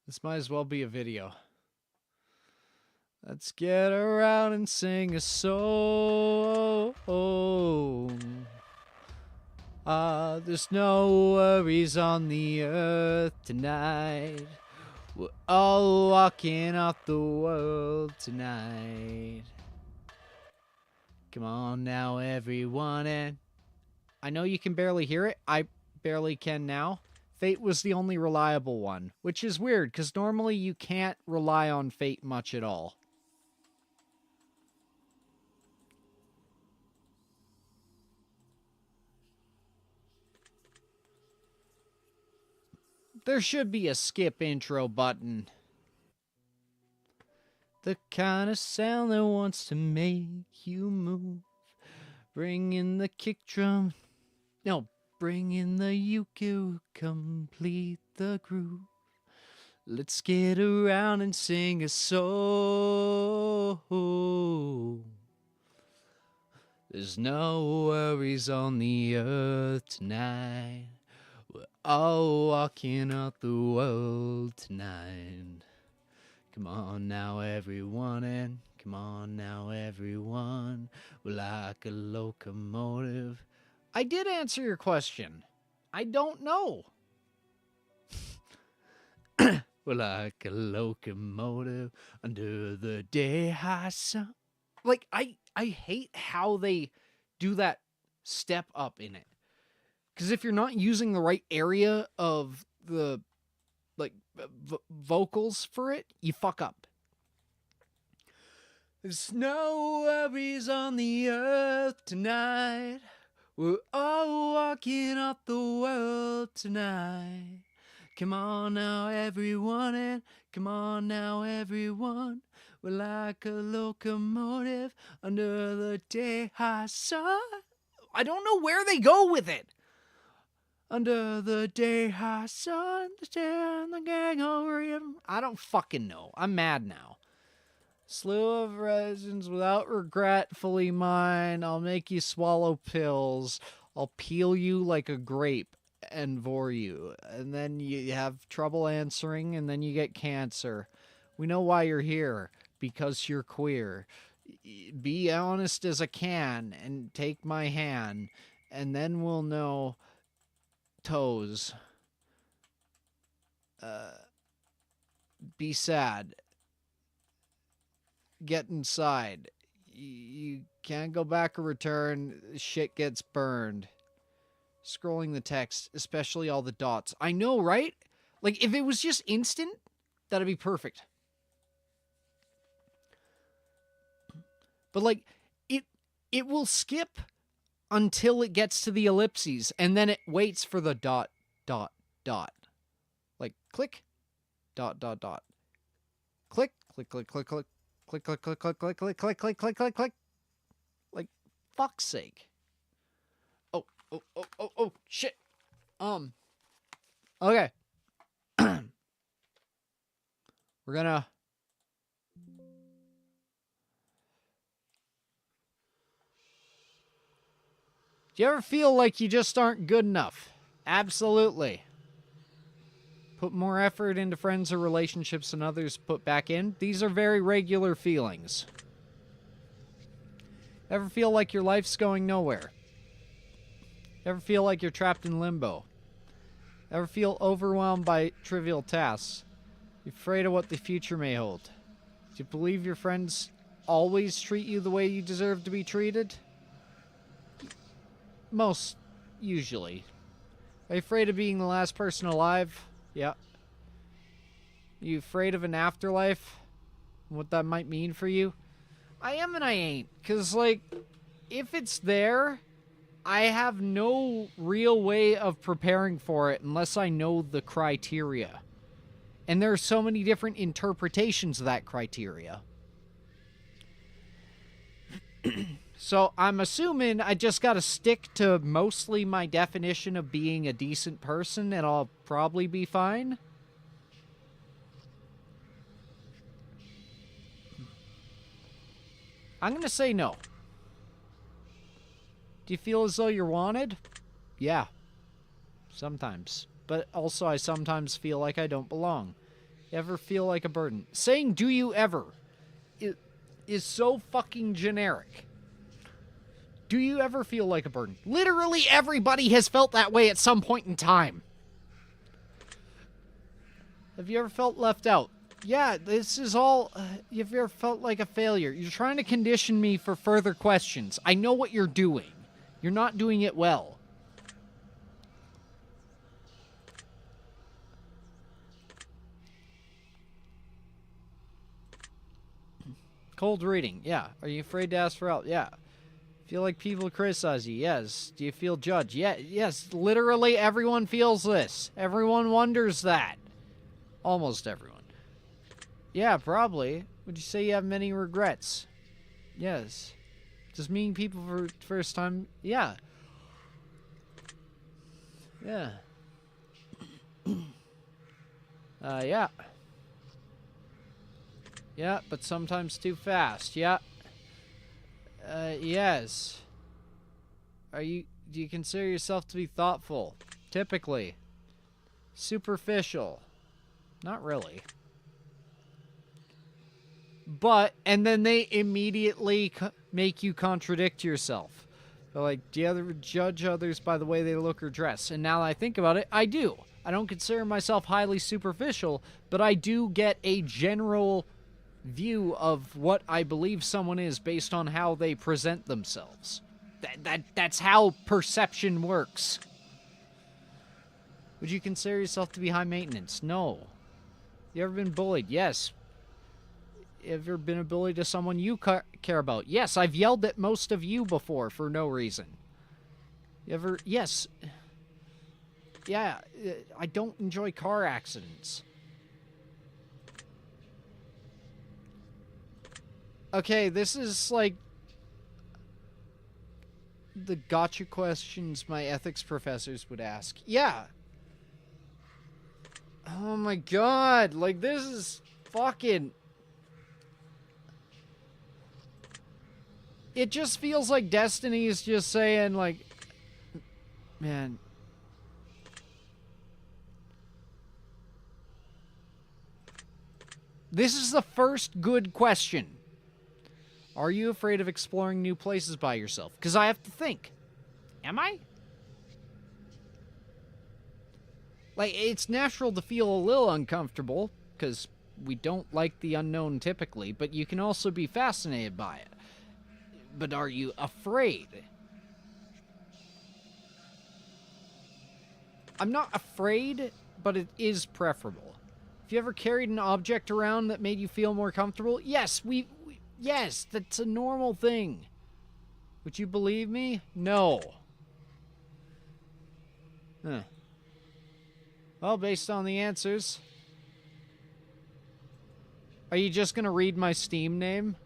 This might as well be a video. Let's get around and sing a song. There's no worries on the earth tonight. We're all walking off the world tonight. Come on now, everyone. And I know you can barely hear it. I barely can now. Fate was the only reliable one, which is weird, because normally you can't rely on Fate much at all. There should be a skip intro button. The kind of sound that wants to make you move. Bring in the kick drum. No, bring in the uke, complete the groove. Let's get around and sing a song. There's no worries on the earth tonight. We're all walking out the world tonight. Come on now, everyone, and come on now, everyone. We're like a locomotive. I did answer your question. I don't know. We're like a locomotive under the day high sun. Like, I hate how they do that step up in it. Because if you're not using the right area of the vocals for it, you fuck up. There's no worries on the earth tonight. We're all walking up the world tonight. Come on now, everyone, and come on now, everyone. We're like a locomotive under the day high sun. I don't know where they go with it. Under the day high sun, the gang over him. I don't fucking know. I'm mad now. Slew of raisins without regret, fully mine. I'll make you swallow pills. I'll peel you like a grape and vor you. And then you have trouble answering, and then you get cancer. We know why you're here. Because you're queer. Be honest as I can and take my hand. And then we'll know toes. Be sad. Get inside. You can't go back or return. Shit gets burned. Scrolling the text, especially all the dots. I know, right? Like, if it was just instant, that'd be perfect. But, like, it will skip until it gets to the ellipses, and then it waits for the dot, dot, dot. Like, click, dot, dot, dot. Click, click, click, click, click. Click, click, click, click, click, click, click, click, click, click, click. Like, fuck's sake. Oh, shit. Okay. We're gonna... Do you ever feel like you just aren't good enough? Absolutely. Put more effort into friends or relationships than others put back in. These are very regular feelings. Ever feel like your life's going nowhere? Ever feel like you're trapped in limbo? Ever feel overwhelmed by trivial tasks? You afraid of what the future may hold? Do you believe your friends always treat you the way you deserve to be treated? Most usually. Are you afraid of being the last person alive? Yeah. You afraid of an afterlife? What that might mean for you? I am and I ain't. Because, like, if it's there, I have no real way of preparing for it unless I know the criteria. And there are so many different interpretations of that criteria. So I'm assuming I just gotta stick to mostly my definition of being a decent person and I'll probably be fine. I'm gonna say no. Do you feel as though you're wanted? Yeah. Sometimes. But also I sometimes feel like I don't belong. You ever feel like a burden? Saying do you ever is so fucking generic. Do you ever feel like a burden? Literally everybody has felt that way at some point in time. Have you ever felt left out? Yeah, this is all... have you ever felt like a failure? You're trying to condition me for further questions. I know what you're doing. You're not doing it well. Cold reading. Yeah. Are you afraid to ask for help? Yeah. Feel like people criticize you? Yes. Do you feel judged? Yeah. Yes. Literally everyone feels this. Everyone wonders that. Almost everyone. Yeah, probably. Would you say you have many regrets? Yes. Does meeting people for the first time? Yeah. Yeah. Yeah. Yeah, but sometimes too fast. Yeah. Yes. Do you consider yourself to be thoughtful? Typically. Superficial. Not really. But, and then they immediately make you contradict yourself. They're like, do you ever judge others by the way they look or dress? And now that I think about it, I do. I don't consider myself highly superficial, but I do get a general view of what I believe someone is based on how they present themselves. That's how perception works. Would you consider yourself to be high maintenance? No. You ever been bullied? Yes. Ever been a bully to someone you care about? Yes, I've yelled at most of you before for no reason. You ever... Yes. Yeah, I don't enjoy car accidents. Okay, this is like the gotcha questions my ethics professors would ask. Yeah. Oh my god, like this is fucking... It just feels like Destiny is just saying, like, man. This is the first good question. Are you afraid of exploring new places by yourself? Because I have to think. Am I? Like, it's natural to feel a little uncomfortable, because we don't like the unknown typically, but you can also be fascinated by it. But are you afraid? I'm not afraid, but it is preferable. If you ever carried an object around that made you feel more comfortable, yes, yes, that's a normal thing. Would you believe me? No. Huh. Well, based on the answers, are you just gonna read my Steam name?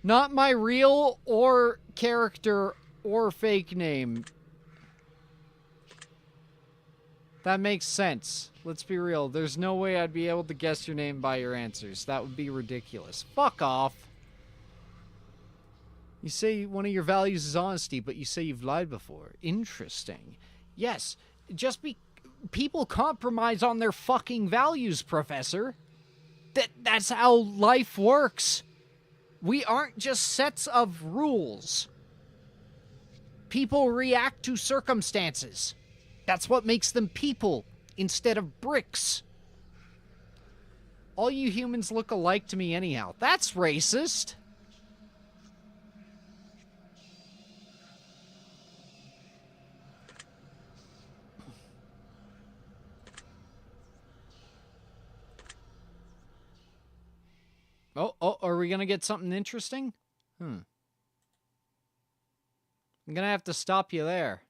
Not my real or character or fake name. That makes sense. Let's be real. There's no way I'd be able to guess your name by your answers. That would be ridiculous. Fuck off. You say one of your values is honesty, but you say you've lied before. Interesting. Yes, people compromise on their fucking values, Professor. That's how life works. We aren't just sets of rules. People react to circumstances. That's what makes them people instead of bricks. All you humans look alike to me anyhow. That's racist. Oh, are we gonna get something interesting? I'm gonna have to stop you there.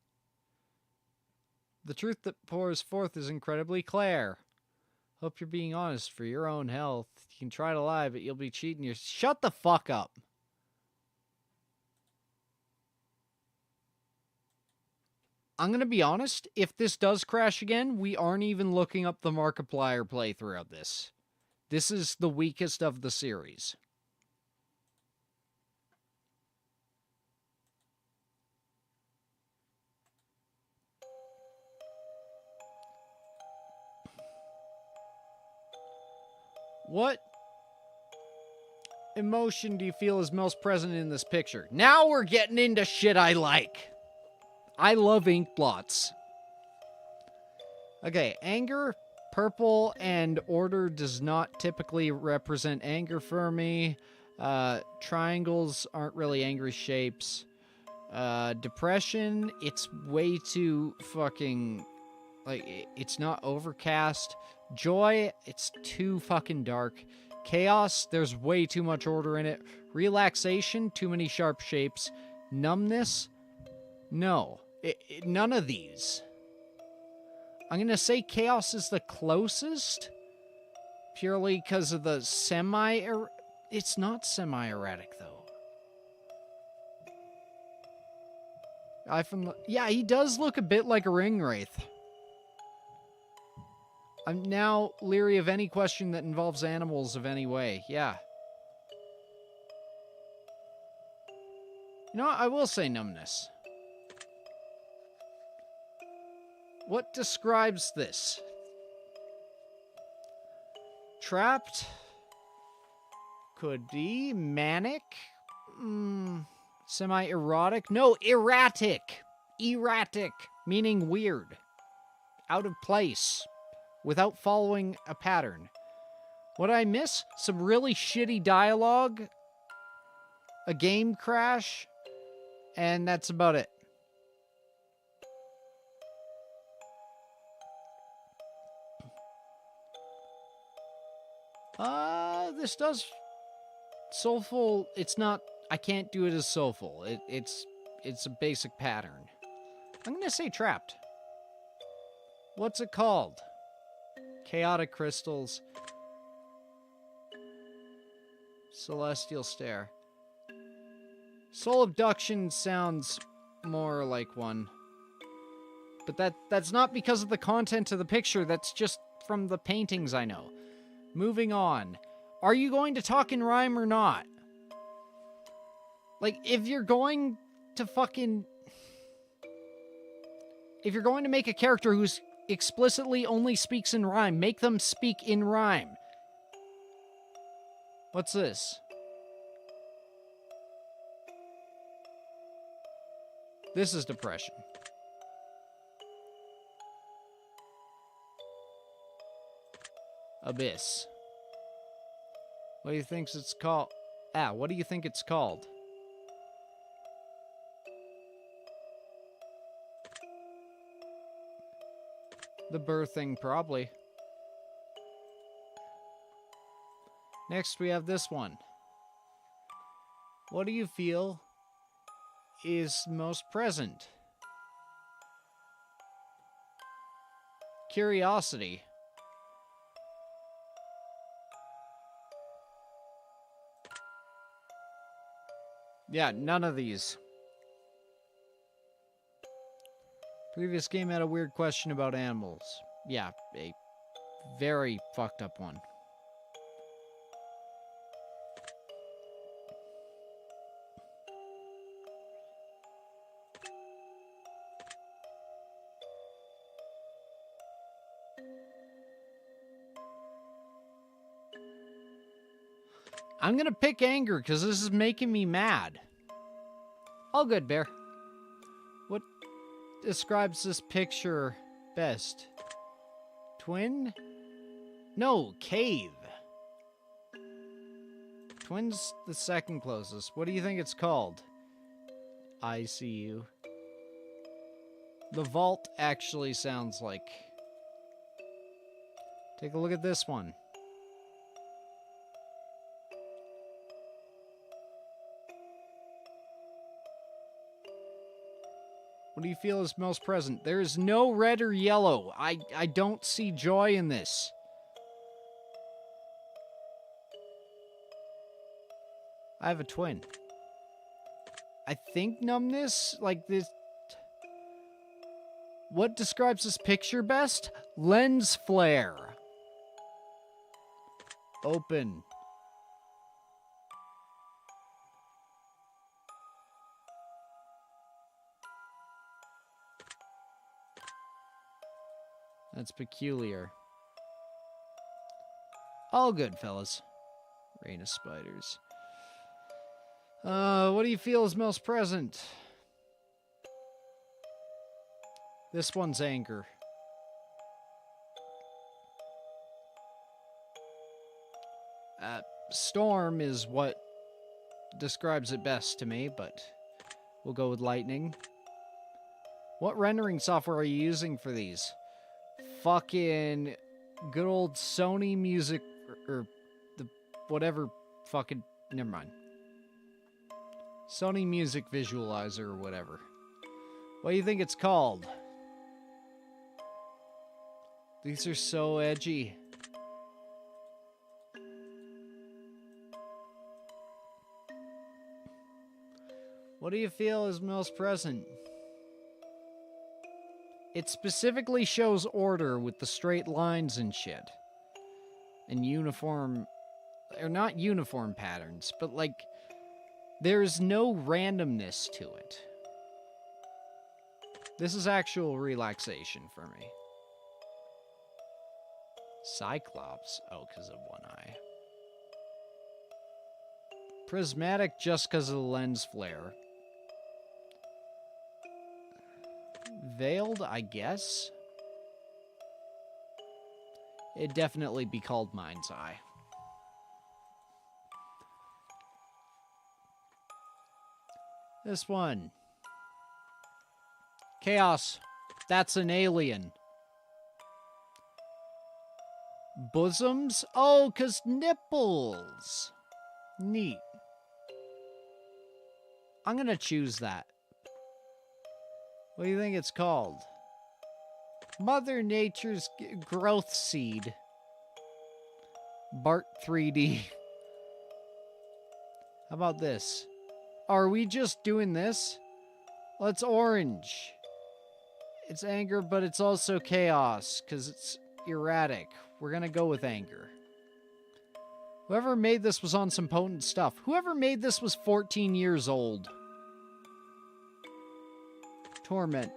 The truth that pours forth is incredibly clear. Hope you're being honest for your own health. You can try to lie, but you'll be cheating your... Shut the fuck up. I'm gonna be honest, if this does crash again, we aren't even looking up the Markiplier playthrough of this. This is the weakest of the series. What emotion do you feel is most present in this picture? Now we're getting into shit I like. I love ink blots. Okay, anger, purple, and order does not typically represent anger for me. Triangles aren't really angry shapes. Depression, it's way too fucking... Like, it's not overcast. Joy, it's too fucking dark. Chaos, there's way too much order in it. Relaxation, too many sharp shapes. Numbness, no. None of these. I'm gonna say chaos is the closest. Purely because of the it's not semi-erratic, though. Yeah, he does look a bit like a ring wraith. I'm now leery of any question that involves animals of any way. Yeah. You know what? I will say numbness. What describes this? Trapped? Could be. Manic? Semi-erotic? No, erratic. Erratic, meaning weird. Out of place. Without following a pattern. What I miss? Some really shitty dialogue, a game crash, and that's about it. This does soulful. It's not. I can't do it as soulful. It's a basic pattern. I'm gonna say trapped. What's it called? Chaotic crystals. Celestial stare. Soul abduction sounds more like one. But that's not because of the content of the picture. That's just from the paintings I know. Moving on. Are you going to talk in rhyme or not? Like, if you're going to make a character who's explicitly only speaks in rhyme, make them speak in rhyme. What's this? This is depression. Abyss. What do you think it's called? What do you think it's called? The birthing, probably. Next, we have this one. What do you feel is most present? Curiosity. Yeah, none of these. Previous game had a weird question about animals. Yeah, a very fucked up one. I'm gonna pick anger because this is making me mad. All good, Bear. What describes this picture best? Twin? No, cave. Twin's the second closest. What do you think it's called? I see you. The vault actually sounds like... Take a look at this one. What do you feel is most present? There is no red or yellow. I don't see joy in this. I have a twin. I think numbness, like this... What describes this picture best? Lens flare. Open. That's peculiar. All good, fellas. Rain of spiders. What do you feel is most present? This one's anger. Storm is what describes it best to me, but we'll go with lightning. What rendering software are you using for these? Fucking good old Sony music, or the whatever fucking, never mind. Sony Music Visualizer or whatever. What do you think it's called? These are so edgy. What do you feel is most present? It specifically shows order with the straight lines and shit. And uniform... Or not uniform patterns, but like... There's no randomness to it. This is actual relaxation for me. Cyclops? Oh, because of one eye. Prismatic just because of the lens flare. Veiled, I guess? It'd definitely be called Mind's Eye. This one. Chaos. That's an alien. Bosoms? Oh, 'cause nipples. Neat. I'm gonna choose that. What do you think it's called? Mother Nature's growth seed. Bart 3D. How about this? Are we just doing this? Let's orange. It's anger, but it's also chaos, because it's erratic. We're gonna go with anger. Whoever made this was on some potent stuff. Whoever made this was 14 years old. Torment.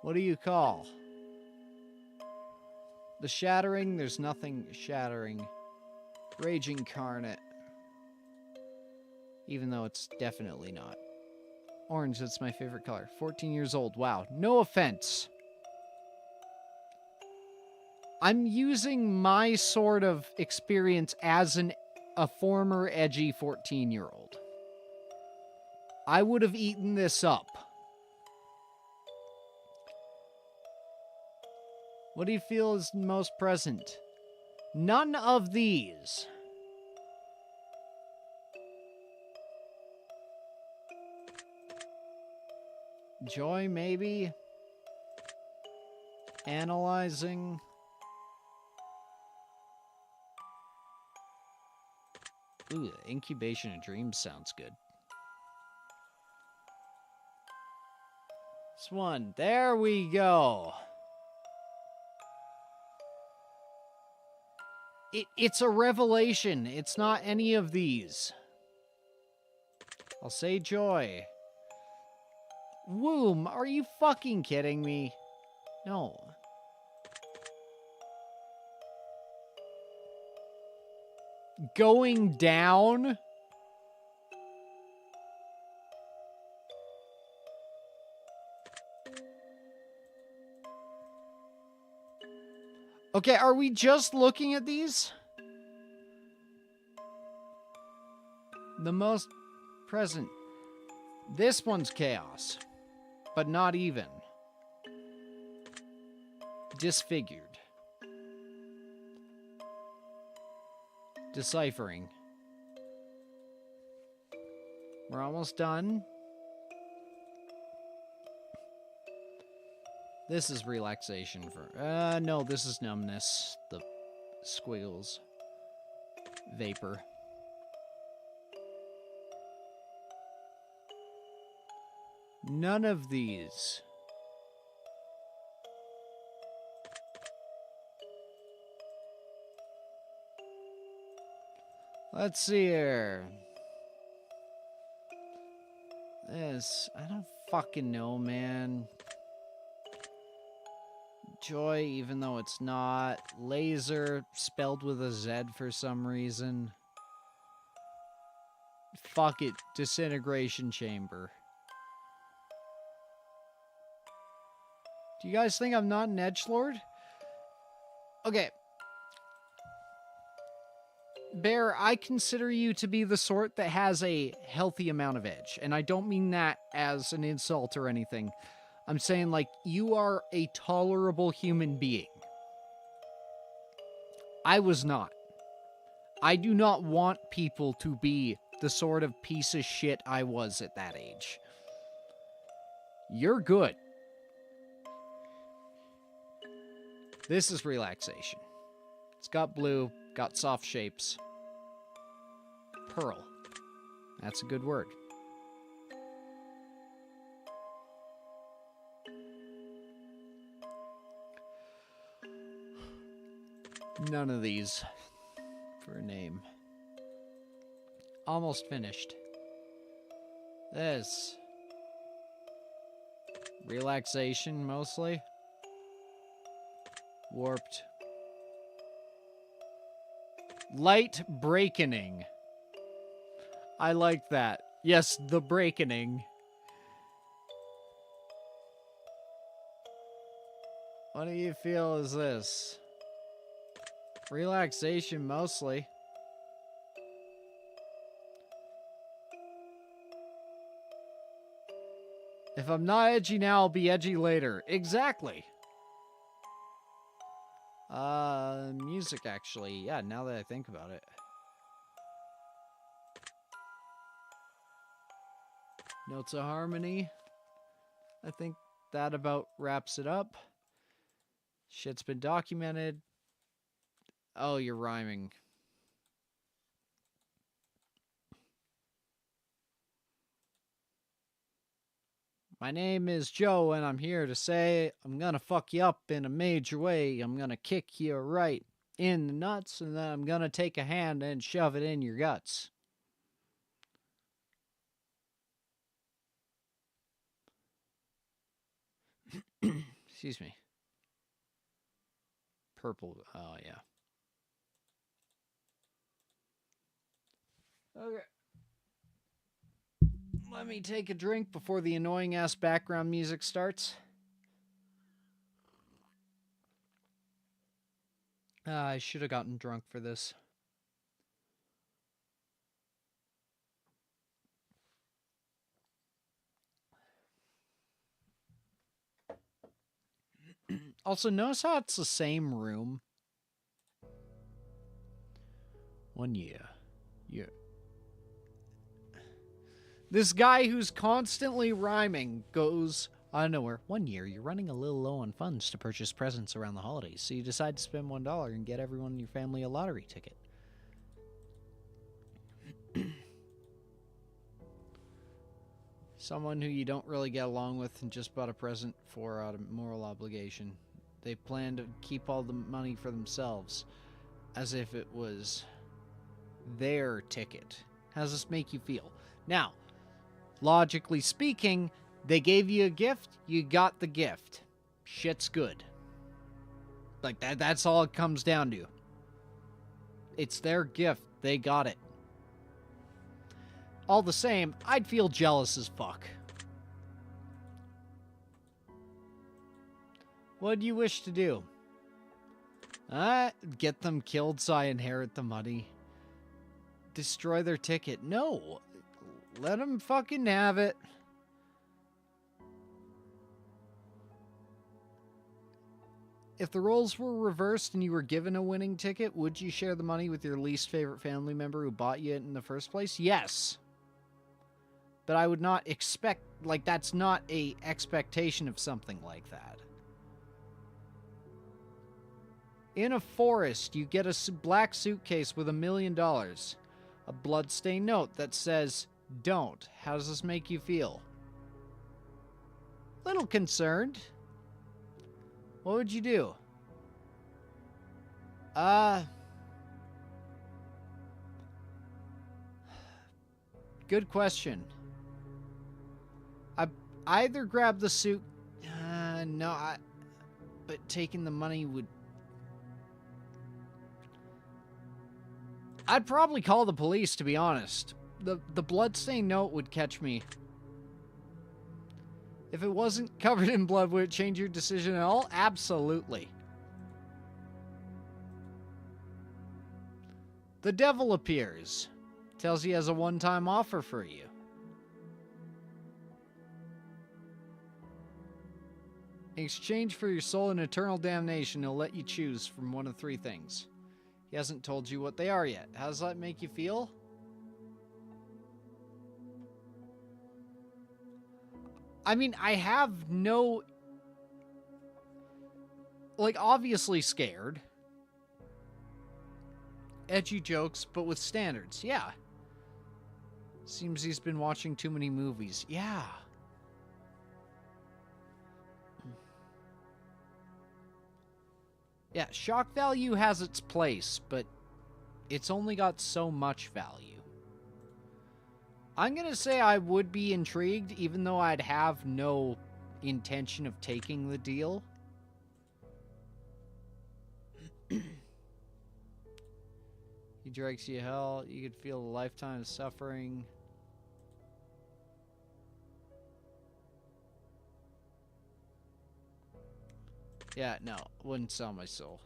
What do you call? The shattering? There's nothing shattering. Rage incarnate. Even though it's definitely not. Orange, that's my favorite color. 14 years old. Wow. No offense. I'm using my sort of experience as a former edgy 14-year-old. I would have eaten this up. What do you feel is most present? None of these. Joy, maybe? Analyzing. Ooh, incubation of dreams sounds good. This one. There we go. It's a revelation. It's not any of these. I'll say joy. Womb, are you fucking kidding me? No. Going down? Okay, are we just looking at these? The most present. This one's chaos, but not even. Disfigured. Deciphering. We're almost done. This is relaxation for... no, this is numbness. The squiggles. Vapor. None of these. Let's see here. This, I don't fucking know, man. Joy, even though it's not. Laser, spelled with a Z for some reason. Fuck it. Disintegration chamber. Do you guys think I'm not an edgelord? Okay. Bear, I consider you to be the sort that has a healthy amount of edge. And I don't mean that as an insult or anything. I'm saying, like, you are a tolerable human being. I was not. I do not want people to be the sort of piece of shit I was at that age. You're good. This is relaxation. It's got blue, got soft shapes. Pearl. That's a good word. None of these for a name. Almost finished. This. Relaxation, mostly. Warped. Light breakening. I like that. Yes, the breakening. What do you feel is this? Relaxation, mostly. If I'm not edgy now, I'll be edgy later. Exactly. Music actually. Yeah, now that I think about it. Notes of harmony. I think that about wraps it up. Shit's been documented. Oh, you're rhyming. My name is Joe, and I'm here to say I'm gonna fuck you up in a major way. I'm gonna kick you right in the nuts, and then I'm gonna take a hand and shove it in your guts. Excuse me. Purple. Oh, yeah. Okay. Let me take a drink before the annoying ass background music starts. I should have gotten drunk for this. Also, notice how it's the same room. 1 year. Yeah. This guy who's constantly rhyming goes out of nowhere. 1 year, you're running a little low on funds to purchase presents around the holidays, so you decide to spend $1 and get everyone in your family a lottery ticket. Someone who you don't really get along with and just bought a present for out of moral obligation. They plan to keep all the money for themselves, as if it was their ticket. How does this make you feel? Now, logically speaking, they gave you a gift, you got the gift. Shit's good. Like, that's all it comes down to. It's their gift, they got it. All the same, I'd feel jealous as fuck. What do you wish to do? Get them killed so I inherit the money. Destroy their ticket. No. Let them fucking have it. If the roles were reversed and you were given a winning ticket, would you share the money with your least favorite family member who bought you it in the first place? Yes. But I would not expect, like, that's not a expectation of something like that. In a forest, you get a black suitcase with $1 million. A bloodstained note that says, "Don't." How does this make you feel? Little concerned. What would you do? Good question. I either grab the suit. No, but taking the money would. I'd probably call the police, to be honest. The bloodstained note would catch me. If it wasn't covered in blood, would it change your decision at all? Absolutely. The devil appears. Tells he has a one-time offer for you. In exchange for your soul and eternal damnation, he'll let you choose from one of 3 things. He hasn't told you what they are yet. How does that make you feel? I mean, I have no... Like, obviously scared. Edgy jokes, but with standards. Yeah. Seems he's been watching too many movies. Yeah. Yeah, shock value has its place, but it's only got so much value. I'm gonna say I would be intrigued, even though I'd have no intention of taking the deal. He drags you to hell. You could feel a lifetime of suffering. Yeah, no, wouldn't sell my soul.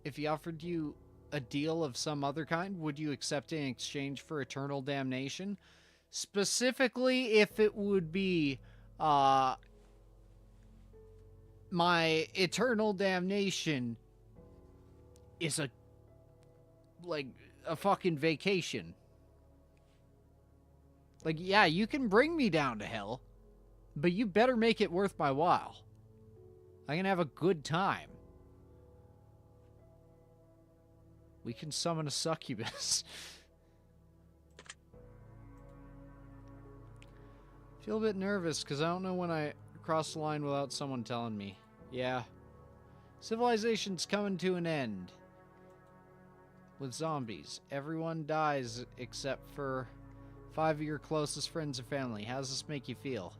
If he offered you a deal of some other kind, would you accept it in exchange for eternal damnation? Specifically, if it would be my eternal damnation is a fucking vacation. Like, yeah, you can bring me down to hell, but you better make it worth my while. I can have a good time. We can summon a succubus. Feel a bit nervous because I don't know when I cross the line without someone telling me. Yeah. Civilization's coming to an end. With zombies. Everyone dies except for 5 of your closest friends or family. How does this make you feel?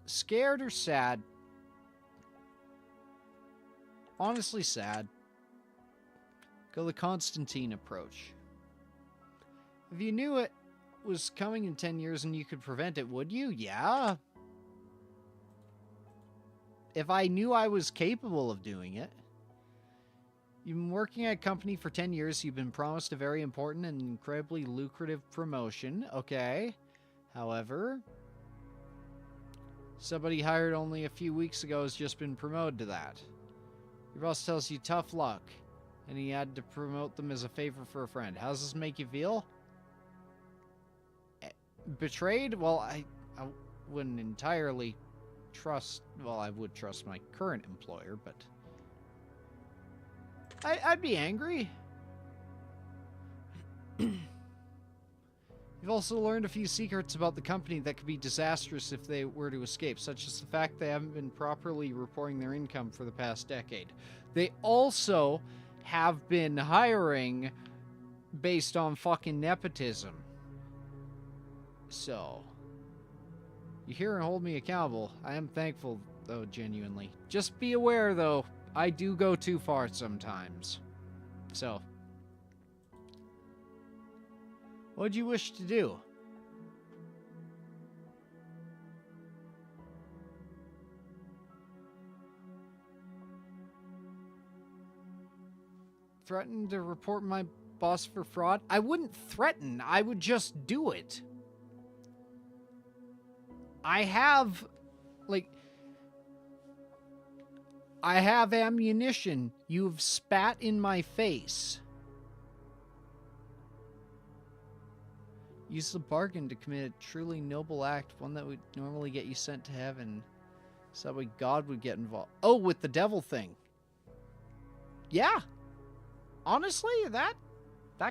Scared or sad? Honestly, sad. Go the Constantine approach. If you knew it was coming in 10 years and you could prevent it, would you? Yeah. If I knew I was capable of doing it. You've been working at a company for 10 years. You've been promised a very important and incredibly lucrative promotion. Okay. However, somebody hired only a few weeks ago has just been promoted to that. Your boss tells you tough luck, and he had to promote them as a favor for a friend. How does this make you feel? Betrayed? Well, I wouldn't entirely trust... Well, I would trust my current employer, but... I'd be angry. You've also learned a few secrets about the company that could be disastrous if they were to escape, such as the fact they haven't been properly reporting their income for the past decade. They also have been hiring based on fucking nepotism. So, you hear and hold me accountable. I am thankful, though, genuinely. Just be aware, though, I do go too far sometimes. So, what'd you wish to do? Threaten to report my boss for fraud? I wouldn't threaten. I would just do it. I have, I have ammunition. You've spat in my face. Use the bargain to commit a truly noble act, one that would normally get you sent to heaven. So that way God would get involved. Oh, with the devil thing. Yeah. Honestly, that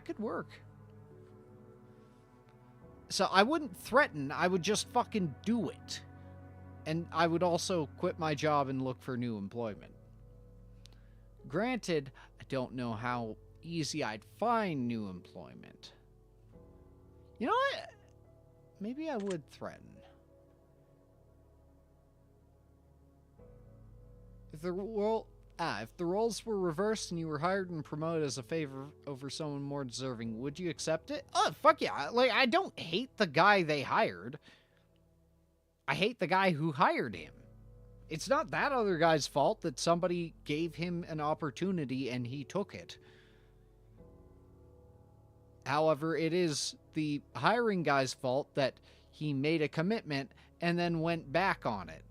could work. So I wouldn't threaten, I would just fucking do it. And I would also quit my job and look for new employment. Granted, I don't know how easy I'd find new employment. You know what? Maybe I would threaten. If the roles were reversed and you were hired and promoted as a favor over someone more deserving, would you accept it? Oh, fuck yeah. I don't hate the guy they hired. I hate the guy who hired him. It's not that other guy's fault that somebody gave him an opportunity and he took it. However, it is the hiring guy's fault that he made a commitment and then went back on it.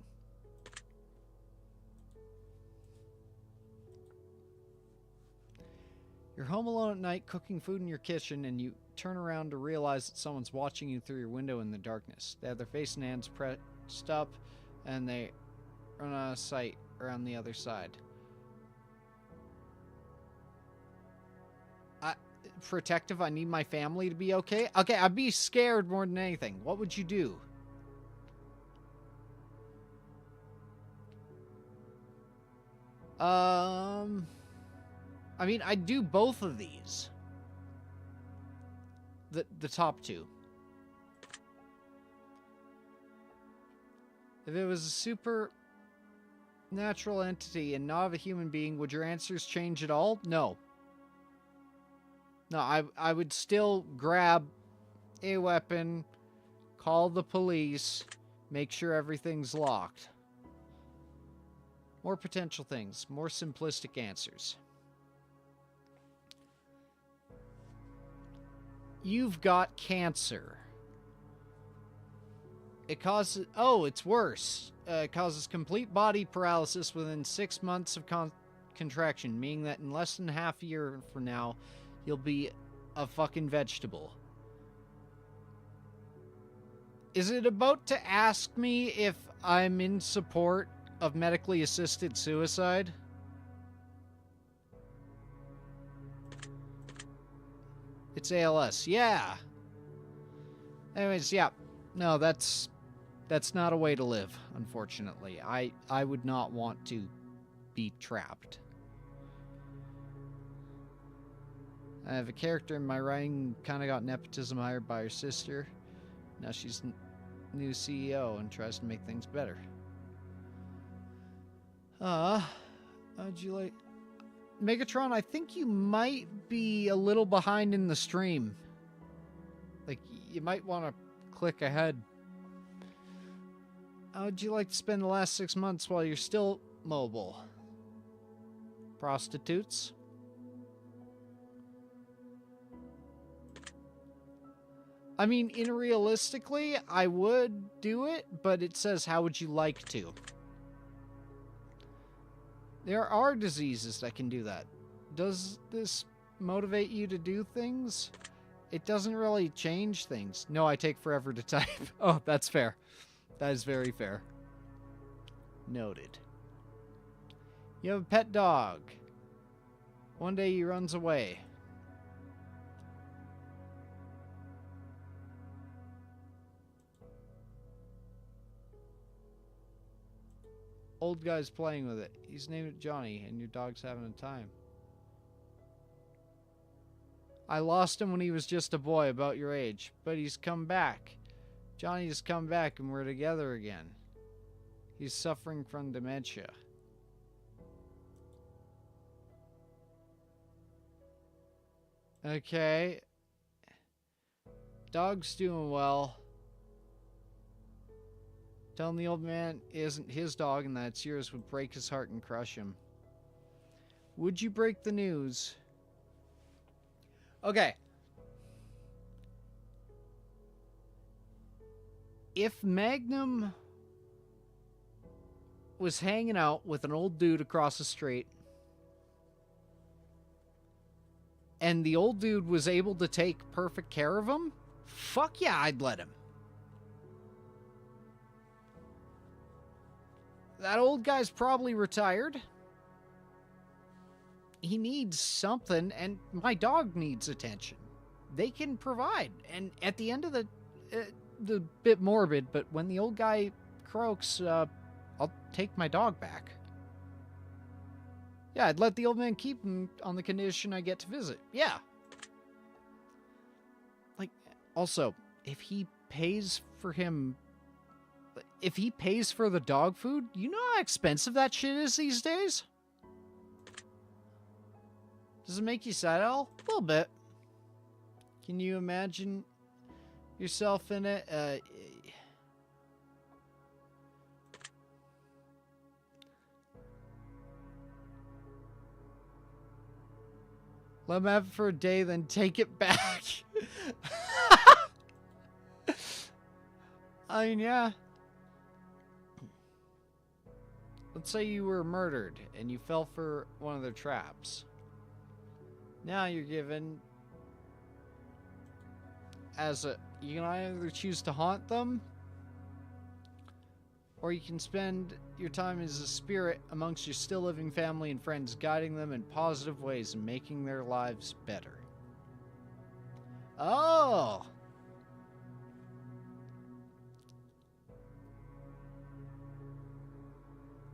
You're home alone at night cooking food in your kitchen and you turn around to realize that someone's watching you through your window in the darkness. They have their face and hands pressed up and they run out of sight around the other side. Protective, I need my family to be okay? Okay, I'd be scared more than anything. What would you do? I mean, I'd do both of these. The top two. If it was a supernatural entity and not a human being, would your answers change at all? No. No, I would still grab a weapon, call the police, make sure everything's locked. More potential things. More simplistic answers. You've got cancer. It causes... Oh, it's worse. It causes complete body paralysis within 6 months of contraction, meaning that in less than half a year from now, you'll be a fucking vegetable. Is it about to ask me if I'm in support of medically assisted suicide? It's ALS. Yeah. Anyways, yeah. No, that's not a way to live, unfortunately. I would not want to be trapped. I have a character in my writing kind of got nepotism hired by her sister. Now she's new CEO and tries to make things better. How'd you like... Megatron, I think you might be a little behind in the stream. Like, you might want to click ahead. How would you like to spend the last 6 months while you're still mobile? Prostitutes? I mean, realistically, I would do it, but it says, how would you like to? There are diseases that can do that. Does this motivate you to do things? It doesn't really change things. No, I take forever to type. Oh, that's fair. That is very fair. Noted. You have a pet dog. One day he runs away. Old guy's playing with it. He's named it Johnny, and your dog's having a time. I lost him when he was just a boy about your age, but he's come back. Johnny's come back and we're together again. He's suffering from dementia. Okay. Dog's doing well. Telling the old man it isn't his dog and that it's yours would break his heart and crush him. Would you break the news? Okay. If Magnum was hanging out with an old dude across the street and the old dude was able to take perfect care of him, fuck yeah, I'd let him. That old guy's probably retired. He needs something, and my dog needs attention. They can provide. And at the end of the bit morbid, but when the old guy croaks, I'll take my dog back. Yeah, I'd let the old man keep him on the condition I get to visit. Yeah. Like, also, if he pays for him... If he pays for the dog food, you know how expensive that shit is these days? Does it make you sad, Al? A little bit. Can you imagine yourself in it? Let him have it for a day, then take it back. I mean, yeah. Let's say you were murdered and you fell for one of their traps. Now you're given as a... You can either choose to haunt them, or you can spend your time as a spirit amongst your still living family and friends, guiding them in positive ways and making their lives better. Oh!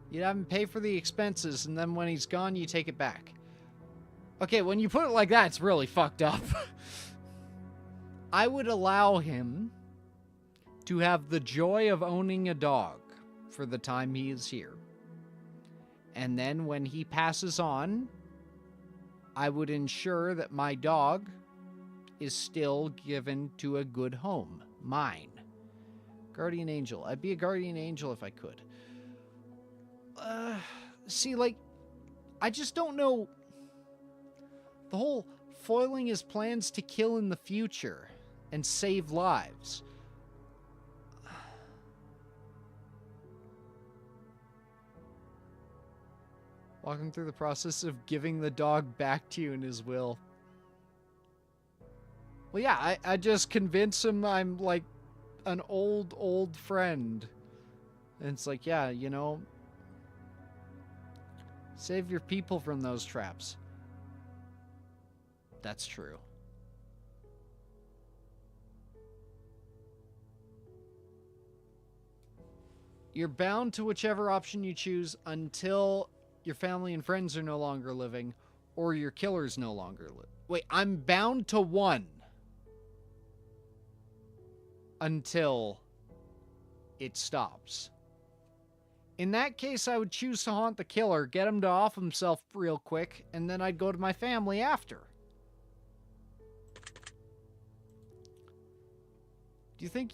You'd have him pay for the expenses, and then when he's gone, you take it back. Okay, when you put it like that, it's really fucked up. I would allow him to have the joy of owning a dog for the time he is here. And then when he passes on, I would ensure that my dog is still given to a good home. Mine. Guardian angel. I'd be a guardian angel if I could. See, like, I just don't know. The whole foiling his plans to kill in the future and save lives. Walk him through the process of giving the dog back to you in his will. Well, yeah, I just convince him I'm like an old friend. And it's like, yeah, you know, save your people from those traps. That's true. You're bound to whichever option you choose until your family and friends are no longer living or your killer's no longer living. Wait, I'm bound to one until it stops. In that case, I would choose to haunt the killer, get him to off himself real quick, and then I'd go to my family after. Do you think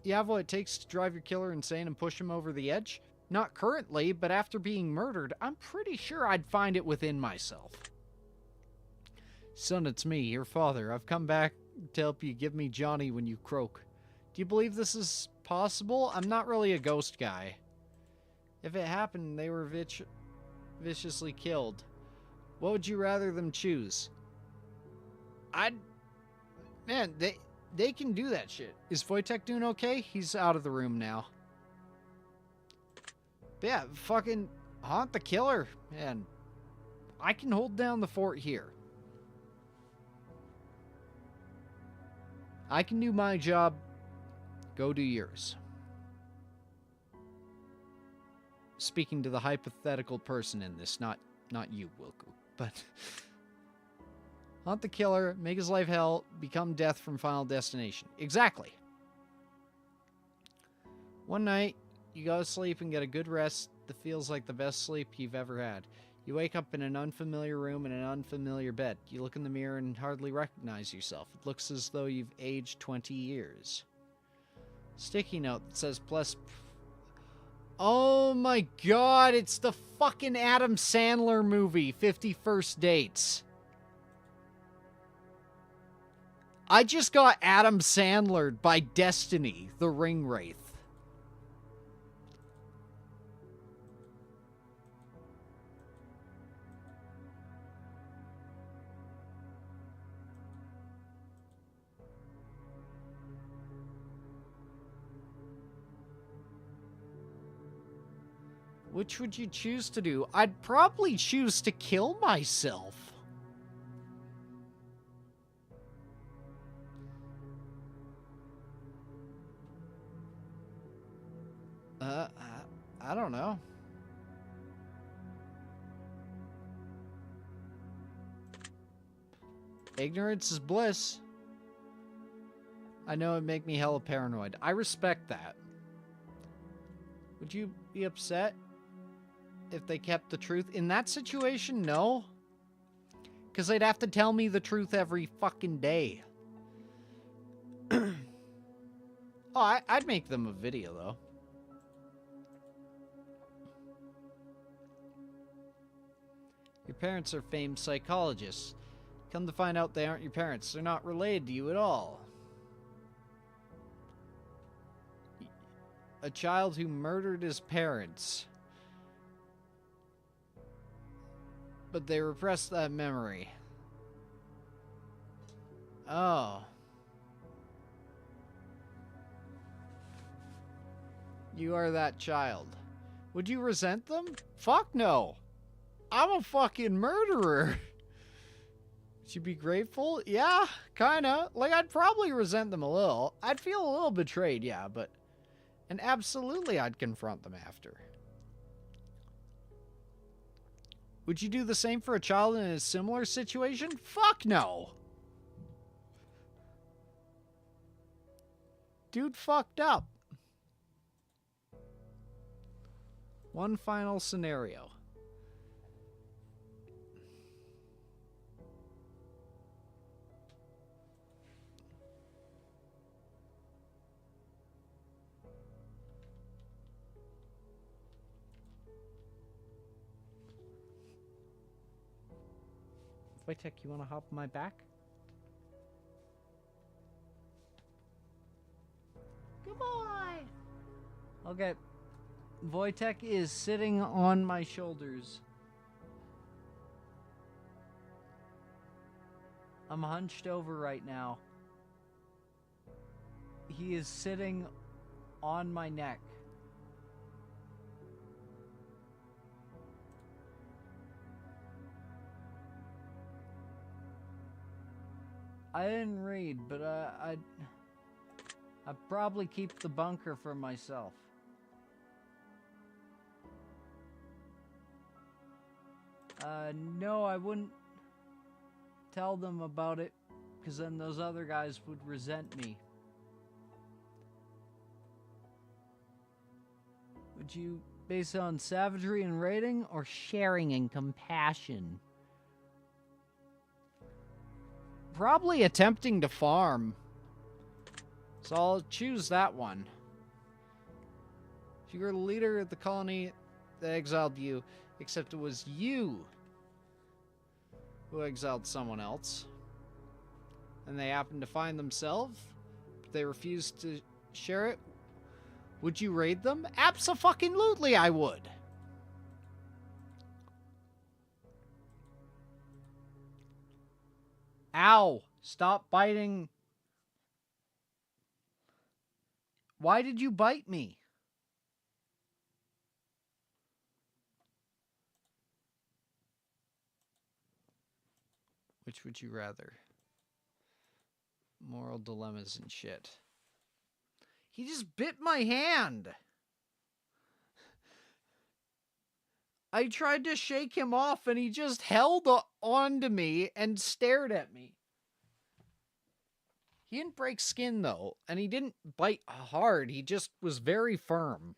you have what it takes to drive your killer insane and push him over the edge? Not currently, but after being murdered, I'm pretty sure I'd find it within myself. Son, it's me, your father. I've come back to help you give me Johnny when you croak. Do you believe this is possible? I'm not really a ghost guy. If it happened, they were viciously killed. What would you rather them choose? Man, they can do that shit. Is Wojtek doing okay? He's out of the room now. But yeah, fucking haunt the killer. Man, I can hold down the fort here. I can do my job. Go do yours. Speaking to the hypothetical person in this, not you, Wilco, but haunt the killer, make his life hell, become death from Final Destination. Exactly. One night, you go to sleep and get a good rest that feels like the best sleep you've ever had. You wake up in an unfamiliar room in an unfamiliar bed. You look in the mirror and hardly recognize yourself. It looks as though you've aged 20 years. Sticky note that says plus... Oh my god, it's the fucking Adam Sandler movie, 50 First Dates. I just got Adam Sandlered by Destiny, the Ring Wraith. Which would you choose to do? I'd probably choose to kill myself. I don't know. Ignorance is bliss. I know it'd make me hella paranoid. I respect that. Would you be upset if they kept the truth? In that situation, no. Because they'd have to tell me the truth every fucking day. Oh, I'd make them a video, though. Your parents are famed psychologists. Come to find out they aren't your parents. They're not related to you at all. A child who murdered his parents. But they repressed that memory. Oh. You are that child. Would you resent them? Fuck no. I'm a fucking murderer. Would you be grateful? Yeah, kinda. Like, I'd probably resent them a little. I'd feel a little betrayed, yeah, but... And absolutely I'd confront them after. Would you do the same for a child in a similar situation? Fuck no. Dude fucked up. One final scenario. Wojtek, you want to hop on my back? Good boy! Okay. Wojtek is sitting on my shoulders. I'm hunched over right now. He is sitting on my neck. I didn't read, but I'd probably keep the bunker for myself. No, I wouldn't tell them about it, because then those other guys would resent me. Would you base it on savagery and raiding, or sharing and compassion? Probably attempting to farm. So I'll choose that one. If you were the leader of the colony that exiled you, except it was you who exiled someone else, and they happened to find themselves, but they refused to share it, would you raid them? Abso-fucking-lutely I would. Ow! Stop biting. Why did you bite me? Which would you rather? Moral dilemmas and shit. He just bit my hand. I tried to shake him off and he just held on to me and stared at me. He didn't break skin though, and he didn't bite hard. He just was very firm.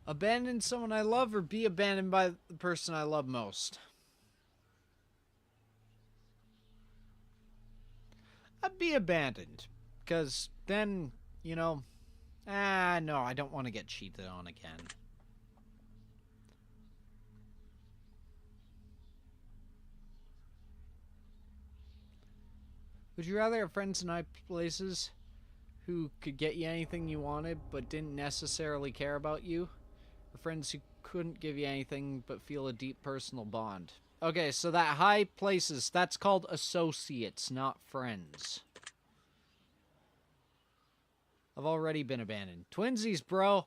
Abandon someone I love or be abandoned by the person I love most? I'd be abandoned. Because then, you know, no, I don't want to get cheated on again. Would you rather have friends in high places who could get you anything you wanted but didn't necessarily care about you? Or friends who couldn't give you anything but feel a deep personal bond? Okay, so that high places, that's called associates, not friends. I've already been abandoned. Twinsies, bro.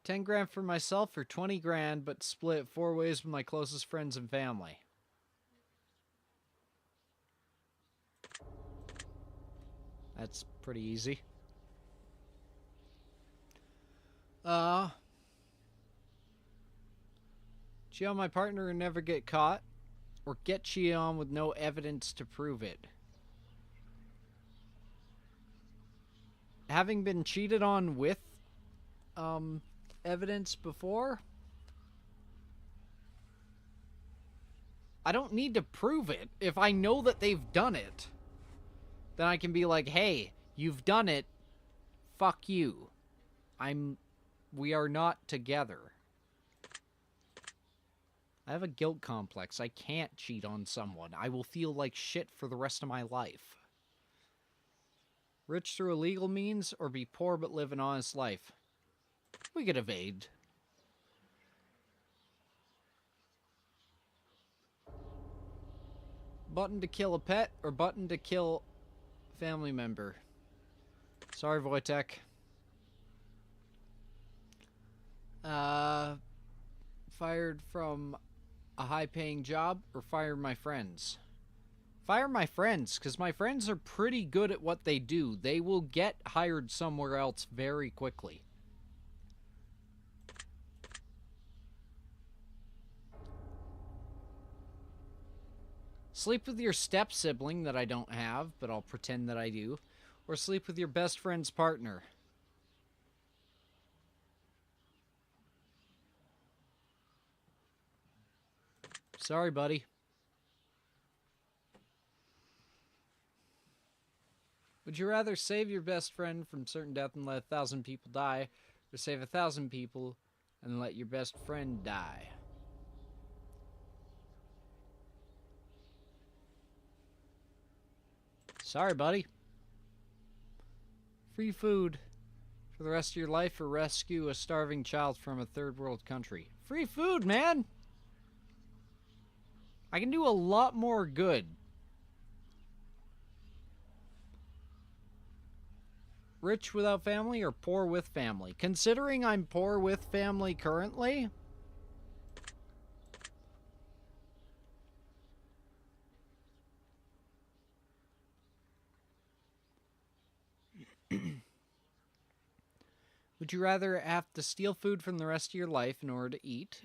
10 grand for myself or 20 grand, but split 4 ways with my closest friends and family. That's pretty easy. Cheat on my partner and never get caught, or get cheated on with no evidence to prove it. Having been cheated on with evidence before, I don't need to prove it. If I know that they've done it, then I can be like, hey, you've done it, fuck you. We are not together. I have a guilt complex. I can't cheat on someone. I will feel like shit for the rest of my life. Rich through illegal means, or be poor but live an honest life? We could evade. Button to kill a pet, or button to kill a family member? Sorry, Wojtek. Fired from a high-paying job, or fire my friends? Fire my friends, because my friends are pretty good at what they do. They will get hired somewhere else very quickly. Sleep with your step-sibling that I don't have, but I'll pretend that I do. Or sleep with your best friend's partner. Sorry, buddy. Would you rather save your best friend from certain death and let 1,000 people die, or save 1,000 people and let your best friend die? Sorry, buddy. Free food for the rest of your life, or rescue a starving child from a third world country. Free food, man! I can do a lot more good. Rich without family or poor with family? Considering I'm poor with family currently, would you rather have to steal food from the rest of your life in order to eat?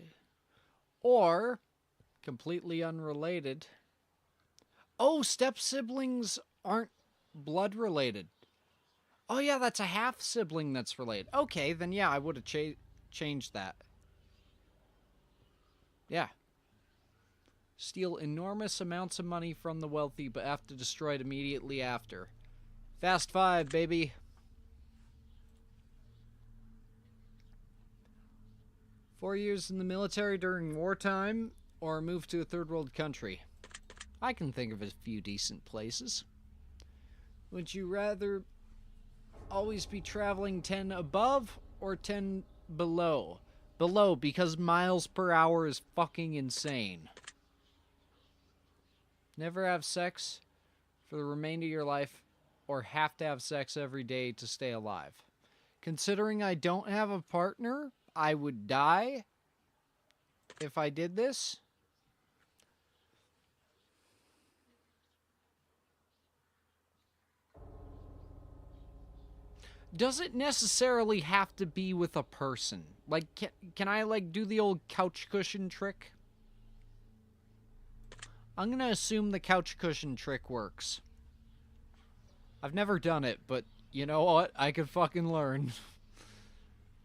Or, completely unrelated, oh, step-siblings aren't blood-related. Oh yeah, that's a half-sibling that's related. Okay, then yeah, I would have changed that. Yeah. Steal enormous amounts of money from the wealthy, but have to destroy it immediately after. Fast 5, baby. 4 years in the military during wartime, or move to a third world country. I can think of a few decent places. Would you rather always be traveling 10 above or 10 below? Below, because miles per hour is fucking insane. Never have sex for the remainder of your life, or have to have sex every day to stay alive. Considering I don't have a partner, I would die if I did this. Does it necessarily have to be with a person? Like, can I, like, do the old couch cushion trick? I'm gonna assume the couch cushion trick works. I've never done it, but you know what? I could fucking learn.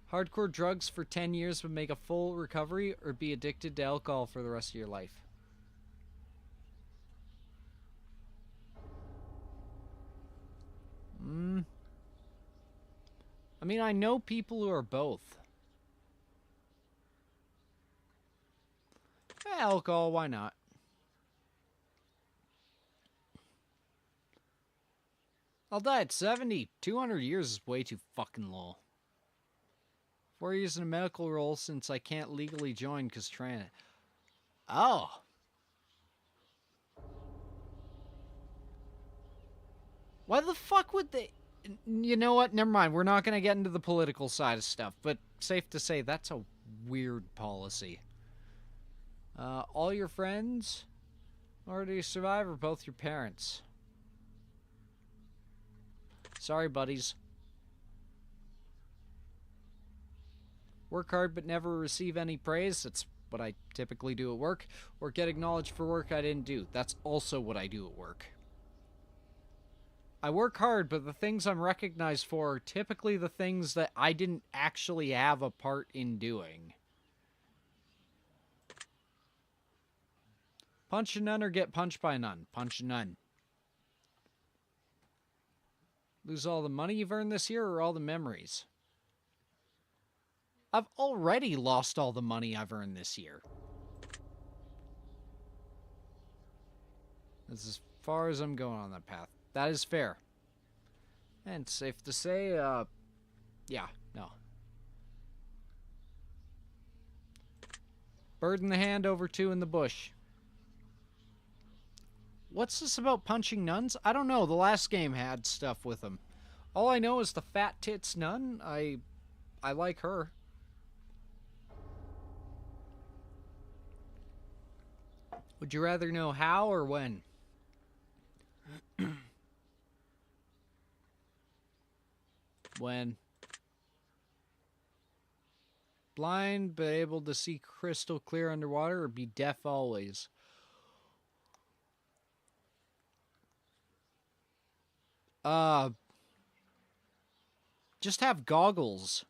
Hardcore drugs for 10 years but make a full recovery, or be addicted to alcohol for the rest of your life? I mean, I know people who are both. Alcohol, why not? I'll die at 70. 200 years is way too fucking low. 4 years in a medical role since I can't legally join because trying it. Oh. Why the fuck would they... You know what? Never mind. We're not going to get into the political side of stuff, but safe to say that's a weird policy. All your friends in order to survive, or both your parents? Sorry, buddies. Work hard but never receive any praise. That's what I typically do at work. Or get acknowledged for work I didn't do. That's also what I do at work. I work hard, but the things I'm recognized for are typically the things that I didn't actually have a part in doing. Punch a nun or get punched by a nun? Punch a nun. Lose all the money you've earned this year, or all the memories? I've already lost all the money I've earned this year. That's as far as I'm going on that path. That is fair. And it's safe to say, yeah, no. Bird in the hand, over 2 in the bush. What's this about punching nuns? I don't know. The last game had stuff with them. All I know is the fat tits nun. I like her. Would you rather know how or when? When? Blind but able to see crystal clear underwater, or be deaf always? Just have goggles.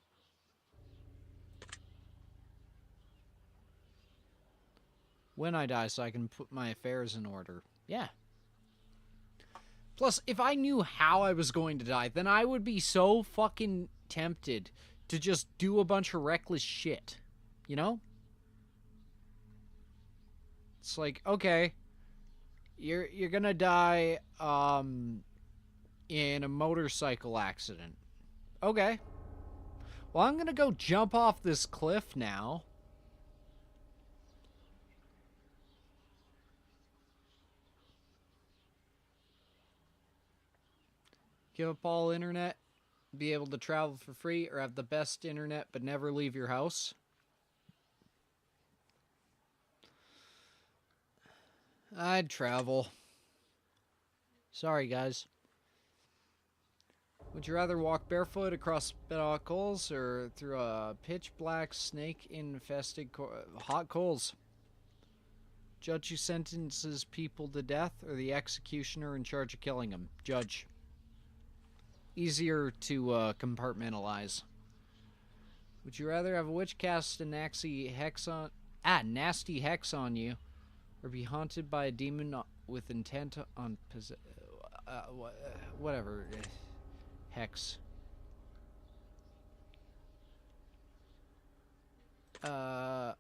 when I die so I can put my affairs in order. Yeah. Plus, if I knew how I was going to die, then I would be so fucking tempted to just do a bunch of reckless shit. You know? It's like, okay, you're gonna die in a motorcycle accident. Okay. Well, I'm gonna go jump off this cliff now. Give up all internet, be able to travel for free, or have the best internet but never leave your house. I'd travel. Sorry, guys. Would you rather walk barefoot across hot coals or through a pitch black snake-infested hot coals? Judge who sentences people to death or the executioner in charge of killing them? Judge. Easier to compartmentalize. Would you rather have a witch cast a nasty hex on you, or be haunted by a demon with intent on whatever hex? I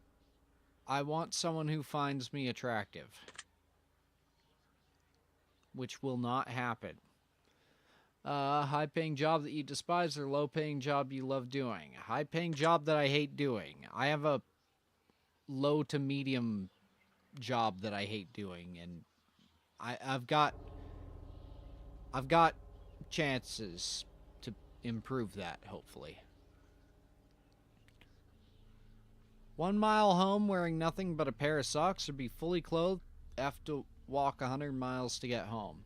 want someone who finds me attractive, which will not happen. High-paying job that you despise or low-paying job you love doing? High-paying job that I hate doing. I have a low to medium job that I hate doing, and I've got chances to improve that, hopefully. 1 mile home wearing nothing but a pair of socks, or be fully clothed, have to walk 100 miles to get home.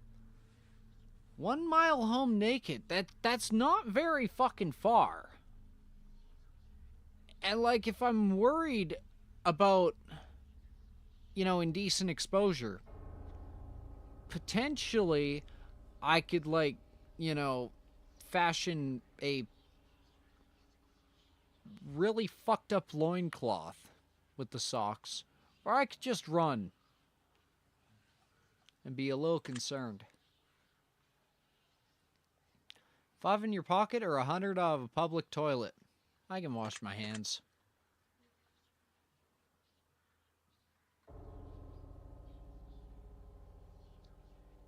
1 mile home naked, that's not very fucking far. And like, if I'm worried about, you know, indecent exposure, potentially I could, like, you know, fashion a really fucked up loincloth with the socks, or I could just run and be a little concerned. 5 in your pocket or 100 out of a public toilet? I can wash my hands.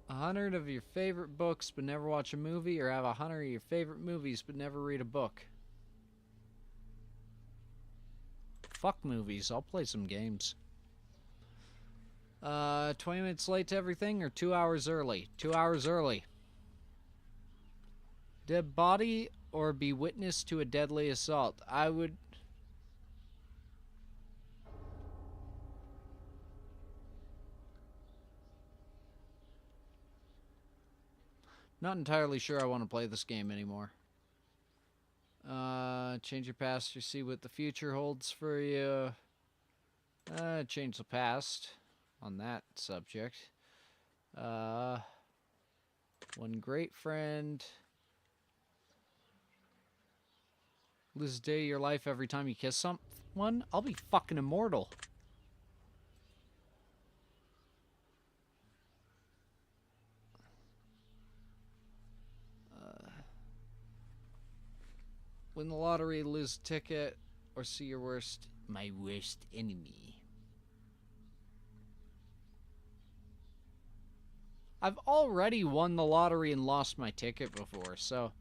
A 100 of your favorite books but never watch a movie, or have 100 of your favorite movies but never read a book? Fuck movies, I'll play some games. 20 minutes late to everything or 2 hours early? 2 hours early. Dead body or be witness to a deadly assault? I would... Not entirely sure I want to play this game anymore. Change your past or see what the future holds for you. Change the past on that subject. One great friend. Lose a day of your life every time you kiss someone? I'll be fucking immortal. Win the lottery, lose a ticket, or see your my worst enemy. I've already won the lottery and lost my ticket before, so...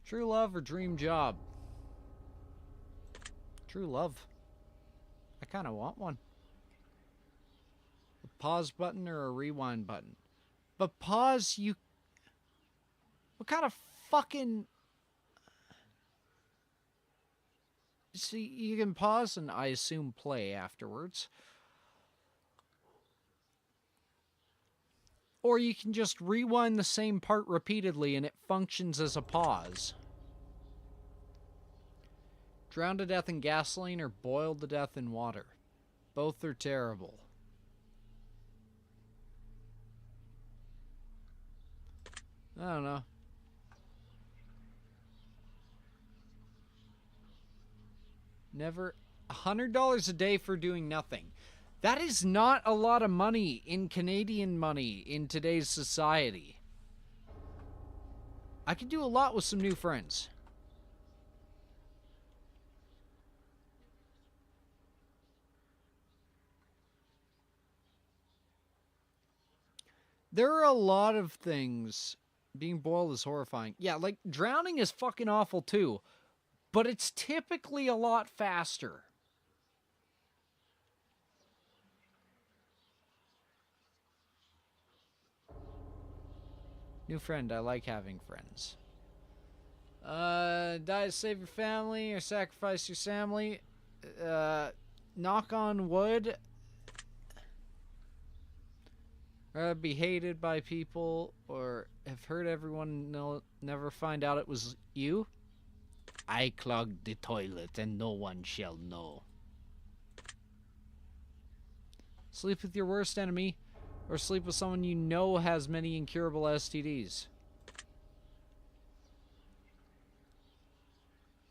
True love or dream job? True love. I kind of want one. A pause button or a rewind button? But pause, you... What kind of fucking... See, you can pause and I assume play afterwards. Or you can just rewind the same part repeatedly and it functions as a pause. Drown to death in gasoline or boiled to death in water? Both are terrible. I don't know. Never $100 a day for doing nothing. That is not a lot of money in Canadian money in today's society. I could do a lot with some new friends. There are a lot of things. Being boiled is horrifying. Yeah, like drowning is fucking awful too. But it's typically a lot faster. New friend, I like having friends. Die to save your family or sacrifice your family. Knock on wood. Be hated by people or have heard everyone never find out it was you. I clogged the toilet and no one shall know. Sleep with your worst enemy or sleep with someone you know has many incurable STDs.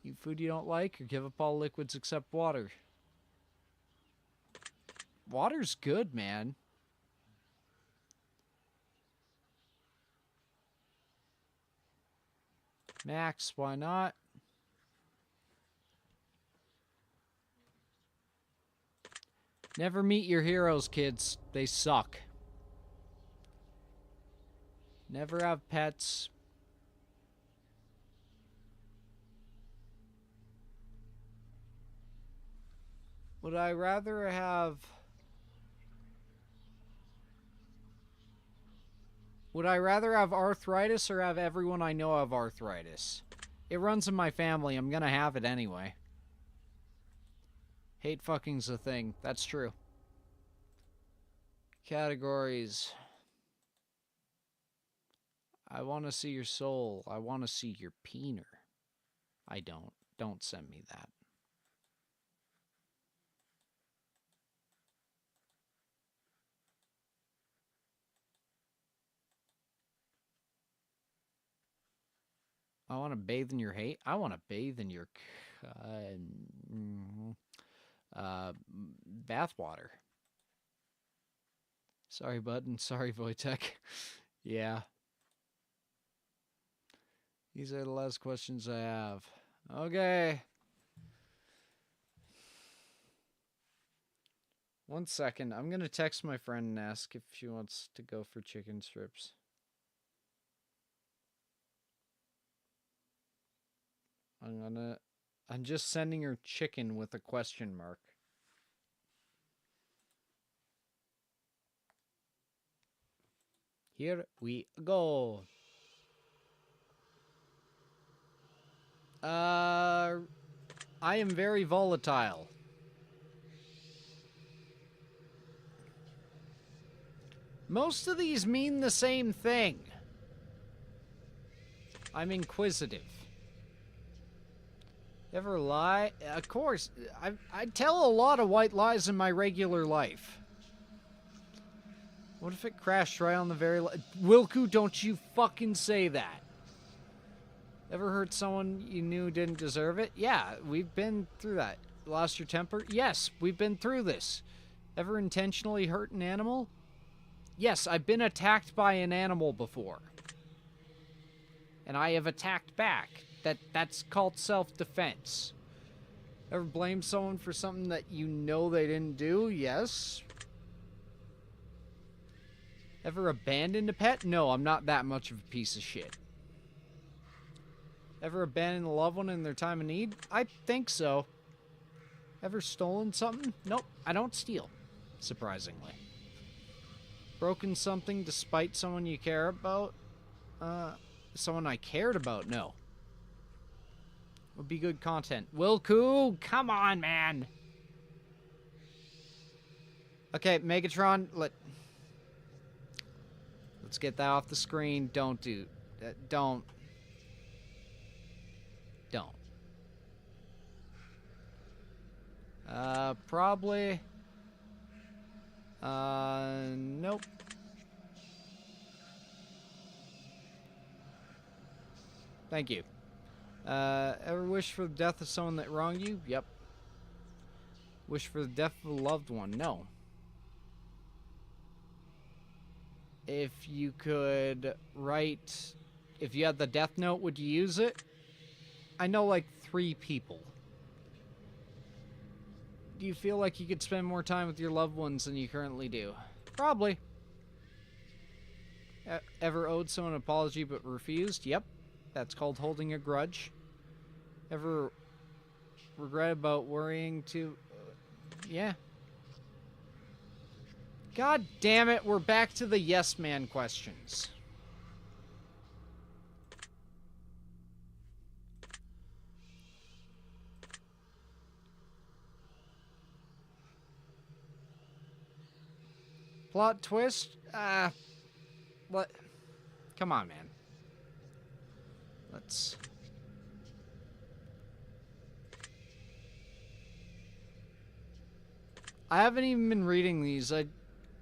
Eat food you don't like or give up all liquids except water. Water's good, man. Max, why not? Never meet your heroes, kids. They suck. Never have pets. Would I rather have... Would I rather have arthritis or have everyone I know have arthritis? It runs in my family. I'm gonna have it anyway. Hate fucking's a thing. That's true. Categories. I want to see your soul. I want to see your peener. I don't. Don't send me that. I want to bathe in your hate. I want to bathe in your bath water. Sorry, bud, and sorry, Wojtek. Yeah. These are the last questions I have. Okay. 1 second. I'm going to text my friend and ask if she wants to go for chicken strips. I'm just sending her chicken with a question mark. Here we go. I am very volatile. Most of these mean the same thing. I'm inquisitive. Ever lie? Of course. I tell a lot of white lies in my regular life. What if it crashed right on the very... Wilku, don't you fucking say that. Ever hurt someone you knew didn't deserve it? Yeah, we've been through that. Lost your temper? Yes, we've been through this. Ever intentionally hurt an animal? Yes, I've been attacked by an animal before. And I have attacked back. That's called self-defense. Ever blame someone for something that you know they didn't do? Yes. Ever abandoned a pet? No, I'm not that much of a piece of shit. Ever abandoned a loved one in their time of need? I think so. Ever stolen something? Nope, I don't steal, surprisingly. Broken something despite someone you care about? Someone I cared about? No. Would be good content. Wilku, come on, man. Okay, Megatron, let's get that off the screen. Don't do that. Don't. Probably. Nope. Thank you. Ever wish for the death of someone that wronged you? Yep. Wish for the death of a loved one. No. If you could write... If you had the death note, would you use it? I know like 3 people. Do you feel like you could spend more time with your loved ones than you currently do? Probably. Ever owed someone an apology but refused? Yep. That's called holding a grudge. Ever regret about worrying too... yeah. God damn it, we're back to the yes man questions. Plot twist? What? Come on, man. Let's... I haven't even been reading these. I'm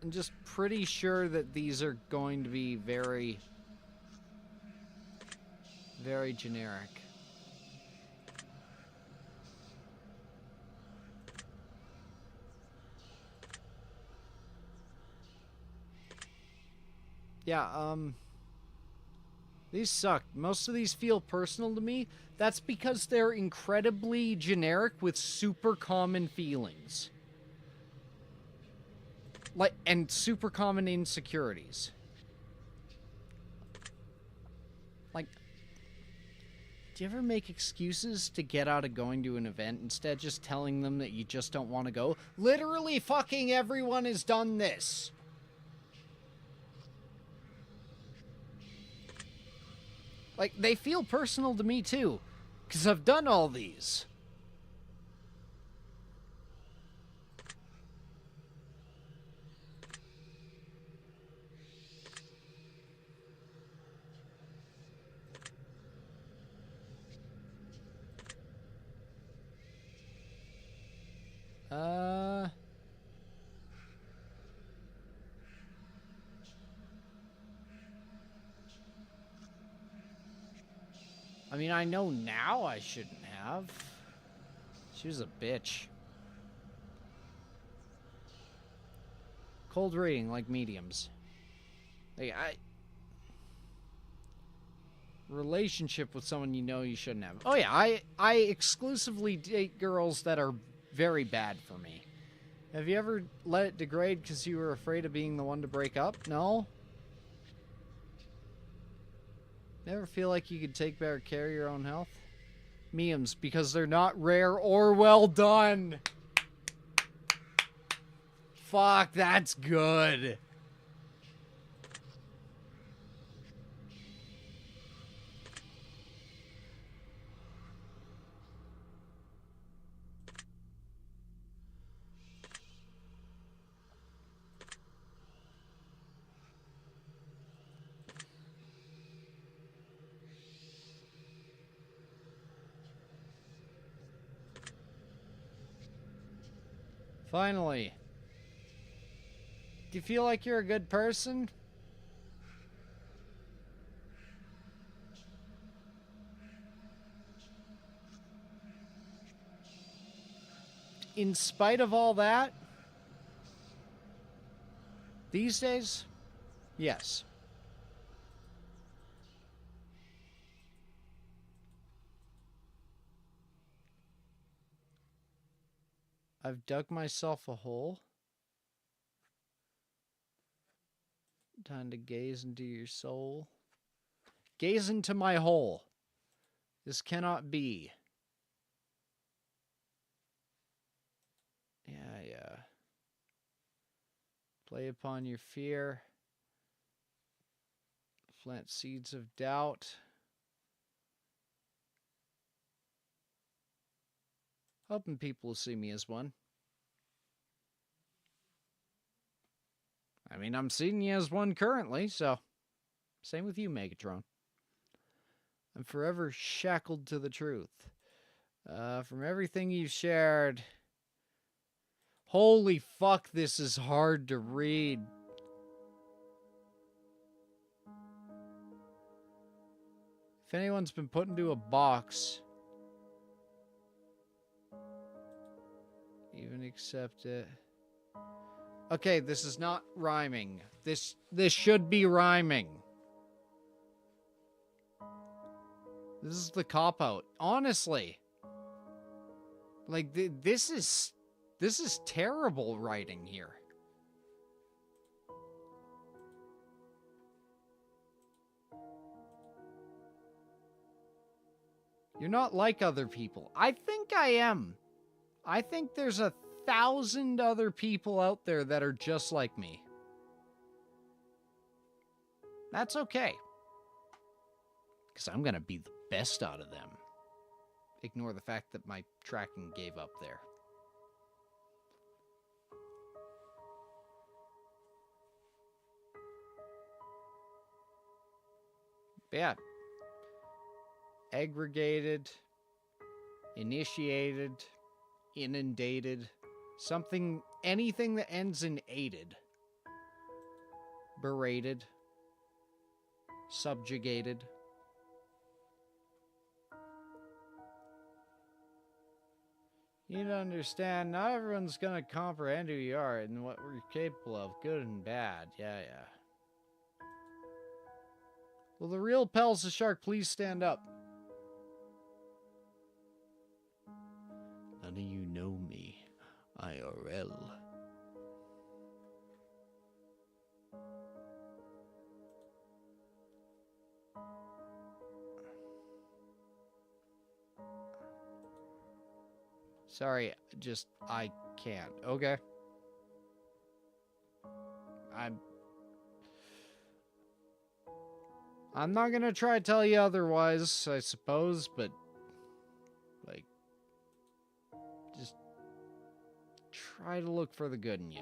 just pretty sure that these are going to be very, very generic. Yeah, these suck. Most of these feel personal to me. That's because they're incredibly generic with super common feelings. Like, and super common insecurities. Like, do you ever make excuses to get out of going to an event instead just telling them that you just don't want to go? Literally fucking everyone has done this. Like, they feel personal to me too, because I've done all these. I mean, I know now I shouldn't have. She was a bitch. Cold reading, like mediums. Like, relationship with someone you know you shouldn't have. Oh yeah, I exclusively date girls that are very bad for me. Have you ever let it degrade because you were afraid of being the one to break up? No? Never feel like you could take better care of your own health? Memes, because they're not rare or well done. Fuck, that's good. Finally. Do you feel like you're a good person? In spite of all that, these days, yes. I've dug myself a hole. Time to gaze into your soul. Gaze into my hole. This cannot be. Yeah. Play upon your fear. Plant seeds of doubt. Hoping people will see me as one. I mean, I'm seeing you as one currently, so... Same with you, Megatron. I'm forever shackled to the truth. From everything you've shared... Holy fuck, this is hard to read. If anyone's been put into a box... Even accept it. Okay, this is not rhyming. This should be rhyming. This is the cop-out. Honestly. Like, this is terrible writing here. You're not like other people. I think I am. I think there's 1,000 other people out there that are just like me. That's okay. Because I'm going to be the best out of them. Ignore the fact that my tracking gave up there. But yeah. Aggregated. Initiated. Inundated. Something, anything that ends in aided. Berated. Subjugated. You need to understand, not everyone's gonna comprehend who you are and what we're capable of, good and bad. Yeah. Will the real Peddles the Shark please stand up? None of you know me, IRL. Sorry, I can't. Okay. I'm not gonna try to tell you otherwise, I suppose, but, like, just try to look for the good in you.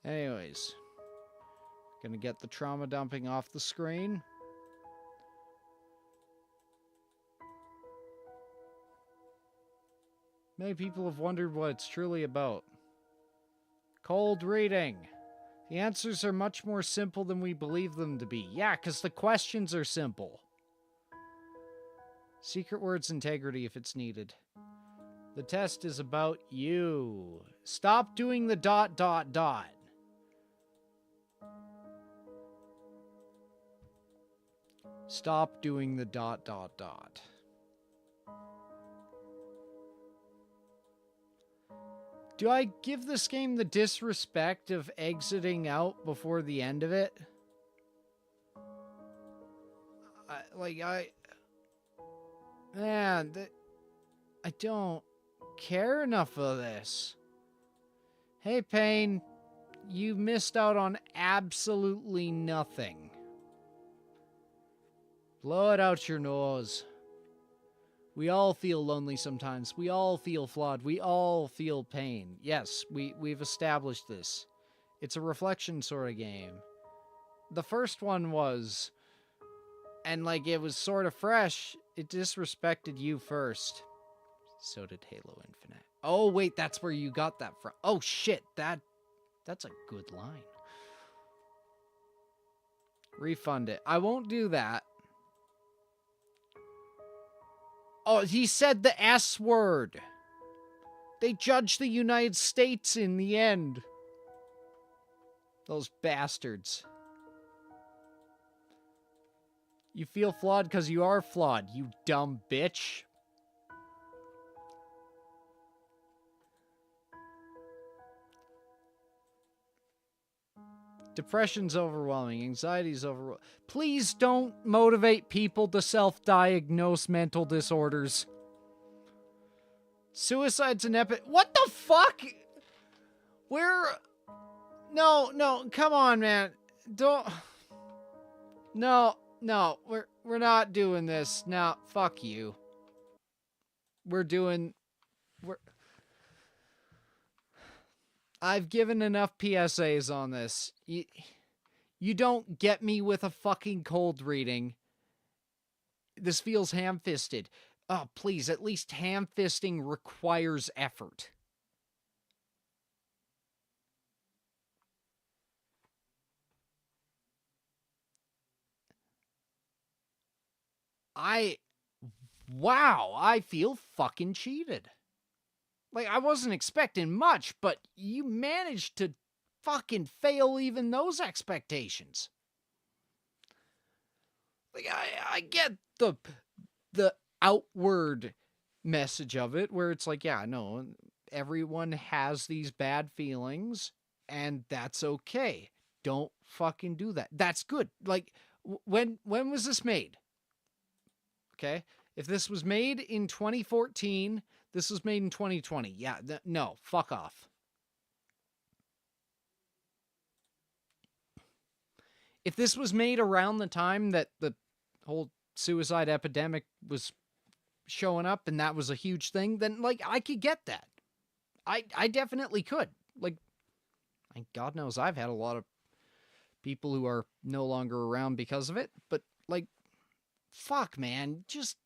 Anyways, gonna get the trauma dumping off the screen. Many people have wondered what it's truly about. Cold reading. The answers are much more simple than we believe them to be. Yeah, because the questions are simple. Secret words integrity if it's needed. The test is about you. Stop doing the ... Stop doing the ... Do I give this game the disrespect of exiting out before the end of it? Man, I don't care enough of this. Hey, Payne, you missed out on absolutely nothing. Blow it out your nose. We all feel lonely sometimes. We all feel flawed. We all feel pain. Yes, we've established this. It's a reflection sort of game. The first one was, and like it was sort of fresh, it disrespected you first. So did Halo Infinite. Oh, wait, that's where you got that from. Oh, shit, that's a good line. Refund it. I won't do that. Oh, he said the S word. They judged the United States in the end. Those bastards. You feel flawed because you are flawed, you dumb bitch. Depression's overwhelming. Anxiety's overwhelming. Please don't motivate people to self-diagnose mental disorders. Suicide's an What the fuck? No, come on, man. Don't... No, we're not doing this. No, fuck you. I've given enough PSAs on this. You don't get me with a fucking cold reading. This feels ham-fisted. Oh, please, at least ham-fisting requires effort. Wow, I feel fucking cheated. Like, I wasn't expecting much, but you managed to fucking fail even those expectations. Like, I get the outward message of it, where it's like, yeah, no, everyone has these bad feelings, and that's okay. Don't fucking do that. That's good. Like, when was this made? Okay? If this was made in 2014, this was made in 2020. Yeah, no, fuck off. If this was made around the time that the whole suicide epidemic was showing up and that was a huge thing, then, like, I could get that. I definitely could. Like, God knows I've had a lot of people who are no longer around because of it, but, like, fuck, man, just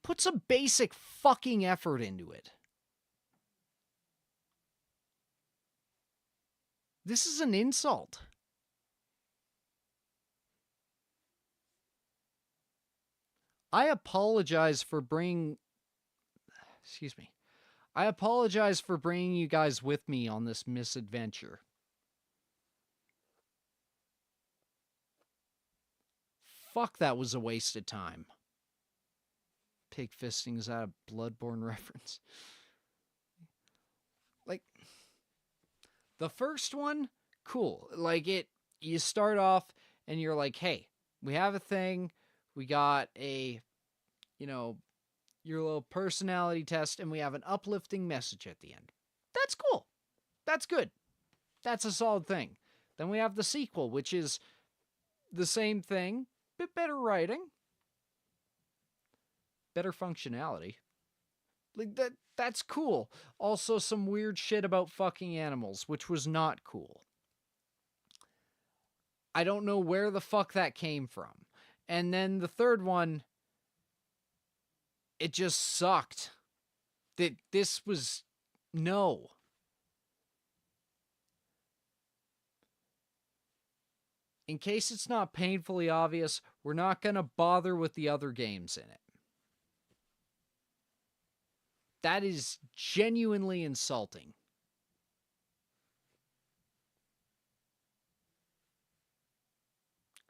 put some basic fucking effort into it. This is an insult. I apologize for bringing you guys with me on this misadventure. Fuck, that was a waste of time. Pig fisting is that a Bloodborne reference? Like, the first one, cool. Like, you start off and you're like, hey, we have a thing. We got a, your little personality test, and we have an uplifting message at the end. That's cool. That's good. That's a solid thing. Then we have the sequel, which is the same thing, bit better writing, better functionality. Like, that's cool. Also, some weird shit about fucking animals, which was not cool. I don't know where the fuck that came from. And then the third one, it just sucked. This was... No. In case it's not painfully obvious, we're not going to bother with the other games in it. That is genuinely insulting.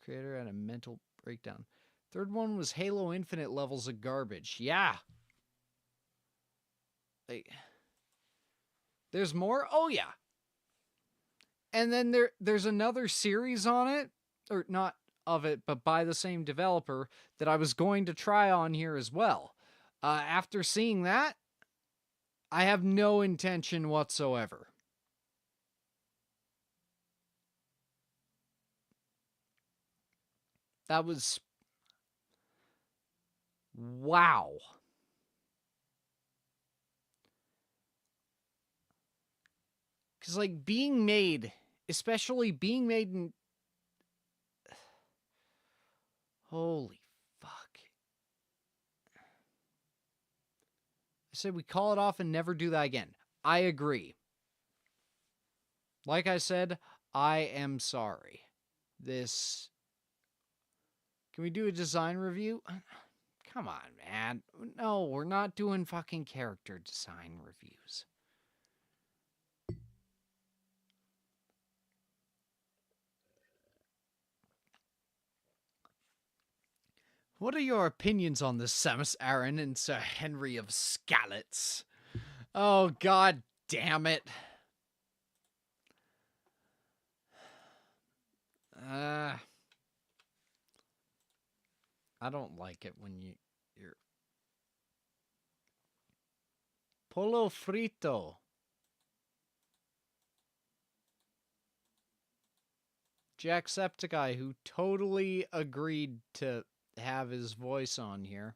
Creator had a mental breakdown. Third one was Halo Infinite levels of garbage. Yeah. Like, there's more? Oh, yeah. And then there's another series on it, or not of it, but by the same developer, that I was going to try on here as well. After seeing that, I have no intention whatsoever. That was... Wow. Because, like, being made, especially being made in... Holy fuck. I said we call it off and never do that again. I agree. Like I said, I am sorry. This... Can we do a design review? Come on, man. No, we're not doing fucking character design reviews. What are your opinions on this, Samus Aran and Sir Henry of Skalitz? Oh, god damn it. I don't like it when you're... Polo Frito. Jacksepticeye, who totally agreed to have his voice on here.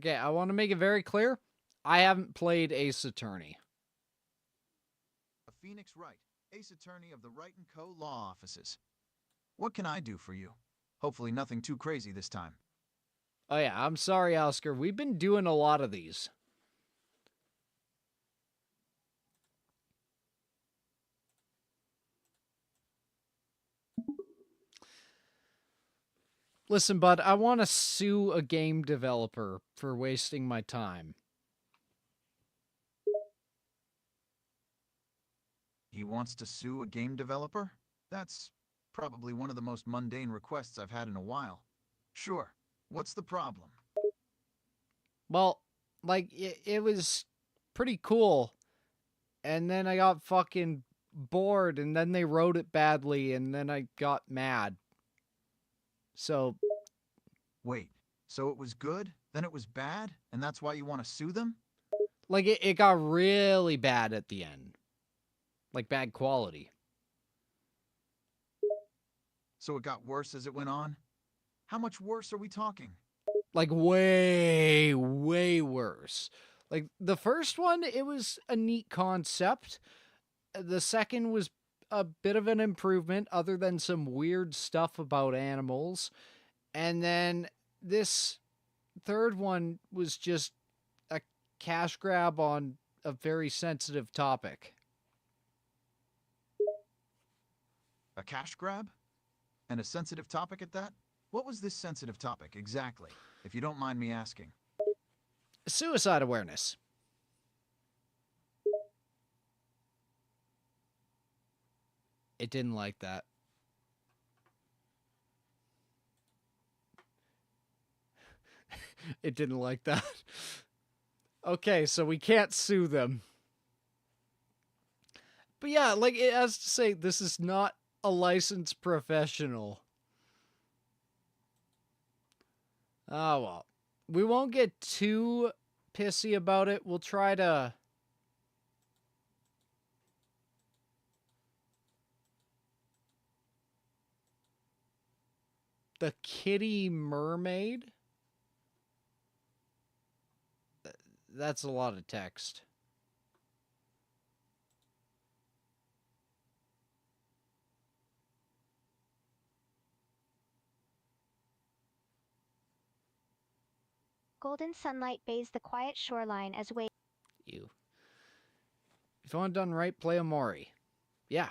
Okay, I want to make it very clear. I haven't played Ace Attorney. A Phoenix Wright, Ace Attorney of the Wright & Co. Law Offices. What can I do for you? Hopefully nothing too crazy this time. Oh yeah, I'm sorry, Oscar. We've been doing a lot of these. Listen, bud, I want to sue a game developer for wasting my time. He wants to sue a game developer? That's probably one of the most mundane requests I've had in a while. Sure. What's the problem? Well, like, it was pretty cool. And then I got fucking bored, and then they wrote it badly, and then I got mad. So, Wait, so it was good, then it was bad, and that's why you want to sue them? like, it got really bad at the end. Like, bad quality. So it got worse as it went on? How much worse are we talking? Like, way, way worse. Like, the first one, it was a neat concept. The second was a bit of an improvement, other than some weird stuff about animals. And then this third one was just a cash grab on a very sensitive topic. A cash grab? And a sensitive topic at that? What was this sensitive topic exactly, if you don't mind me asking? Suicide awareness. It didn't like that. It didn't like that. Okay, so we can't sue them. But yeah, like, it has to say, this is not a licensed professional. Oh, well. We won't get too pissy about it. We'll try to... The kitty mermaid? That's a lot of text. Golden sunlight bathes the quiet shoreline as waves. You. If you want it done right, play Amori. Yeah.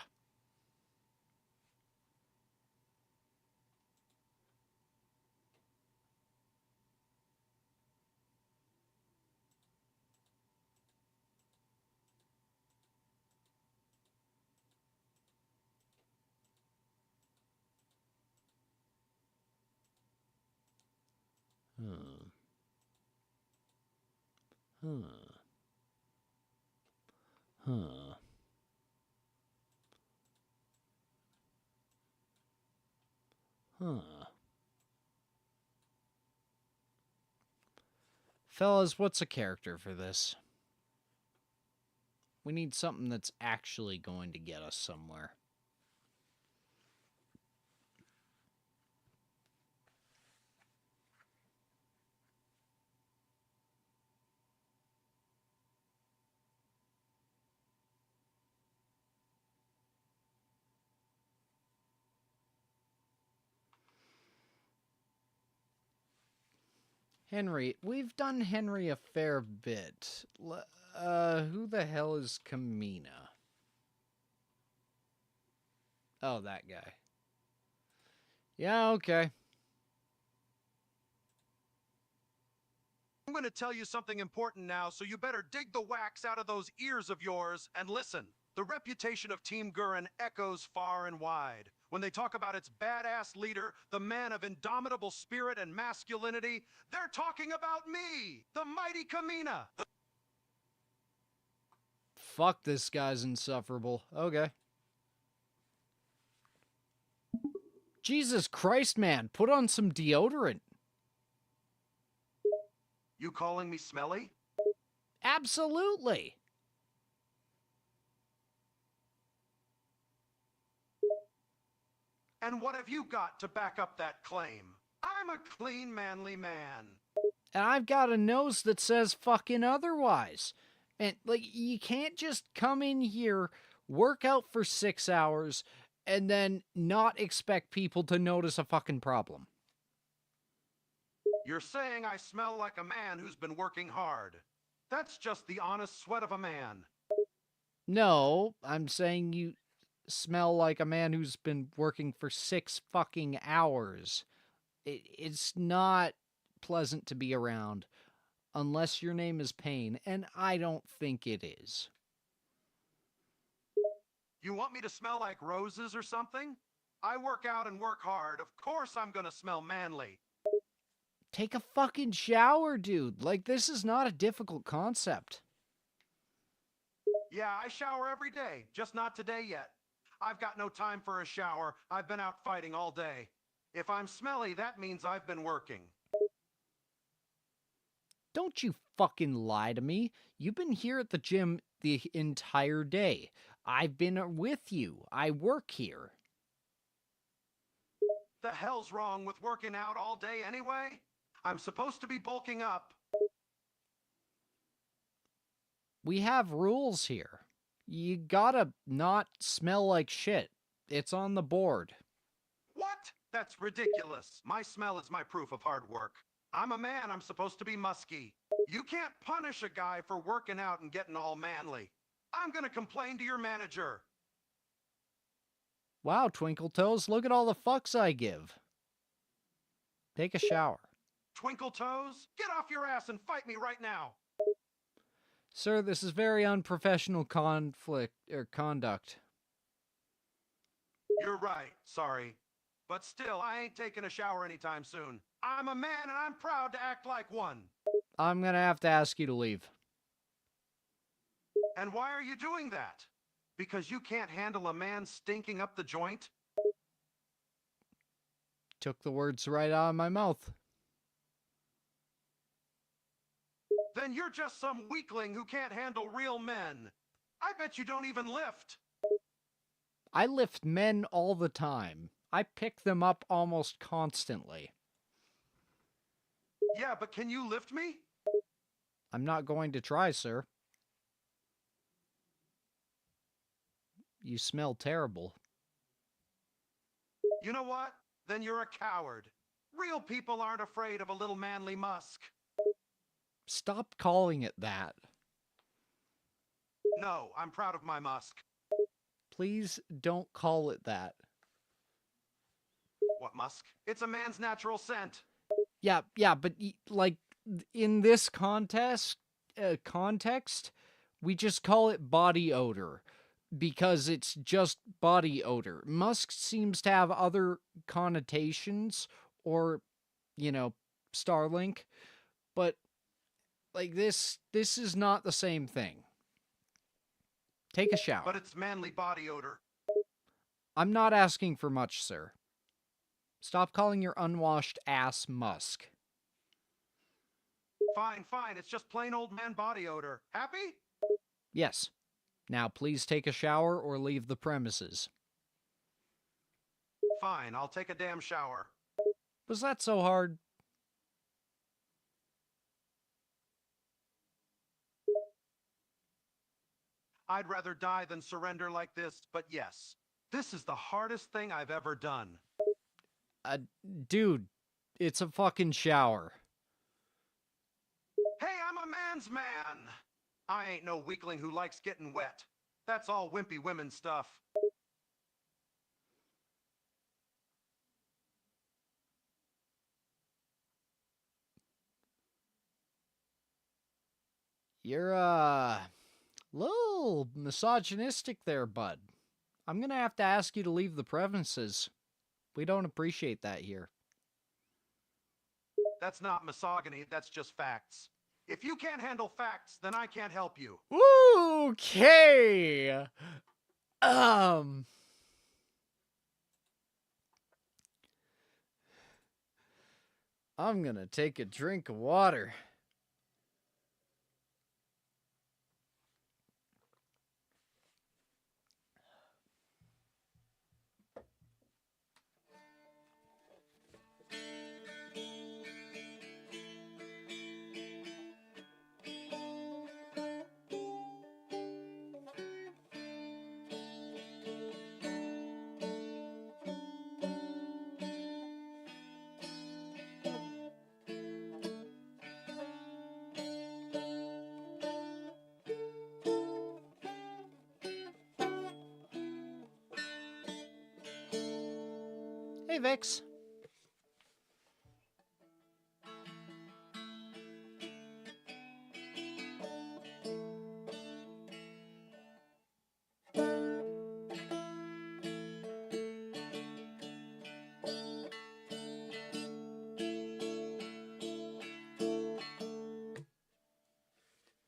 Huh. Huh. Huh. Fellas, what's a character for this? We need something that's actually going to get us somewhere. Henry. We've done Henry a fair bit. Who the hell is Kamina? Oh, that guy. Yeah, okay. I'm going to tell you something important now, so you better dig the wax out of those ears of yours and listen. The reputation of Team Gurren echoes far and wide. When they talk about its badass leader, the man of indomitable spirit and masculinity, they're talking about me, the mighty Kamina. Fuck, this guy's insufferable. Okay. Jesus Christ, man. Put on some deodorant. You calling me smelly? Absolutely. And what have you got to back up that claim? I'm a clean, manly man. And I've got a nose that says fucking otherwise. And, like, you can't just come in here, work out for 6 hours, and then not expect people to notice a fucking problem. You're saying I smell like a man who's been working hard. That's just the honest sweat of a man. No, I'm saying you smell like a man who's been working for 6 fucking hours. It's not pleasant to be around. Unless your name is Payne, and I don't think it is. You want me to smell like roses or something? I work out and work hard. Of course I'm gonna smell manly. Take a fucking shower, dude. Like, this is not a difficult concept. Yeah, I shower every day, just not today yet. I've got no time for a shower. I've been out fighting all day. If I'm smelly, that means I've been working. Don't you fucking lie to me. You've been here at the gym the entire day. I've been with you. I work here. The hell's wrong with working out all day anyway? I'm supposed to be bulking up. We have rules here. You gotta not smell like shit. It's on the board. What? That's ridiculous. My smell is my proof of hard work. I'm a man, I'm supposed to be musky. You can't punish a guy for working out and getting all manly. I'm gonna complain to your manager. Wow, Twinkle Toes, look at all the fucks I give. Take a shower. Twinkle Toes, get off your ass and fight me right now. Sir, this is very unprofessional conduct. You're right, sorry. But still, I ain't taking a shower anytime soon. I'm a man and I'm proud to act like one. I'm gonna have to ask you to leave. And why are you doing that? Because you can't handle a man stinking up the joint? Took the words right out of my mouth. Then you're just some weakling who can't handle real men. I bet you don't even lift. I lift men all the time. I pick them up almost constantly. Yeah, but can you lift me? I'm not going to try, sir. You smell terrible. You know what? Then you're a coward. Real people aren't afraid of a little manly musk. Stop calling it that. No, I'm proud of my musk. Please don't call it that. What musk? It's a man's natural scent. Yeah, but like in this context, we just call it body odor because it's just body odor. Musk seems to have other connotations, or Starlink, but like this is not the same thing. Take a shower. But it's manly body odor. I'm not asking for much, sir. Stop calling your unwashed ass musk. Fine, it's just plain old man body odor. Happy? Yes. Now please take a shower or leave the premises. Fine, I'll take a damn shower. Was that so hard? I'd rather die than surrender like this, but yes, this is the hardest thing I've ever done. Dude, it's a fucking shower. Hey, I'm a man's man. I ain't no weakling who likes getting wet. That's all wimpy women stuff. You're, a little misogynistic there, bud. I'm gonna have to ask you to leave the premises. We don't appreciate that here. That's not misogyny, that's just facts. If you can't handle facts, then I can't help you. Okay. I'm gonna take a drink of water. Hey, Vix.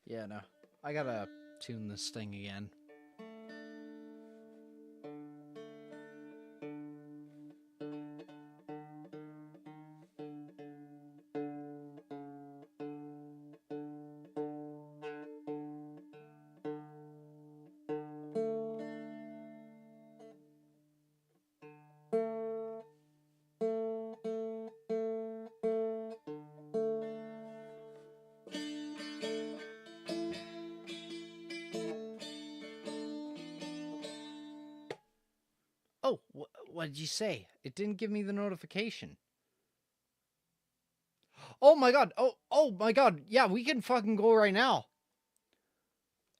Yeah, no. I gotta tune this thing again. Oh, what did you say? It didn't give me the notification. Oh my god. Oh my god. Yeah, we can fucking go right now.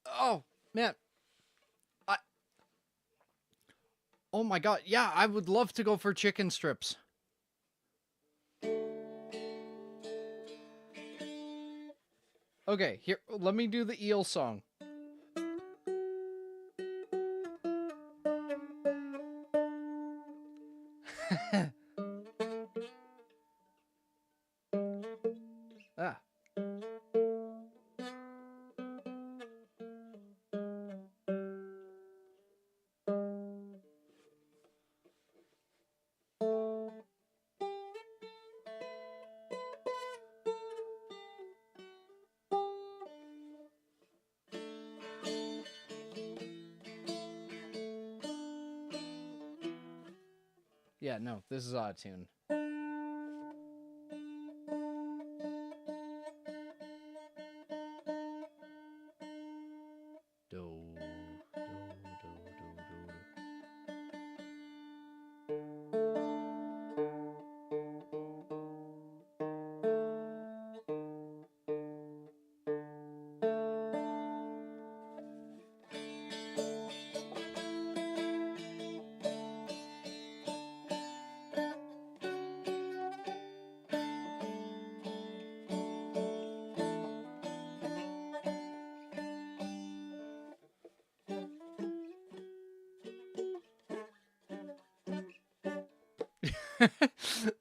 Oh, man. Oh my god. Yeah, I would love to go for chicken strips. Okay, here, let me do the eel song. Ah. Yeah, no, this is out of tune.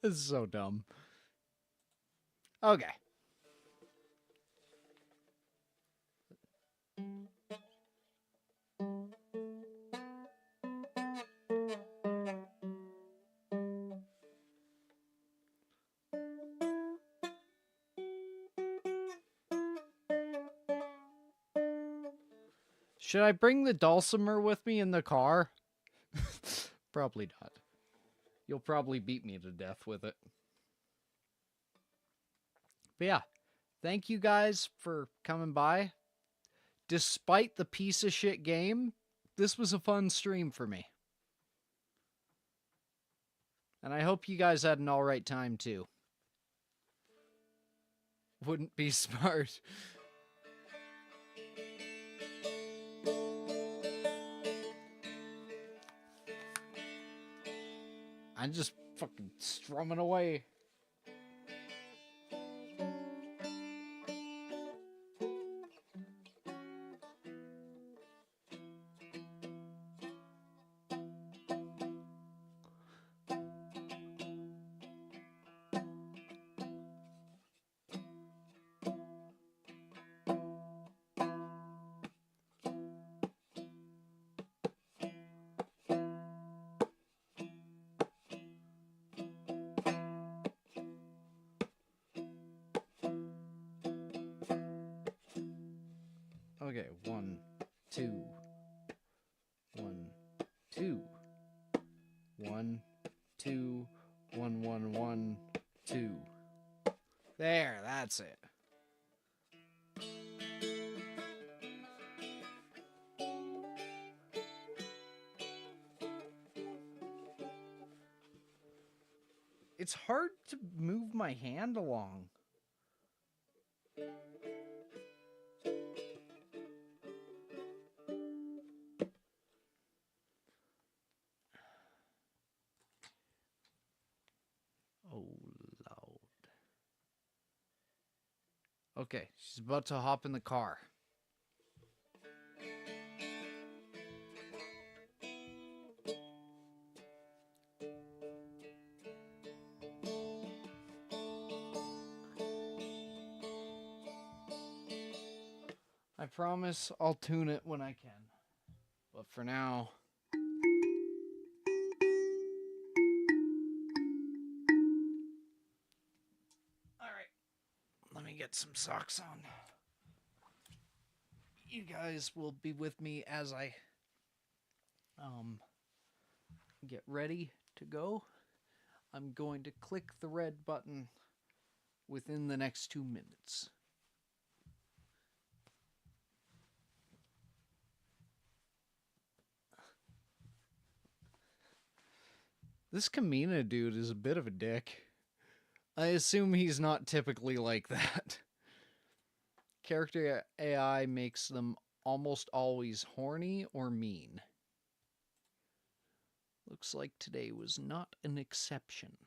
This is so dumb. Okay. Should I bring the dulcimer with me in the car? Probably not. You'll probably beat me to death with it. But yeah, thank you guys for coming by. Despite the piece of shit game, this was a fun stream for me. And I hope you guys had an alright time too. Wouldn't be smart. I'm just fucking strumming away. Okay, 1, 2. 1, 2. 1, 2. 1, 1, 1, 2. There, that's it. It's hard to move my hand along. Okay, she's about to hop in the car. I promise I'll tune it when I can. But for now... Alright, let me get some socks on. You guys will be with me as I get ready to go. I'm going to click the red button within the next 2 minutes. This Kamina dude is a bit of a dick. I assume he's not typically like that. Character AI makes them almost always horny or mean. Looks like today was not an exception.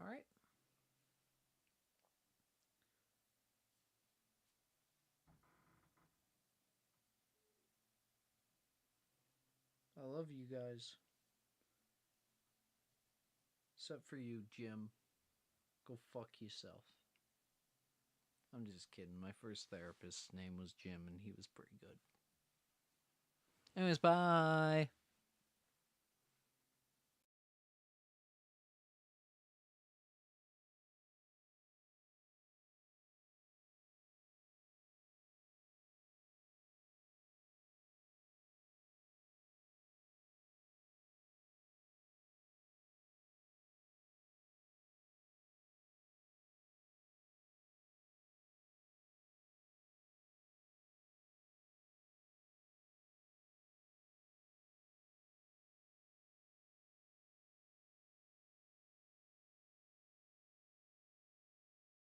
All right. I love you guys. Except for you, Jim. Go fuck yourself. I'm just kidding. My first therapist's name was Jim, and he was pretty good. Anyways, bye.